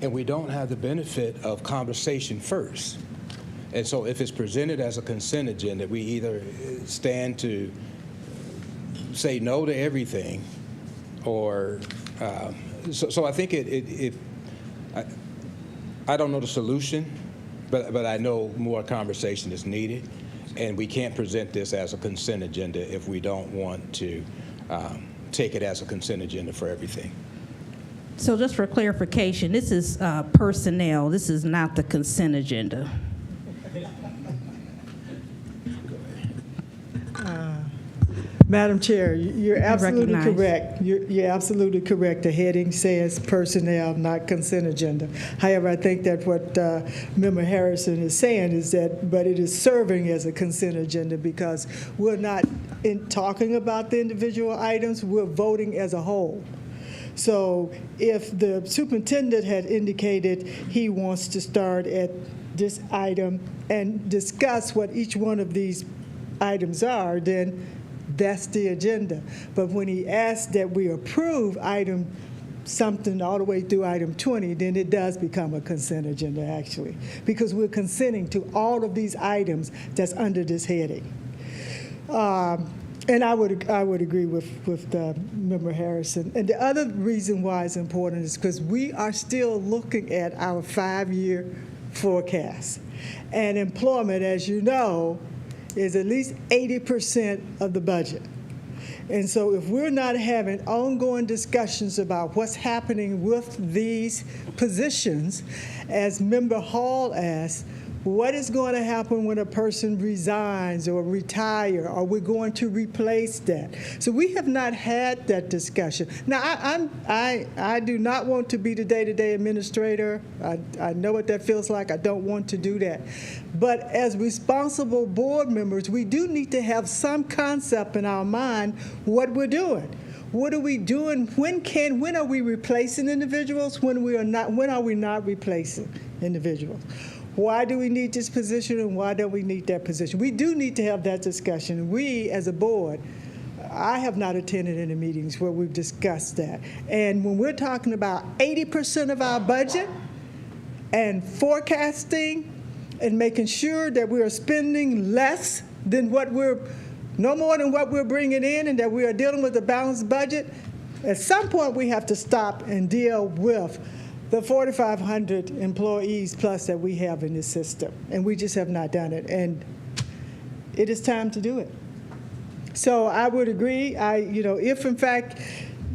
and we don't have the benefit of conversation first. And so if it's presented as a consent agenda, we either stand to say no to everything, or, so I think I don't know the solution, but I know more conversation is needed, and we can't present this as a consent agenda if we don't want to take it as a consent agenda for everything. So just for clarification, this is personnel. This is not the consent agenda. Madam Chair, you're absolutely recognize. correct. You're absolutely correct. The heading says personnel, not consent agenda. However, I think that what Member Harrison is saying is that, but it is serving as a consent agenda because we're not talking about the individual items, we're voting as a whole. So if the superintendent had indicated he wants to start at this item and discuss what each one of these items are, then that's the agenda. But when he asked that we approve item something all the way through item 20, then it does become a consent agenda, actually, because we're consenting to all of these items that's under this heading. And I would agree with Member Harrison. And the other reason why it's important is because we are still looking at our 5-year forecast. And employment, as you know, is at least 80% of the budget. And so if we're not having ongoing discussions about what's happening with these positions, as Member Hall asked, what is going to happen when a person resigns or retires? Are we going to replace that? So we have not had that discussion. Now, I do not want to be the day-to-day administrator. I know what that feels like. I don't want to do that. But as responsible board members, we do need to have some concept in our mind what we're doing. What are we doing? When are we replacing individuals? When are we not replacing individuals? Why do we need this position and why don't we need that position? We do need to have that discussion. We, as a board, I have not attended any meetings where we've discussed that. And when we're talking about 80% of our budget and forecasting and making sure that we are spending less than no more than what we're bringing in, and that we are dealing with a balanced budget, at some point we have to stop and deal with the 4,500 employees plus that we have in this system, and we just have not done it, and it is time to do it. So I would agree. If in fact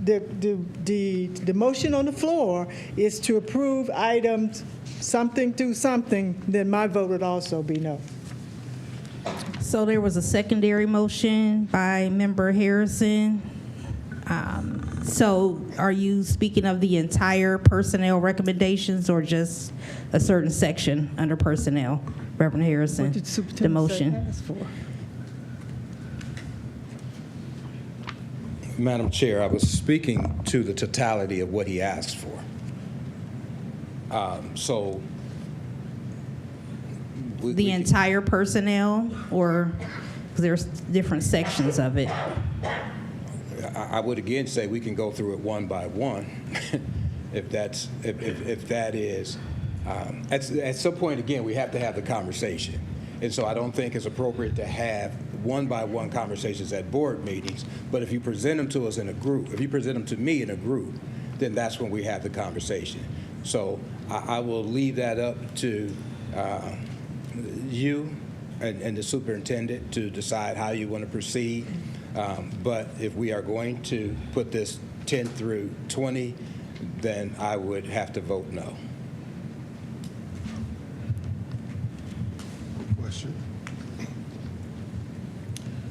the motion on the floor is to approve items something through something, then my vote would also be no. So there was a secondary motion by Member Harrison. So are you speaking of the entire personnel recommendations or just a certain section under personnel, Reverend Harrison? What did the Superintendent motion. ask for? Madam Chair, I was speaking to the totality of what he asked for. The entire personnel, or there's different sections of it? I would again say we can go through it one by one, if that is. At some point, again, we have to have the conversation. And so I don't think it's appropriate to have one-by-one conversations at board meetings, but if you present them to us in a group, if you present them to me in a group, then that's when we have the conversation. So I will leave that up to you and the superintendent to decide how you want to proceed. But if we are going to put this 10 through 20, then I would have to vote no. Question.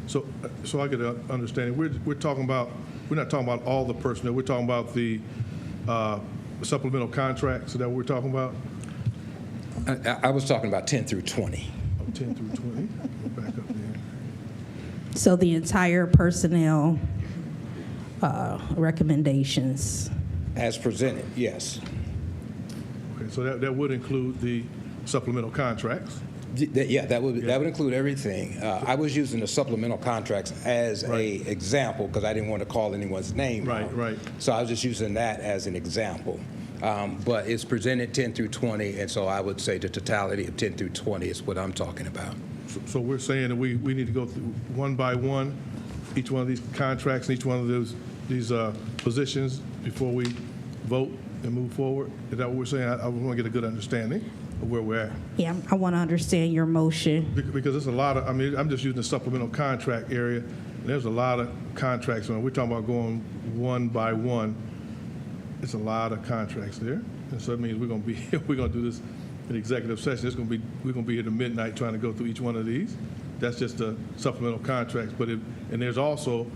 So I get an understanding. We're not talking about all the personnel. We're talking about the supplemental contracts. Is that what we're talking about? I was talking about 10 through 20. 10 through 20. Go back up there. So the entire personnel recommendations. As presented, yes. Okay, so that would include the supplemental contracts. Yeah, that would include everything. I was using the supplemental contracts as an example because I didn't want to call anyone's name out. Right. So I was just using that as an example. But it's presented 10 through 20, and so I would say the totality of 10 through 20 is what I'm talking about. So we're saying that we need to go through one by one, each one of these contracts, and each one of these positions before we vote and move forward? Is that what we're saying? I want to get a good understanding of where we're at. Yeah, I want to understand your motion. Because there's a lot of, I mean, I'm just using the supplemental contract area, and there's a lot of contracts. We're talking about going one by one. It's a lot of contracts there. And so that means we're going to do this in executive session. We're going to be here to midnight trying to go through each one of these. That's just the supplemental contracts. And there's also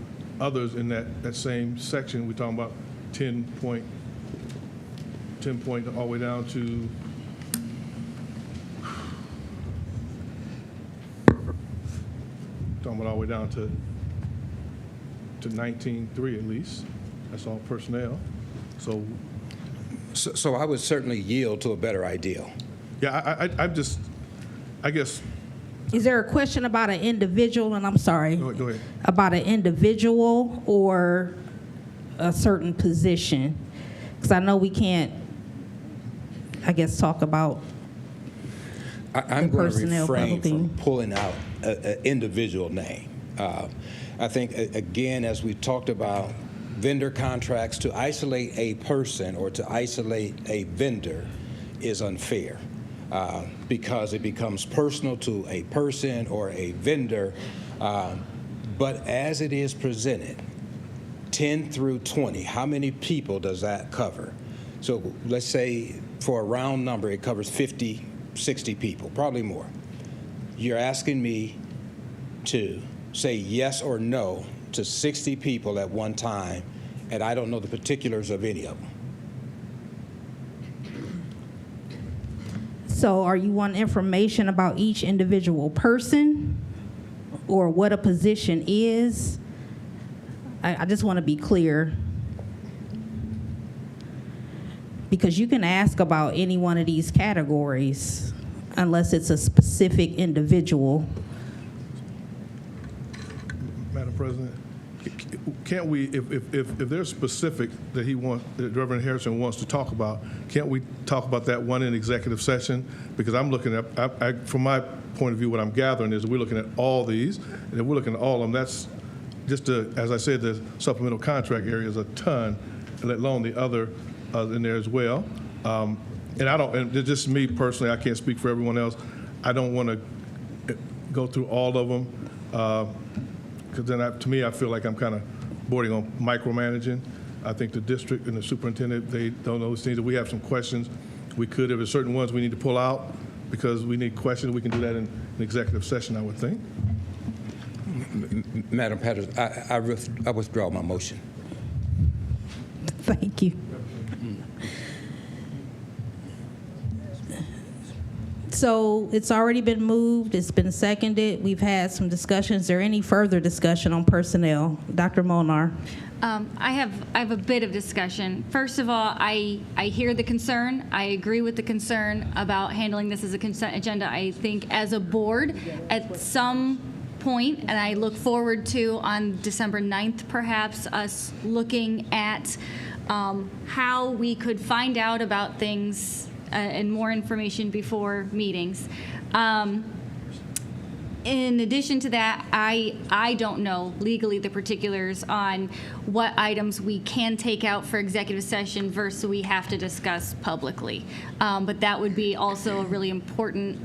others in that same section. We're talking about 10 point all the way down to all the way down to 19.3 at least. That's all personnel. So I would certainly yield to a better ideal. Yeah, I guess. Is there a question about an individual, and I'm sorry, Go ahead. about an individual or a certain position? Because I know we can't, I guess, talk about I'm going to personnel refrain publicly. from pulling out an individual name. I think, again, as we talked about vendor contracts, to isolate a person or to isolate a vendor is unfair because it becomes personal to a person or a vendor. But as it is presented, 10 through 20, how many people does that cover? So let's say for a round number, it covers 50, 60 people, probably more. You're asking me to say yes or no to 60 people at one time, and I don't know the particulars of any of them. So are you wanting information about each individual person or what a position is? I just want to be clear. Because you can ask about any one of these categories unless it's a specific individual. Madam President, can't we, if there's specific that that Reverend Harrison wants to talk about, can't we talk about that one in executive session? Because I'm looking at, from my point of view, what I'm gathering is we're looking at all these, and if we're looking at all of them, that's just, as I said, the supplemental contract area is a ton, let alone the other in there as well. And it's just me personally, I can't speak for everyone else. I don't want to go through all of them. Because then, to me, I feel like I'm kind of bordering on micromanaging. I think the district and the superintendent, they don't know those things. If we have some questions, we could. If there's certain ones we need to pull out because we need questions, we can do that in an executive session, I would think. Madam Patterson, I withdraw my motion. Thank you. So it's already been moved, it's been seconded, we've had some discussions. Is there any further discussion on personnel? Dr. Molnar. I have a bit of discussion. First of all, I hear the concern. I agree with the concern about handling this as a consent agenda. I think as a board, at some point, and I look forward to on December 9th, perhaps, us looking at how we could find out about things and more information before meetings. In addition to that, I don't know legally the particulars on what items we can take out for executive session versus we have to discuss publicly. But that would be also a really important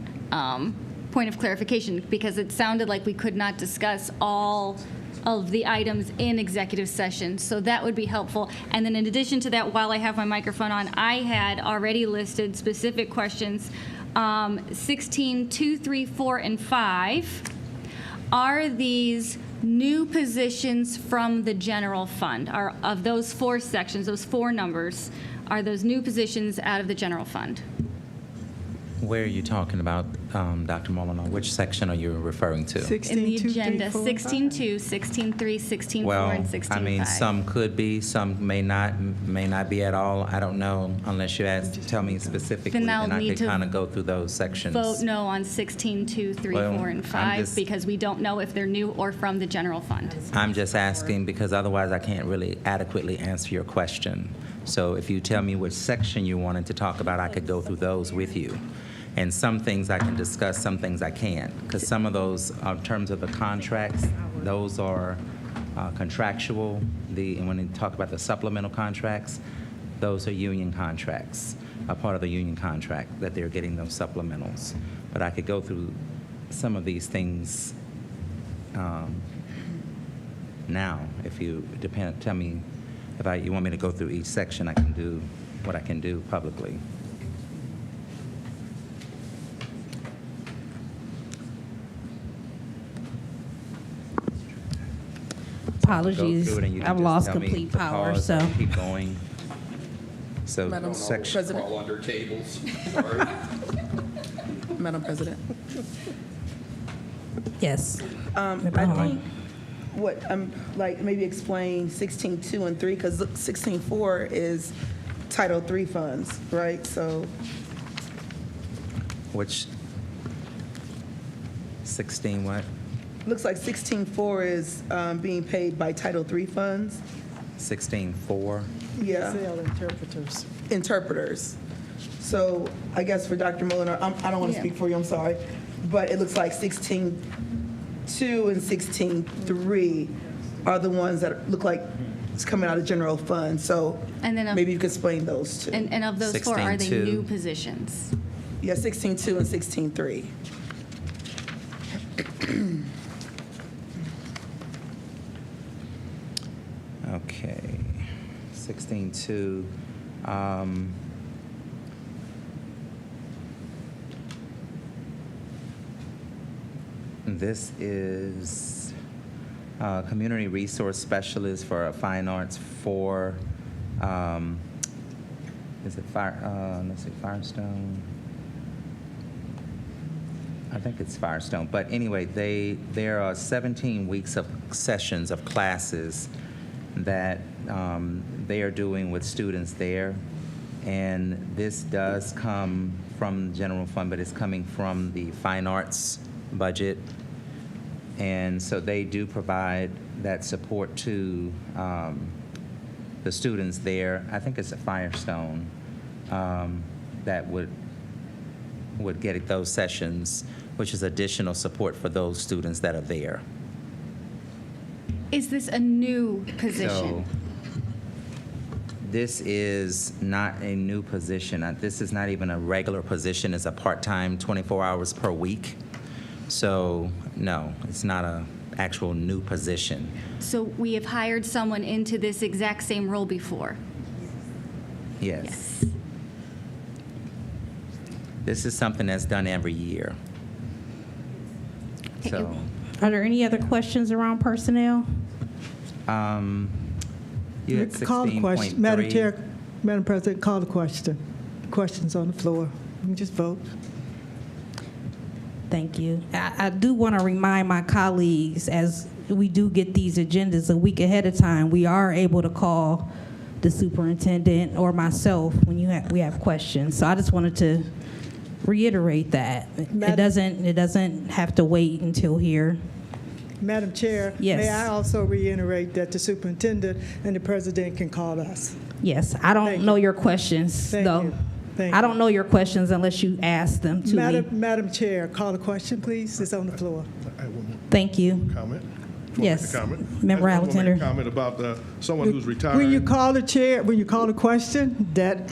point of clarification because it sounded like we could not discuss all of the items in executive session. So that would be helpful. And then in addition to that, while I have my microphone on, I had already listed specific questions. 16, 2, 3, 4, and 5. Are these new positions from the general fund? Are of those 4 sections, those 4 numbers, are those new positions out of the general fund? Where are you talking about, Dr. Molina? Which section are you referring to? 16, In the 2, 3, agenda, 4, 16.2, 16.3, 16.4, Well, and 16.5. I mean, some could be, some may not be at all. I don't know unless you tell me specifically, Then then I'll I need could to kind of go through those sections. Vote no on 16, 2, 3, Well, 4, and I'm 5 just- because we don't know if they're new or from the general fund. I'm just asking because otherwise I can't really adequately answer your question. So if you tell me which section you wanted to talk about, I could go through those with you. And some things I can discuss, some things I can't, because some of those, in terms of the contracts, those are contractual. And when you talk about the supplemental contracts, those are union contracts, a part of the union contract that they're getting those supplementals. But I could go through some of these things now. If you tell me if you want me to go through each section, I can do what I can do publicly. Apologies, Go through it and you can I've just lost tell me complete the power, cause so. and keep going. So Madam section. President. All under tables. Sorry. Madam President. Yes. I think like maybe explain 16.2 and 3, because 16.4 is Title III funds, right? So Which 16 what? looks like 16.4 is being paid by Title III funds. 16.4. Yeah. Sale interpreters. Interpreters. So I guess for Dr. Molinar, I don't want to speak for you, I'm sorry, but it looks like 16.2 and 16.3 are the ones that look like it's coming out of general fund. So And then maybe you could explain those two. And of those four, are they 16.2. new positions? Yeah, 16.2 and 16.3. Okay. 16.2. This is community resource specialist for fine arts for, is it Firestone? I think it's Firestone. But anyway, there are 17 weeks of sessions of classes that they are doing with students there. And this does come from the general fund, but it's coming from the fine arts budget. And so they do provide that support to the students there. I think it's a Firestone that would get those sessions, which is additional support for those students that are there. Is this a new position? So this is not a new position. This is not even a regular position. It's a part-time, 24 hours per week. So no, it's not an actual new position. So we have hired someone into this exact same role before? Yes. This is something that's done every year. So, Are there any other questions around personnel? you had Call the question. 16.3. Madam Chair, Madam President, call the question. Questions on the floor. You can just vote. Thank you. I do want to remind my colleagues, as we do get these agendas a week ahead of time, we are able to call the superintendent or myself when we have questions. So I just wanted to reiterate that. It doesn't have to wait until here. Madam Chair, Yes. may I also reiterate that the superintendent and the president can call us? Yes, I don't know your questions, Thank though. you. Thank I you. don't know your questions unless you ask them to me. Madam Chair, call the question, please. It's on the floor. I have one more Thank you. comment. Yes. Comment. Member I just wanna make a Alexander. comment about someone who's retired. When you call the chair, when you call the question, that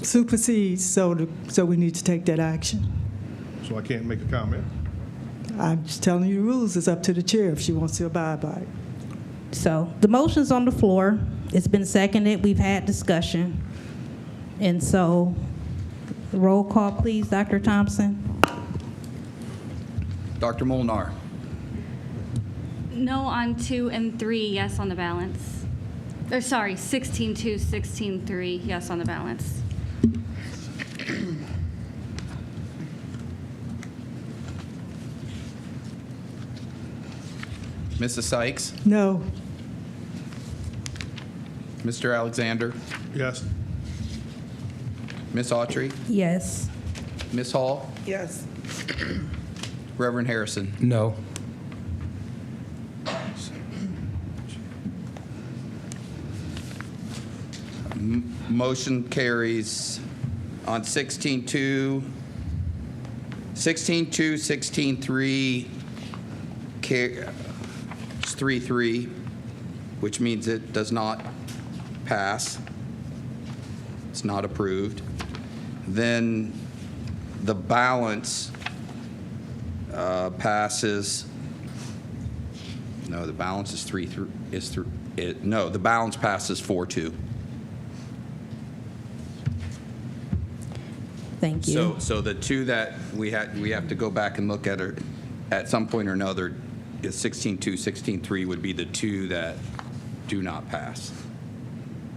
supersedes, so we need to take that action. So I can't make a comment. I'm just telling you the rules. It's up to the chair if she wants to abide by it. So the motion's on the floor. It's been seconded. We've had discussion. And so, roll call, please, Dr. Thompson. Dr. Molnar. No on 2 and 3, yes on the balance. Or sorry, 16.2, 16.3, yes on the balance. Mrs. Sykes. No. Mr. Alexander. Yes. Miss Autry. Yes. Miss Hall. Yes. Reverend Harrison. No. Motion carries on 16-2, 16-3, it's 3-3, which means it does not pass. It's not approved. Then the balance passes. No, the balance is 3-3. No, the balance passes 4-2. Thank you. So the two that we have to go back and look at are, at some point or another, is 16-2, 16-3 would be the two that do not pass.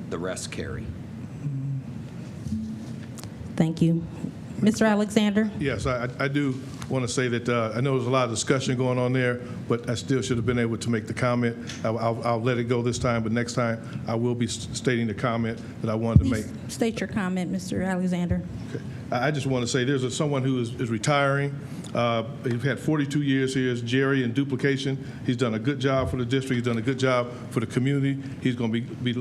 The rest carry. Thank you. Mr. Alexander? Yes, I do want to say that I know there's a lot of discussion going on there, but I still should have been able to make the comment. I'll let it go this time, but next time I will be stating the comment that I wanted to make. State your comment, Mr. Alexander. Okay. I just want to say there's someone who is retiring. He's had 42 years here. Is Jerry in duplication. He's done a good job for the district. He's done a good job for the community. He's going to be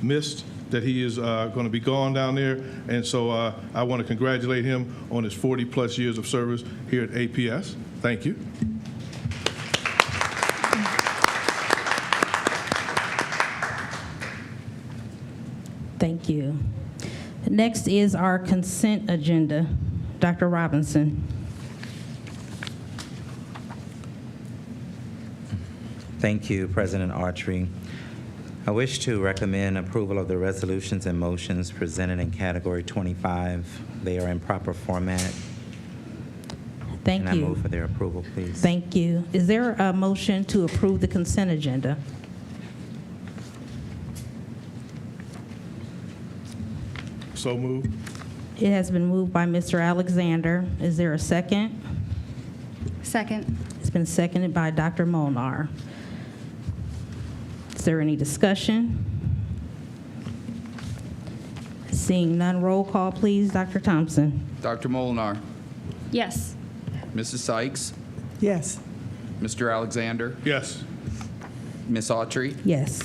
missed, that he is going to be gone down there. And so I want to congratulate him on his 40-plus years of service here at APS. Thank you. Thank you. Next is our consent agenda. Dr. Robinson. Thank you, President Archery. I wish to recommend approval of the resolutions and motions presented in Category 25. They are in proper format. Thank and you. I move for their approval, please. Thank you. Is there a motion to approve the consent agenda? So moved. It has been moved by Mr. Alexander. Is there a second? Second. It's been seconded by Dr. Molnar. Is there any discussion? Seeing none, roll call, please. Dr. Thompson. Dr. Molnar, Yes. Mrs. Sykes, Yes. Mr. Alexander, Yes. Ms. Autry, Yes.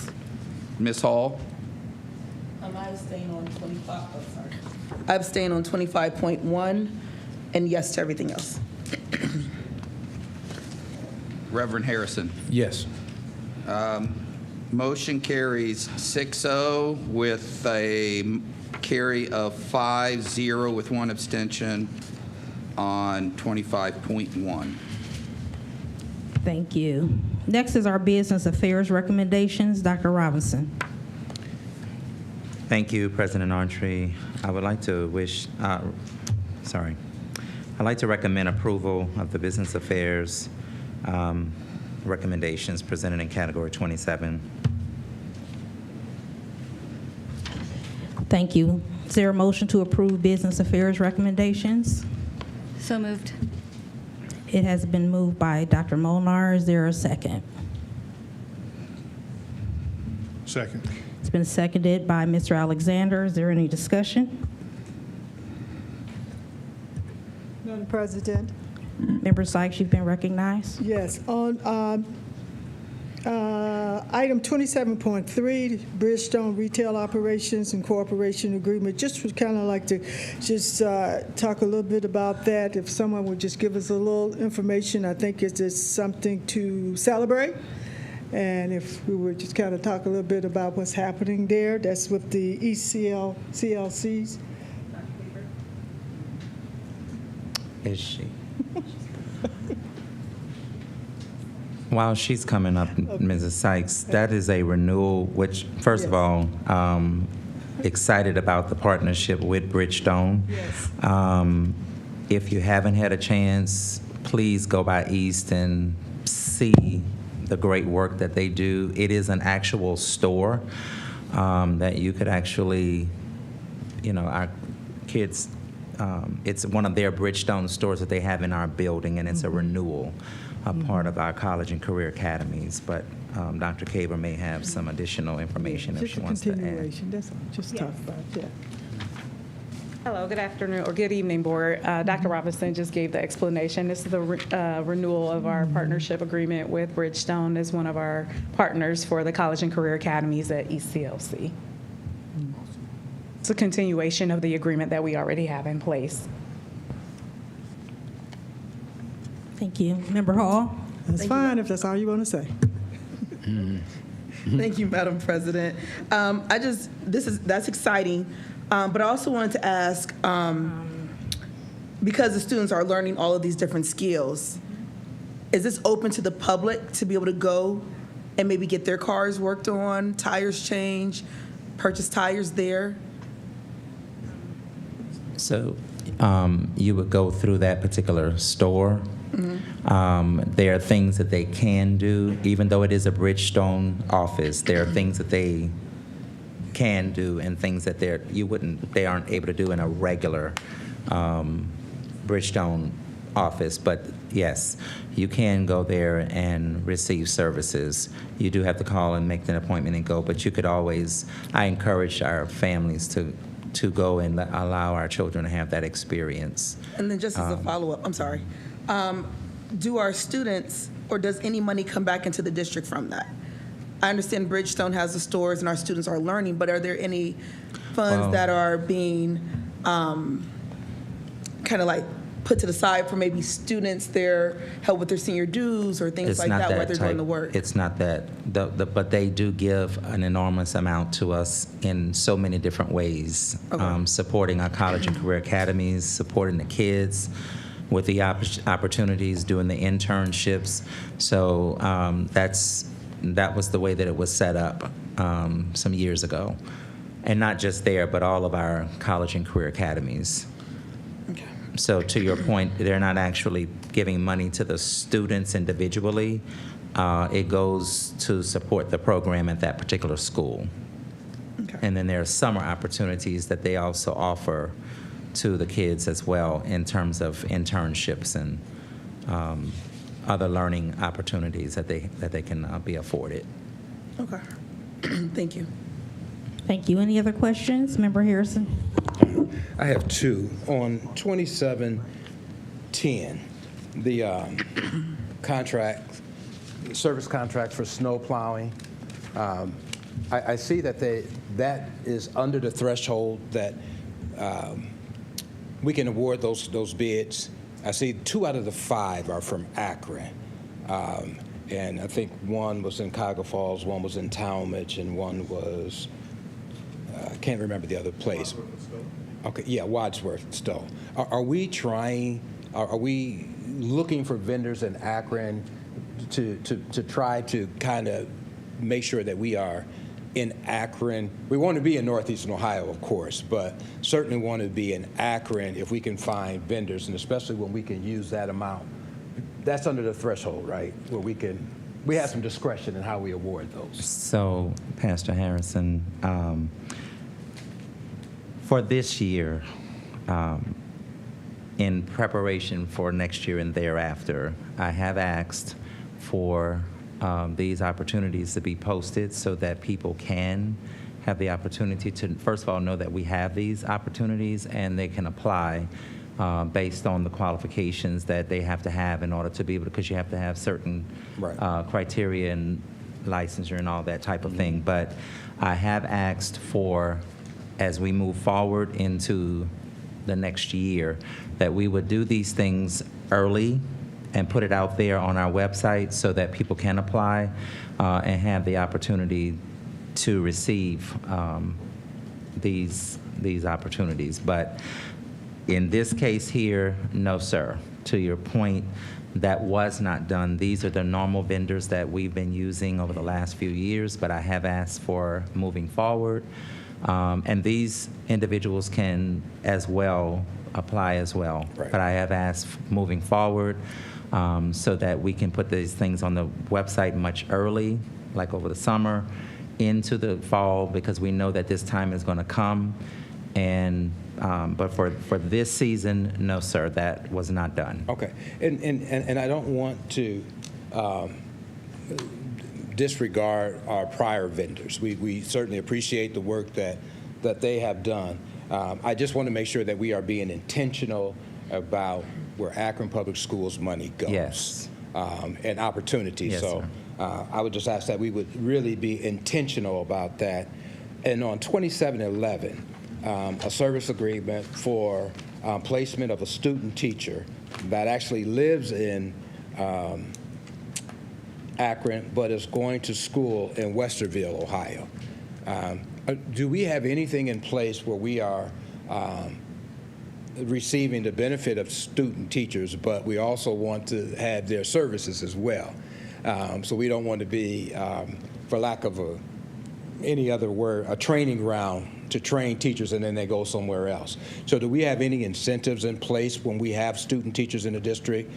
Ms. Hall, I abstain on 25. I abstain on 25.1, and yes to everything else. Reverend Harrison. Yes. Motion carries 6-0 with a carry of 5-0 with one abstention on 25.1. Thank you. Next is our business affairs recommendations. Dr. Robinson. Thank you, President Archery. I would like to I'd like to recommend approval of the business affairs recommendations presented in Category 27. Thank you. Is there a motion to approve business affairs recommendations? So moved. It has been moved by Dr. Molnar. Is there a second? Second. It's been seconded by Mr. Alexander. Is there any discussion? Madam President? Member Sykes, you've been recognized. Yes. On item 27.3, Bridgestone Retail Operations Incorporation Agreement, just would kind of like to just talk a little bit about that. If someone would just give us a little information, I think it's just something to celebrate. And if we would just kind of talk a little bit about what's happening there, that's with the CLCs. Is she? While she's coming up, Mrs. Sykes, that is a renewal, which, first of all, excited about the partnership with Bridgestone. Yes. If you haven't had a chance, please go by East and see the great work that they do. It is an actual store that you could actually, our kids, it's one of their Bridgestone stores that they have in our building, and it's a renewal, a part of our college and career academies. But Dr. Kaber may have some additional information if she wants to add. Just a continuation, that's all, just talk about that. Hello, good afternoon, or good evening, Board. Dr. Robinson just gave the explanation. This is the renewal of our partnership agreement with Bridgestone as one of our partners for the College and Career Academies at ECLC. It's a continuation of the agreement that we already have in place. Thank you. Member Hall? That's fine if that's all you want to say. Thank you, Madam President. That's exciting, but I also wanted to ask, because the students are learning all of these different skills, is this open to the public to be able to go and maybe get their cars worked on, tires changed, purchase tires there? So you would go through that particular store. There are things that they can do, even though it is a Bridgestone office. There are things that they can do and things that they aren't able to do in a regular Bridgestone office. But yes, you can go there and receive services. You do have to call and make an appointment and go, but you could always, I encourage our families to go and allow our children to have that experience. And then just as a follow-up, I'm sorry, do our students, or does any money come back into the district from that? I understand Bridgestone has the stores and our students are learning, but are there any funds that are being kind of like put to the side for maybe students, their help with their senior dues or things like that while they're doing the work? It's not that, but they do give an enormous amount to us in so many different ways, supporting our college and career academies, supporting the kids with the opportunities, doing the internships. So that was the way that it was set up some years ago. And not just there, but all of our college and career academies. Okay. So to your point, they're not actually giving money to the students individually. It goes to support the program at that particular school. Okay. And then there are summer opportunities that they also offer to the kids as well in terms of internships and other learning opportunities that they can be afforded. Okay. Thank you. Thank you. Any other questions? Member Harrison? I have two. On 2710, the service contract for snow plowing, I see that that is under the threshold that we can award those bids. I see 2 out of the 5 are from Akron. And I think one was in Cuyahoga Falls, one was in Talmadge, and one was, I can't remember the other place. Okay, yeah, Wadsworth, Stowe. Are we looking for vendors in Akron to try to kind of make sure that we are in Akron? We want to be in Northeastern Ohio, of course, but certainly want to be in Akron if we can find vendors, and especially when we can use that amount. That's under the threshold, right? Where we have some discretion in how we award those. So, Pastor Harrison, for this year, in preparation for next year and thereafter, I have asked for these opportunities to be posted so that people can have the opportunity to, first of all, know that we have these opportunities and they can apply based on the qualifications that they have to have in order to be able to, because you have to have certain criteria and licensure and all that type of thing. But I have asked for, as we move forward into the next year, that we would do these things early and put it out there on our website so that people can apply and have the opportunity to receive these opportunities. But in this case here, no, sir. To your point, that was not done. These are the normal vendors that we've been using over the last few years, but I have asked for moving forward. And these individuals can as well apply as well. Right. But I have asked moving forward so that we can put these things on the website much early, like over the summer, into the fall, because we know that this time is going to come. And but for this season, no, sir, that was not done. Okay, and I don't want to disregard our prior vendors. We certainly appreciate the work that they have done. I just want to make sure that we are being intentional about where Akron Public Schools money goes. Yes. And opportunities. Yes, so I would just ask that we would really be intentional about that. And on 2711, a service agreement for placement of a student teacher that actually lives in Akron, but is going to school in Westerville, Ohio. Do we have anything in place where we are receiving the benefit of student teachers, but we also want to have their services as well? So we don't want to be, for lack of any other word, a training ground to train teachers and then they go somewhere else. So do we have any incentives in place when we have student teachers in the district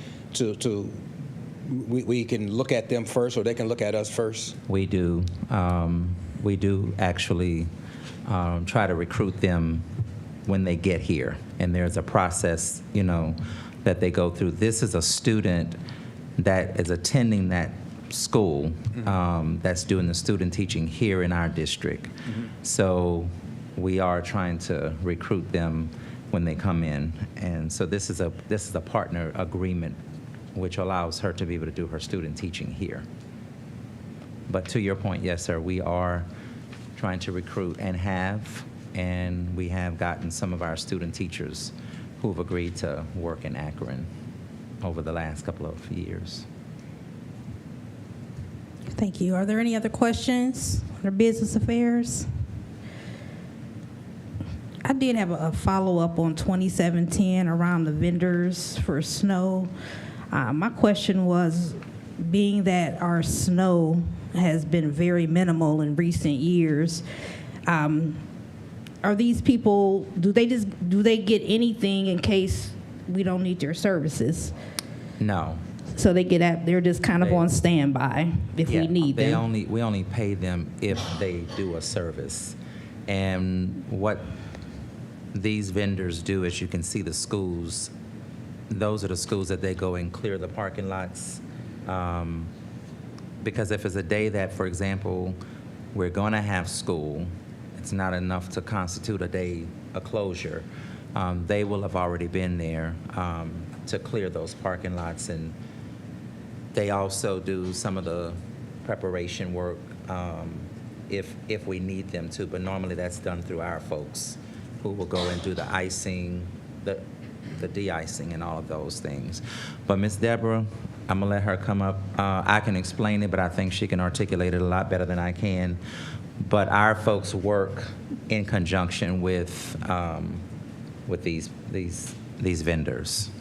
we can look at them first or they can look at us first? We do. We do actually try to recruit them when they get here. And there's a process, that they go through. This is a student that is attending that school that's doing the student teaching here in our district. So we are trying to recruit them when they come in. And so this is a partner agreement which allows her to be able to do her student teaching here. But to your point, yes, sir, we are trying to recruit and we have gotten some of our student teachers who have agreed to work in Akron over the last couple of years. Thank you. Are there any other questions on business affairs? I did have a follow-up on 2710 around the vendors for snow. My question was, being that our snow has been very minimal in recent years, are these people, do they get anything in case we don't need their services? No. So they're just kind of on standby if we need them? We only pay them if they do a service. And what these vendors do, as you can see the schools, those are the schools that they go and clear the parking lots. Because if it's a day that, for example, we're going to have school, it's not enough to constitute a closure. They will have already been there to clear those parking lots, and they also do some of the preparation work if we need them to, but normally that's done through our folks who will go and do the icing, the de-icing and all of those things. But Ms. Deborah, I'm gonna let her come up. I can explain it, but I think she can articulate it a lot better than I can. But our folks work in conjunction with these vendors.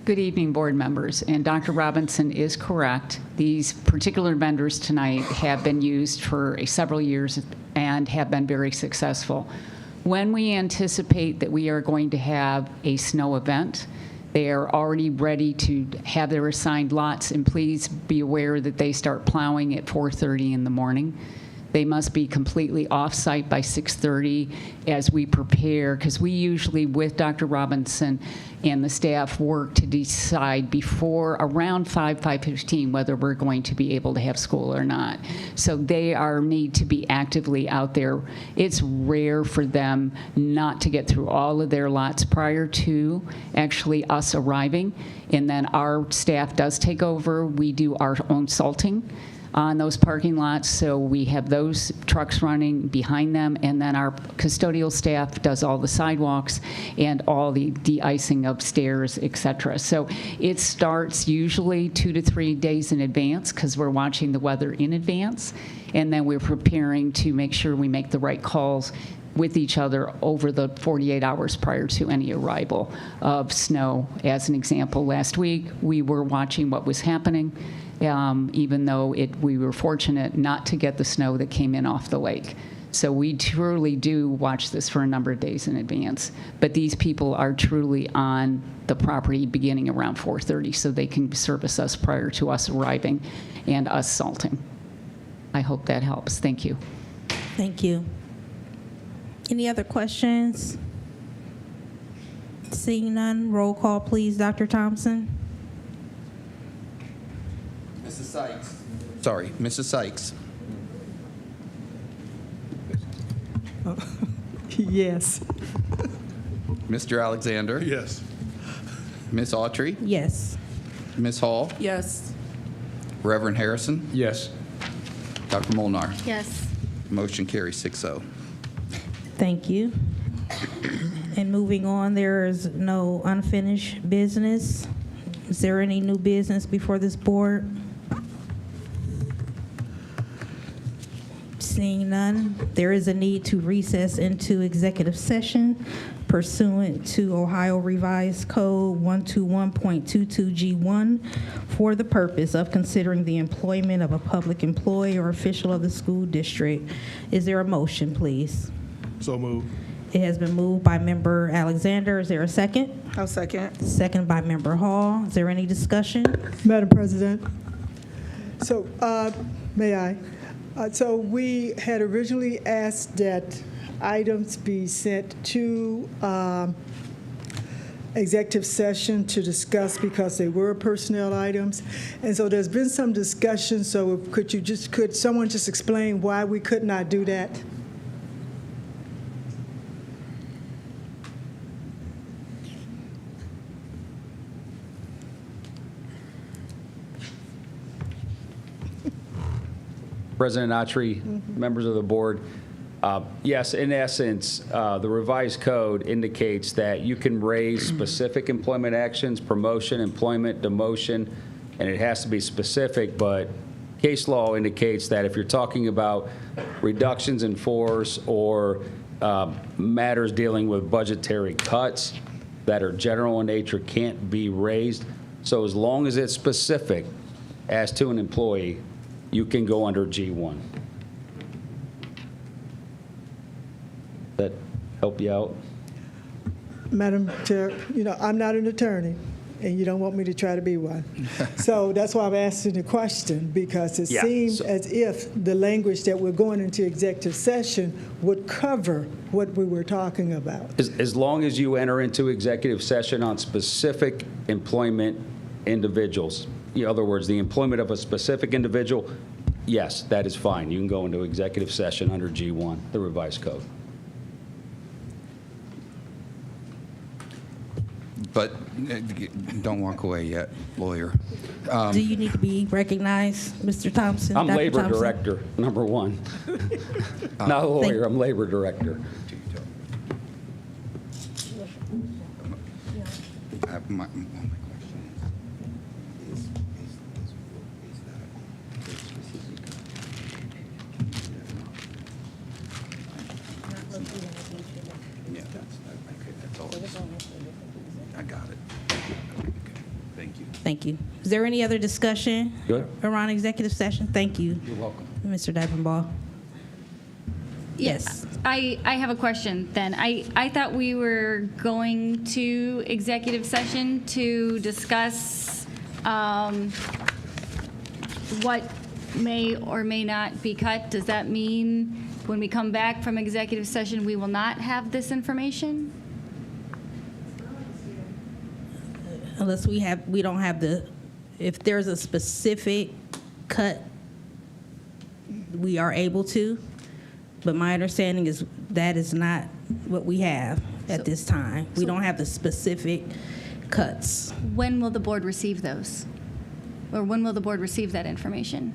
Good evening, board members. And Dr. Robinson is correct. These particular vendors tonight have been used for several years and have been very successful. When we anticipate that we are going to have a snow event, they are already ready to have their assigned lots, and please be aware that they start plowing at 4:30 in the morning. They must be completely off-site by 6:30 as we prepare, because we usually, with Dr. Robinson and the staff, work to decide before around 5:15 whether we're going to be able to have school or not. So they need to be actively out there. It's rare for them not to get through all of their lots prior to actually us arriving, and then our staff does take over. We do our own salting on those parking lots, so we have those trucks running behind them, and then our custodial staff does all the sidewalks and all the de-icing of stairs, et cetera. So it starts usually 2 to 3 days in advance because we're watching the weather in advance, and then we're preparing to make sure we make the right calls with each other over the 48 hours prior to any arrival of snow. As an example, last week we were watching what was happening, even though we were fortunate not to get the snow that came in off the lake. So we truly do watch this for a number of days in advance. But these people are truly on the property beginning around 4:30, so they can service us prior to us arriving and us salting. I hope that helps. Thank you. Thank you. Any other questions? Seeing none, roll call, please, Dr. Thompson. Mrs. Sykes. Sorry, Mrs. Sykes. Yes. Mr. Alexander. Yes. Miss Autry. Yes. Miss Hall. Yes. Reverend Harrison. Yes. Dr. Molnar. Yes. Motion carries 6-0. Thank you. And moving on, there is no unfinished business. Is there any new business before this board? Seeing none, there is a need to recess into executive session pursuant to Ohio Revised Code 121.22G1 for the purpose of considering the employment of a public employee or official of the school district. Is there a motion, please? So moved. It has been moved by Member Alexander. Is there a second? I'll second. Second by Member Hall. Is there any discussion? Madam President, so may I? So we had originally asked that items be sent to executive session to discuss because they were personnel items. And so there's been some discussion, so could someone just explain why we could not do that? President Autry, members of the board, yes, in essence, the revised code indicates that you can raise specific employment actions, promotion, employment, demotion, and it has to be specific, but case law indicates that if you're talking about reductions in force or matters dealing with budgetary cuts that are general in nature can't be raised. So as long as it's specific as to an employee, you can go under G1. That help you out? Madam Chair, I'm not an attorney, and you don't want me to try to be one. So that's why I'm asking the question, because it seems as if the language that we're going into executive session would cover what we were talking about. As long as you enter into executive session on specific employment individuals, in other words, the employment of a specific individual, yes, that is fine. You can go into executive session under G1, the revised code. But don't walk away yet, lawyer. Do you need to be recognized, Mr. Thompson? I'm Dr. labor Thompson? director, number one. Not a lawyer, I'm labor director. My question is that yeah, that's all. I got it. Okay, thank you. Thank you. Is there any other discussion Good. around executive session? Thank you. You're welcome. Mr. Dyvenbaugh. Yes. I have a question then. I thought we were going to executive session to discuss what may or may not be cut. Does that mean when we come back from executive session, we will not have this information? Unless we don't have if there's a specific cut, we are able to. But my understanding is that is not what we have at this time. We don't have the specific cuts. When will the board receive those? Or when will the board receive that information?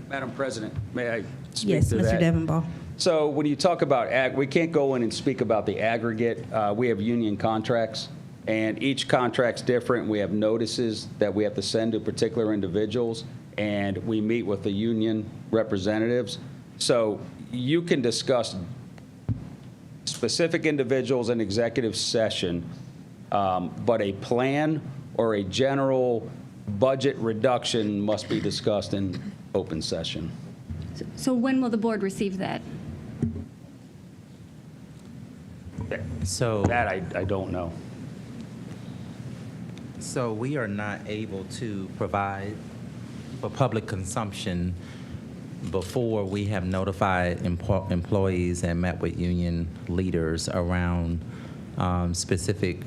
Madam President, may I speak Yes, to Mr. that? Dyvenbaugh. So when you talk about, we can't go in and speak about the aggregate. We have union contracts, and each contract's different. We have notices that we have to send to particular individuals, and we meet with the union representatives. So you can discuss specific individuals in executive session, but a plan or a general budget reduction must be discussed in open session. So when will the board receive that? So that I don't know. So we are not able to provide for public consumption before we have notified employees and met with union leaders around specific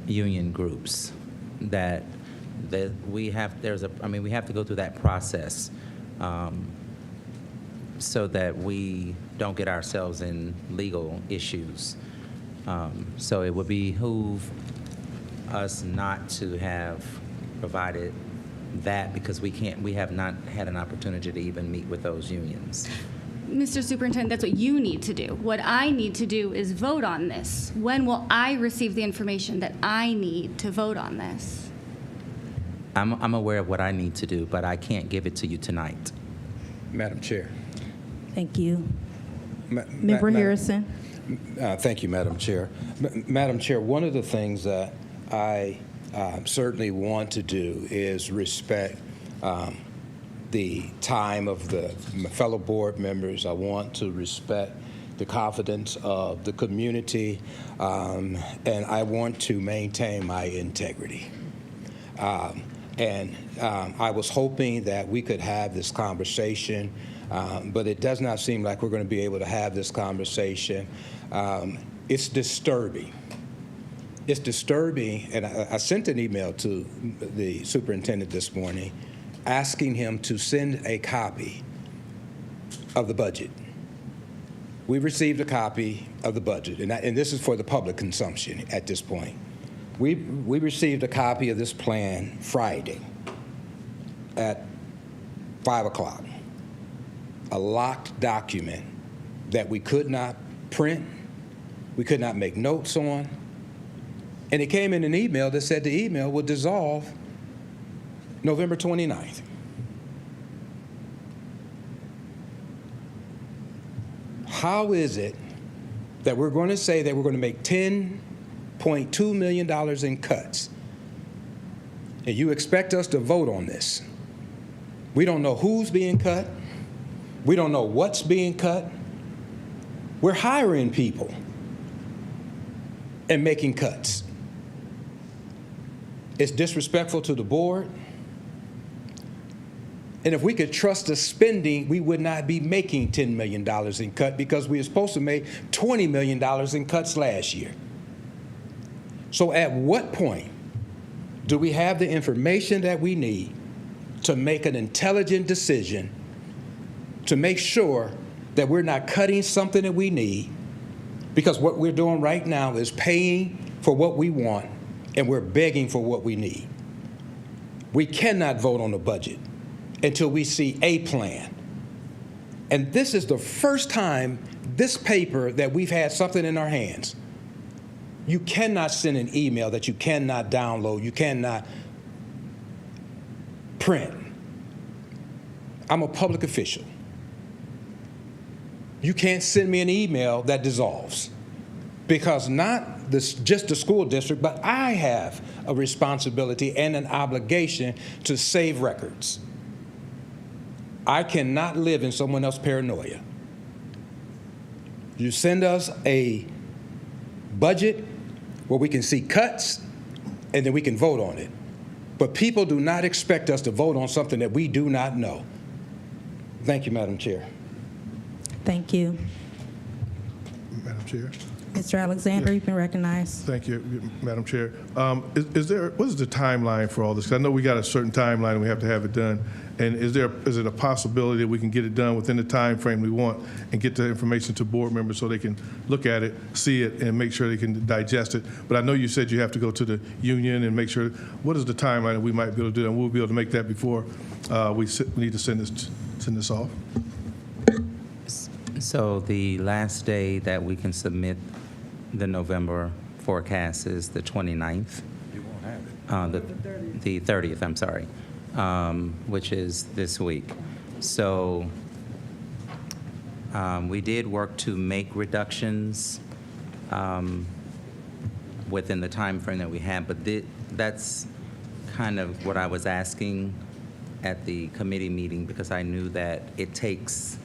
union groups that we have. We have to go through that process so that we don't get ourselves in legal issues. So it would behoove us not to have provided that because we have not had an opportunity to even meet with those unions. Mr. Superintendent, that's what you need to do. What I need to do is vote on this. When will I receive the information that I need to vote on this? I'm aware of what I need to do, but I can't give it to you tonight. Madam Chair. Thank you. Member Harrison. Thank you, Madam Chair. Madam Chair, one of the things that I certainly want to do is respect the time of the fellow board members. I want to respect the confidence of the community, and I want to maintain my integrity. I was hoping that we could have this conversation, but it does not seem like we're going to be able to have this conversation. It's disturbing. It's disturbing, and I sent an email to the superintendent this morning asking him to send a copy of the budget. We received a copy of the budget, and this is for the public consumption at this point. We received a copy of this plan Friday at 5 o'clock, a locked document that we could not print, we could not make notes on, and it came in an email that said the email would dissolve November 29th. How is it that we're going to say that we're going to make $10.2 million in cuts, and you expect us to vote on this? We don't know who's being cut. We don't know what's being cut. We're hiring people and making cuts. It's disrespectful to the board. And if we could trust the spending, we would not be making $10 million in cut because we were supposed to make $20 million in cuts last year. So at what point do we have the information that we need to make an intelligent decision to make sure that we're not cutting something that we need? Because what we're doing right now is paying for what we want and we're begging for what we need. We cannot vote on the budget until we see a plan. And this is the first time this paper that we've had something in our hands. You cannot send an email that you cannot download, you cannot print. I'm a public official. You can't send me an email that dissolves because not just the school district, but I have a responsibility and an obligation to save records. I cannot live in someone else's paranoia. You send us a budget where we can see cuts and then we can vote on it. But people do not expect us to vote on something that we do not know. Thank you, Madam Chair. Thank you. Madam Chair. Mr. Alexander, you've been recognized. Thank you, Madam Chair. What is the timeline for all this? 'Cause I know we got a certain timeline and we have to have it done. And is it a possibility that we can get it done within the time frame we want and get the information to board members so they can look at it, see it, and make sure they can digest it? But I know you said you have to go to the union and make sure. What is the timeline that we might be able to do? And we'll be able to make that before we need to send this off. So the last day that we can submit the November forecast is the 29th. You won't have it. The 30th, I'm sorry, which is this week. So we did work to make reductions within the time frame that we had, but that's kind of what I was asking at the committee meeting because I knew that it takes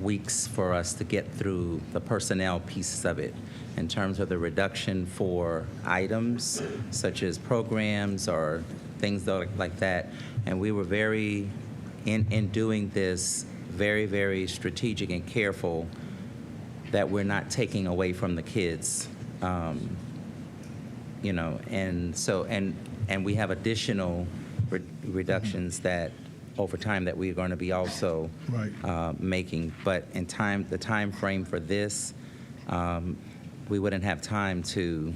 weeks for us to get through the personnel pieces of it in terms of the reduction for items such as programs or things like that. And we were in doing this, very, very strategic and careful that we're not taking away from the kids, and so, and we have additional reductions that over time that we're going to be also making. But the time frame for this, we wouldn't have time to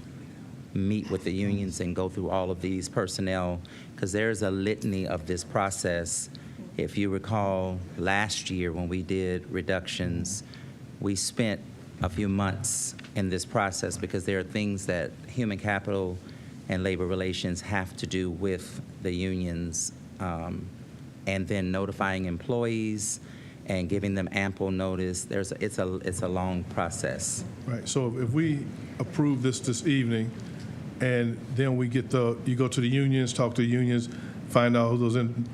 meet with the unions and go through all of these personnel, because there's a litany of this process. If you recall, last year when we did reductions, we spent a few months in this process because there are things that human capital and labor relations have to do with the unions, and then notifying employees and giving them ample notice. It's a long process. Right, so if we approve this evening, and then we get you go to the unions, talk to the unions, find out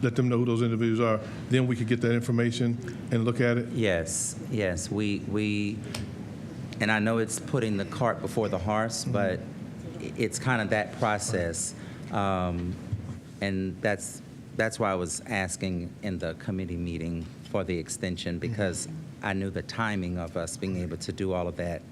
let them know who those individuals are, then we could get that information and look at it? Yes, we and I know it's putting the cart before the horse, but it's kind of that process. And that's why I was asking in the committee meeting for the extension, because I knew the timing of us being able to do all of that.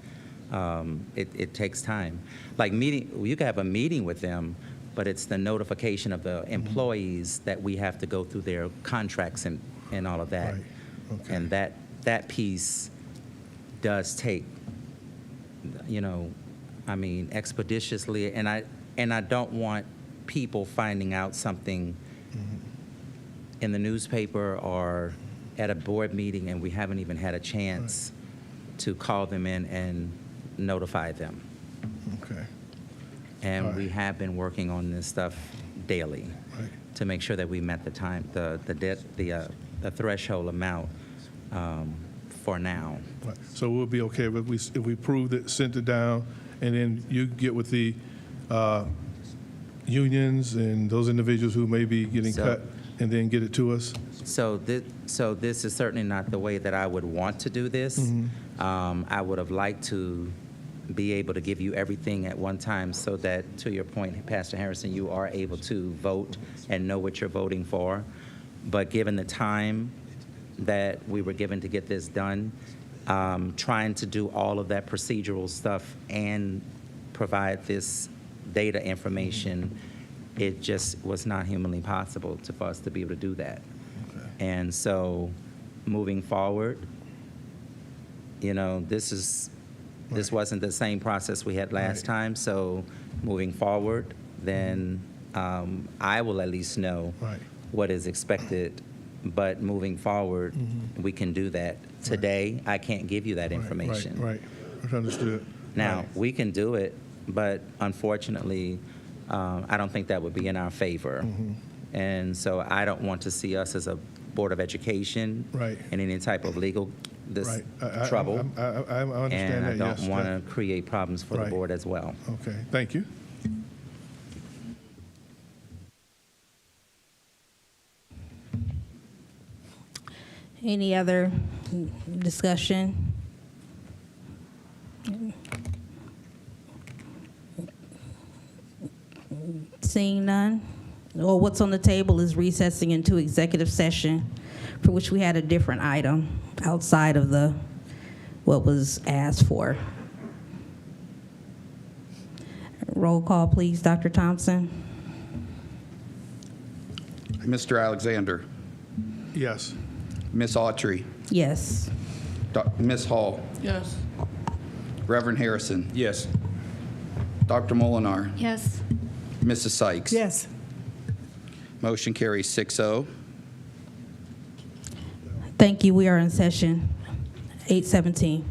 It takes time. Like you could have a meeting with them, but it's the notification of the employees that we have to go through their contracts and all of that. Right. Okay. And that piece does take, expeditiously, and I don't want people finding out something in the newspaper or at a board meeting and we haven't even had a chance to call them in and notify them. Okay. And we have been working on this stuff daily to make sure that we met the threshold amount for now. Right. So we'll be okay if we proved it, sent it down, and then you get with the unions and those individuals who may be getting cut, and then get it to us? So this is certainly not the way that I would want to do this. I would have liked to be able to give you everything at one time so that, to your point, Pastor Harrison, you are able to vote and know what you're voting for. But given the time that we were given to get this done, trying to do all of that procedural stuff and provide this data information, it just was not humanly possible for us to be able to do that. Okay. And so moving forward, this wasn't the same process we had last time, so moving forward, then I will at least know what is expected, but moving forward, we can do that. Today, I can't give you that information. Right. Understood. Now, we can do it, but unfortunately, I don't think that would be in our favor. And so I don't want to see us as a Board of Education in any type of legal trouble. I understand and that, I don't want to create problems for the board as well. Okay, thank you. Any other discussion? Seeing none? Well, what's on the table is recessing into executive session, for which we had a different item outside of what was asked for. Roll call, please, Dr. Thompson. Mr. Alexander. Yes. Ms. Autry. Yes. Ms. Hall. Yes. Reverend Harrison. Yes. Dr. Molinar. Yes. Mrs. Sykes. Yes. Motion carries 6-0. Thank you. We are in session. 8:17.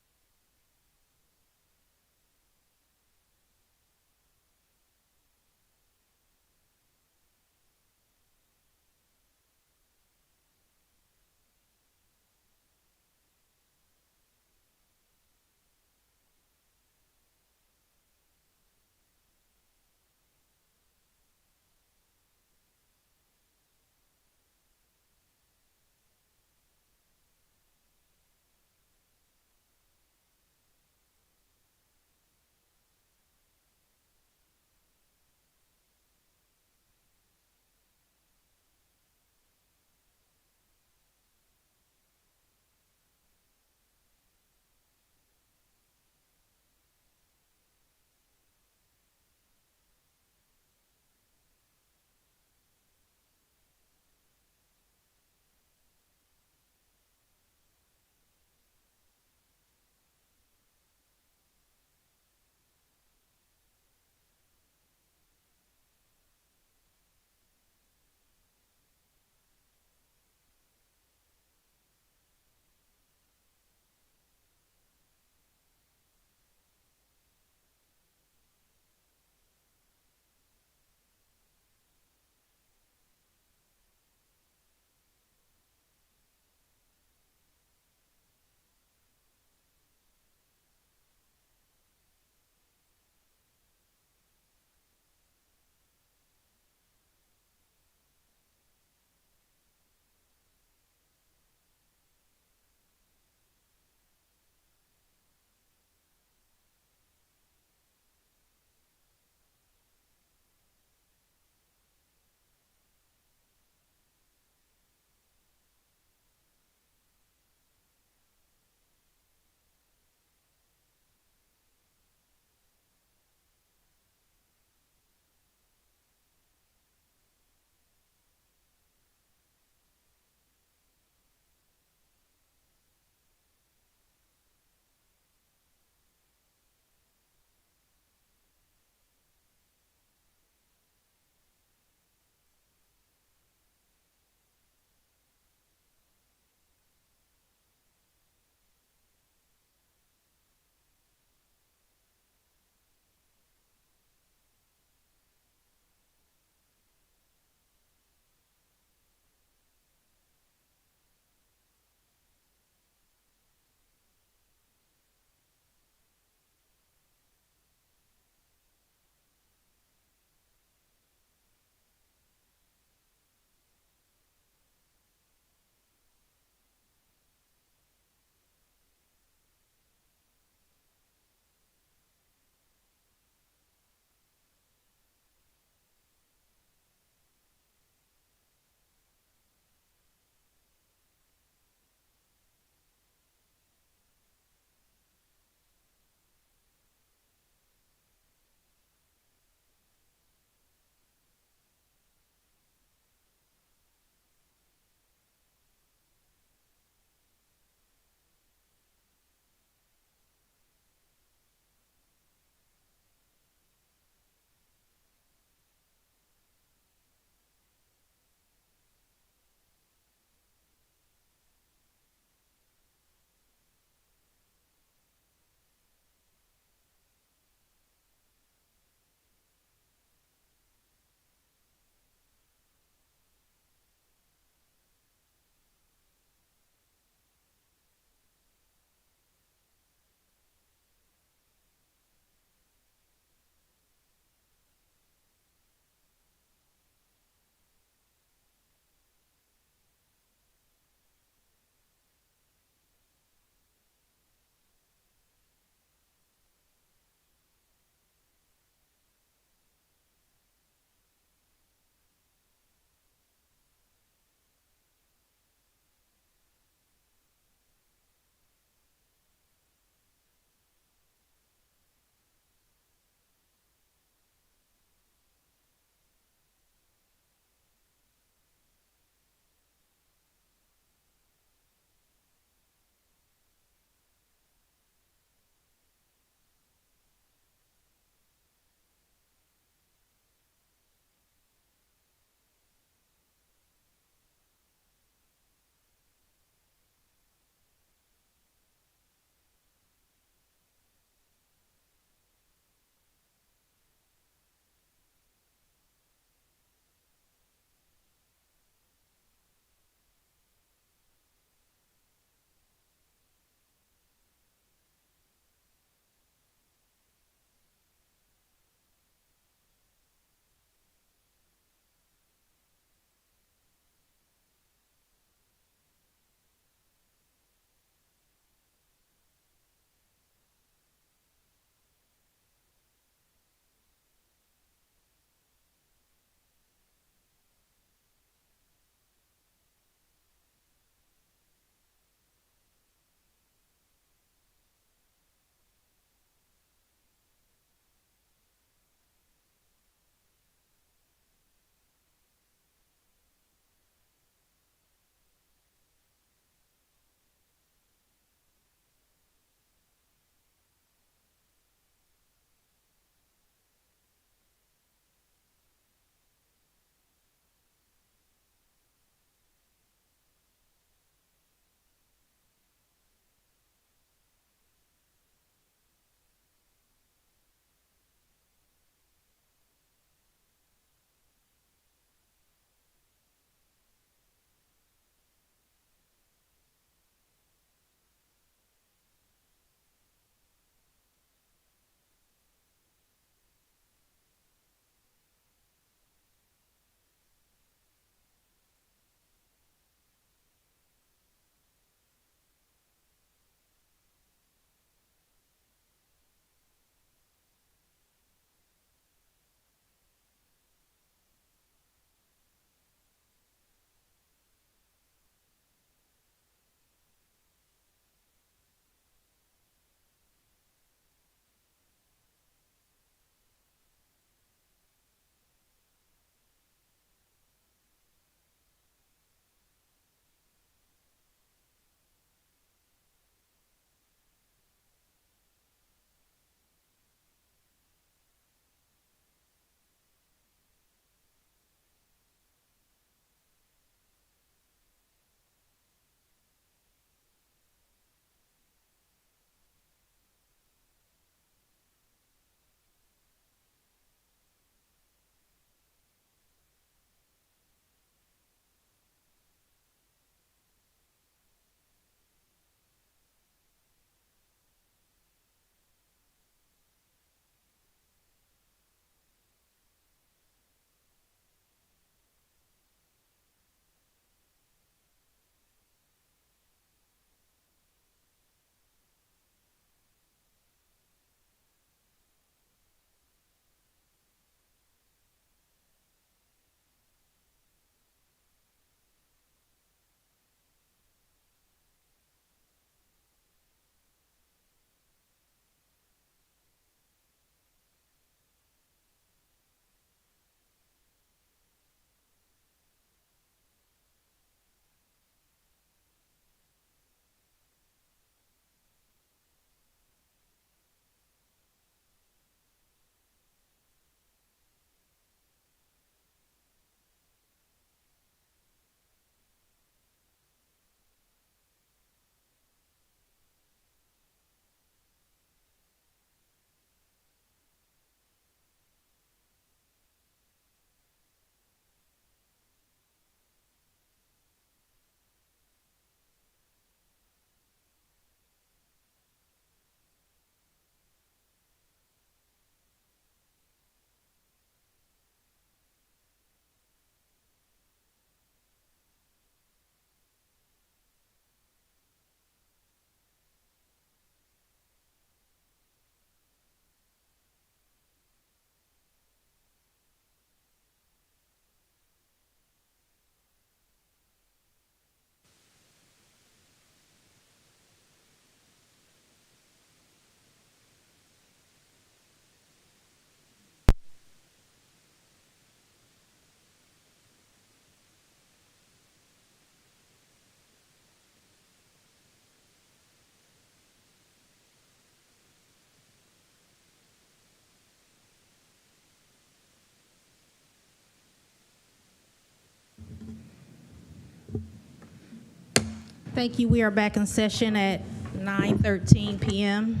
Thank you. We are back in session at 9:13 p.m.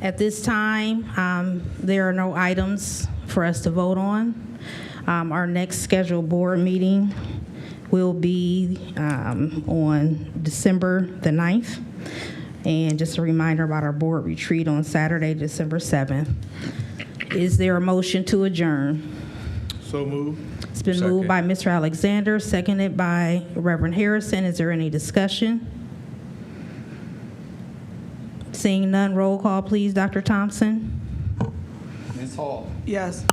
At this time, there are no items for us to vote on. Our next scheduled board meeting will be on December the 9th. And just a reminder about our board retreat on Saturday, December 7th. Is there a motion to adjourn? So moved. It's been moved by Mr. Alexander, seconded by Reverend Harrison. Is there any discussion? Seeing none, roll call, please, Dr. Thompson. Ms. Hall. Yes.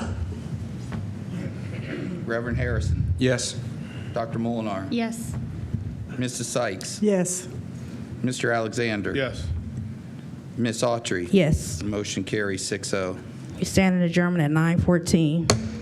Reverend Harrison. Yes. Dr. Molinar. Yes. Mrs. Sykes. Yes. Mr. Alexander. Yes. Ms. Autry. Yes. Motion carries 6-0. We stand in adjournment at 9:14.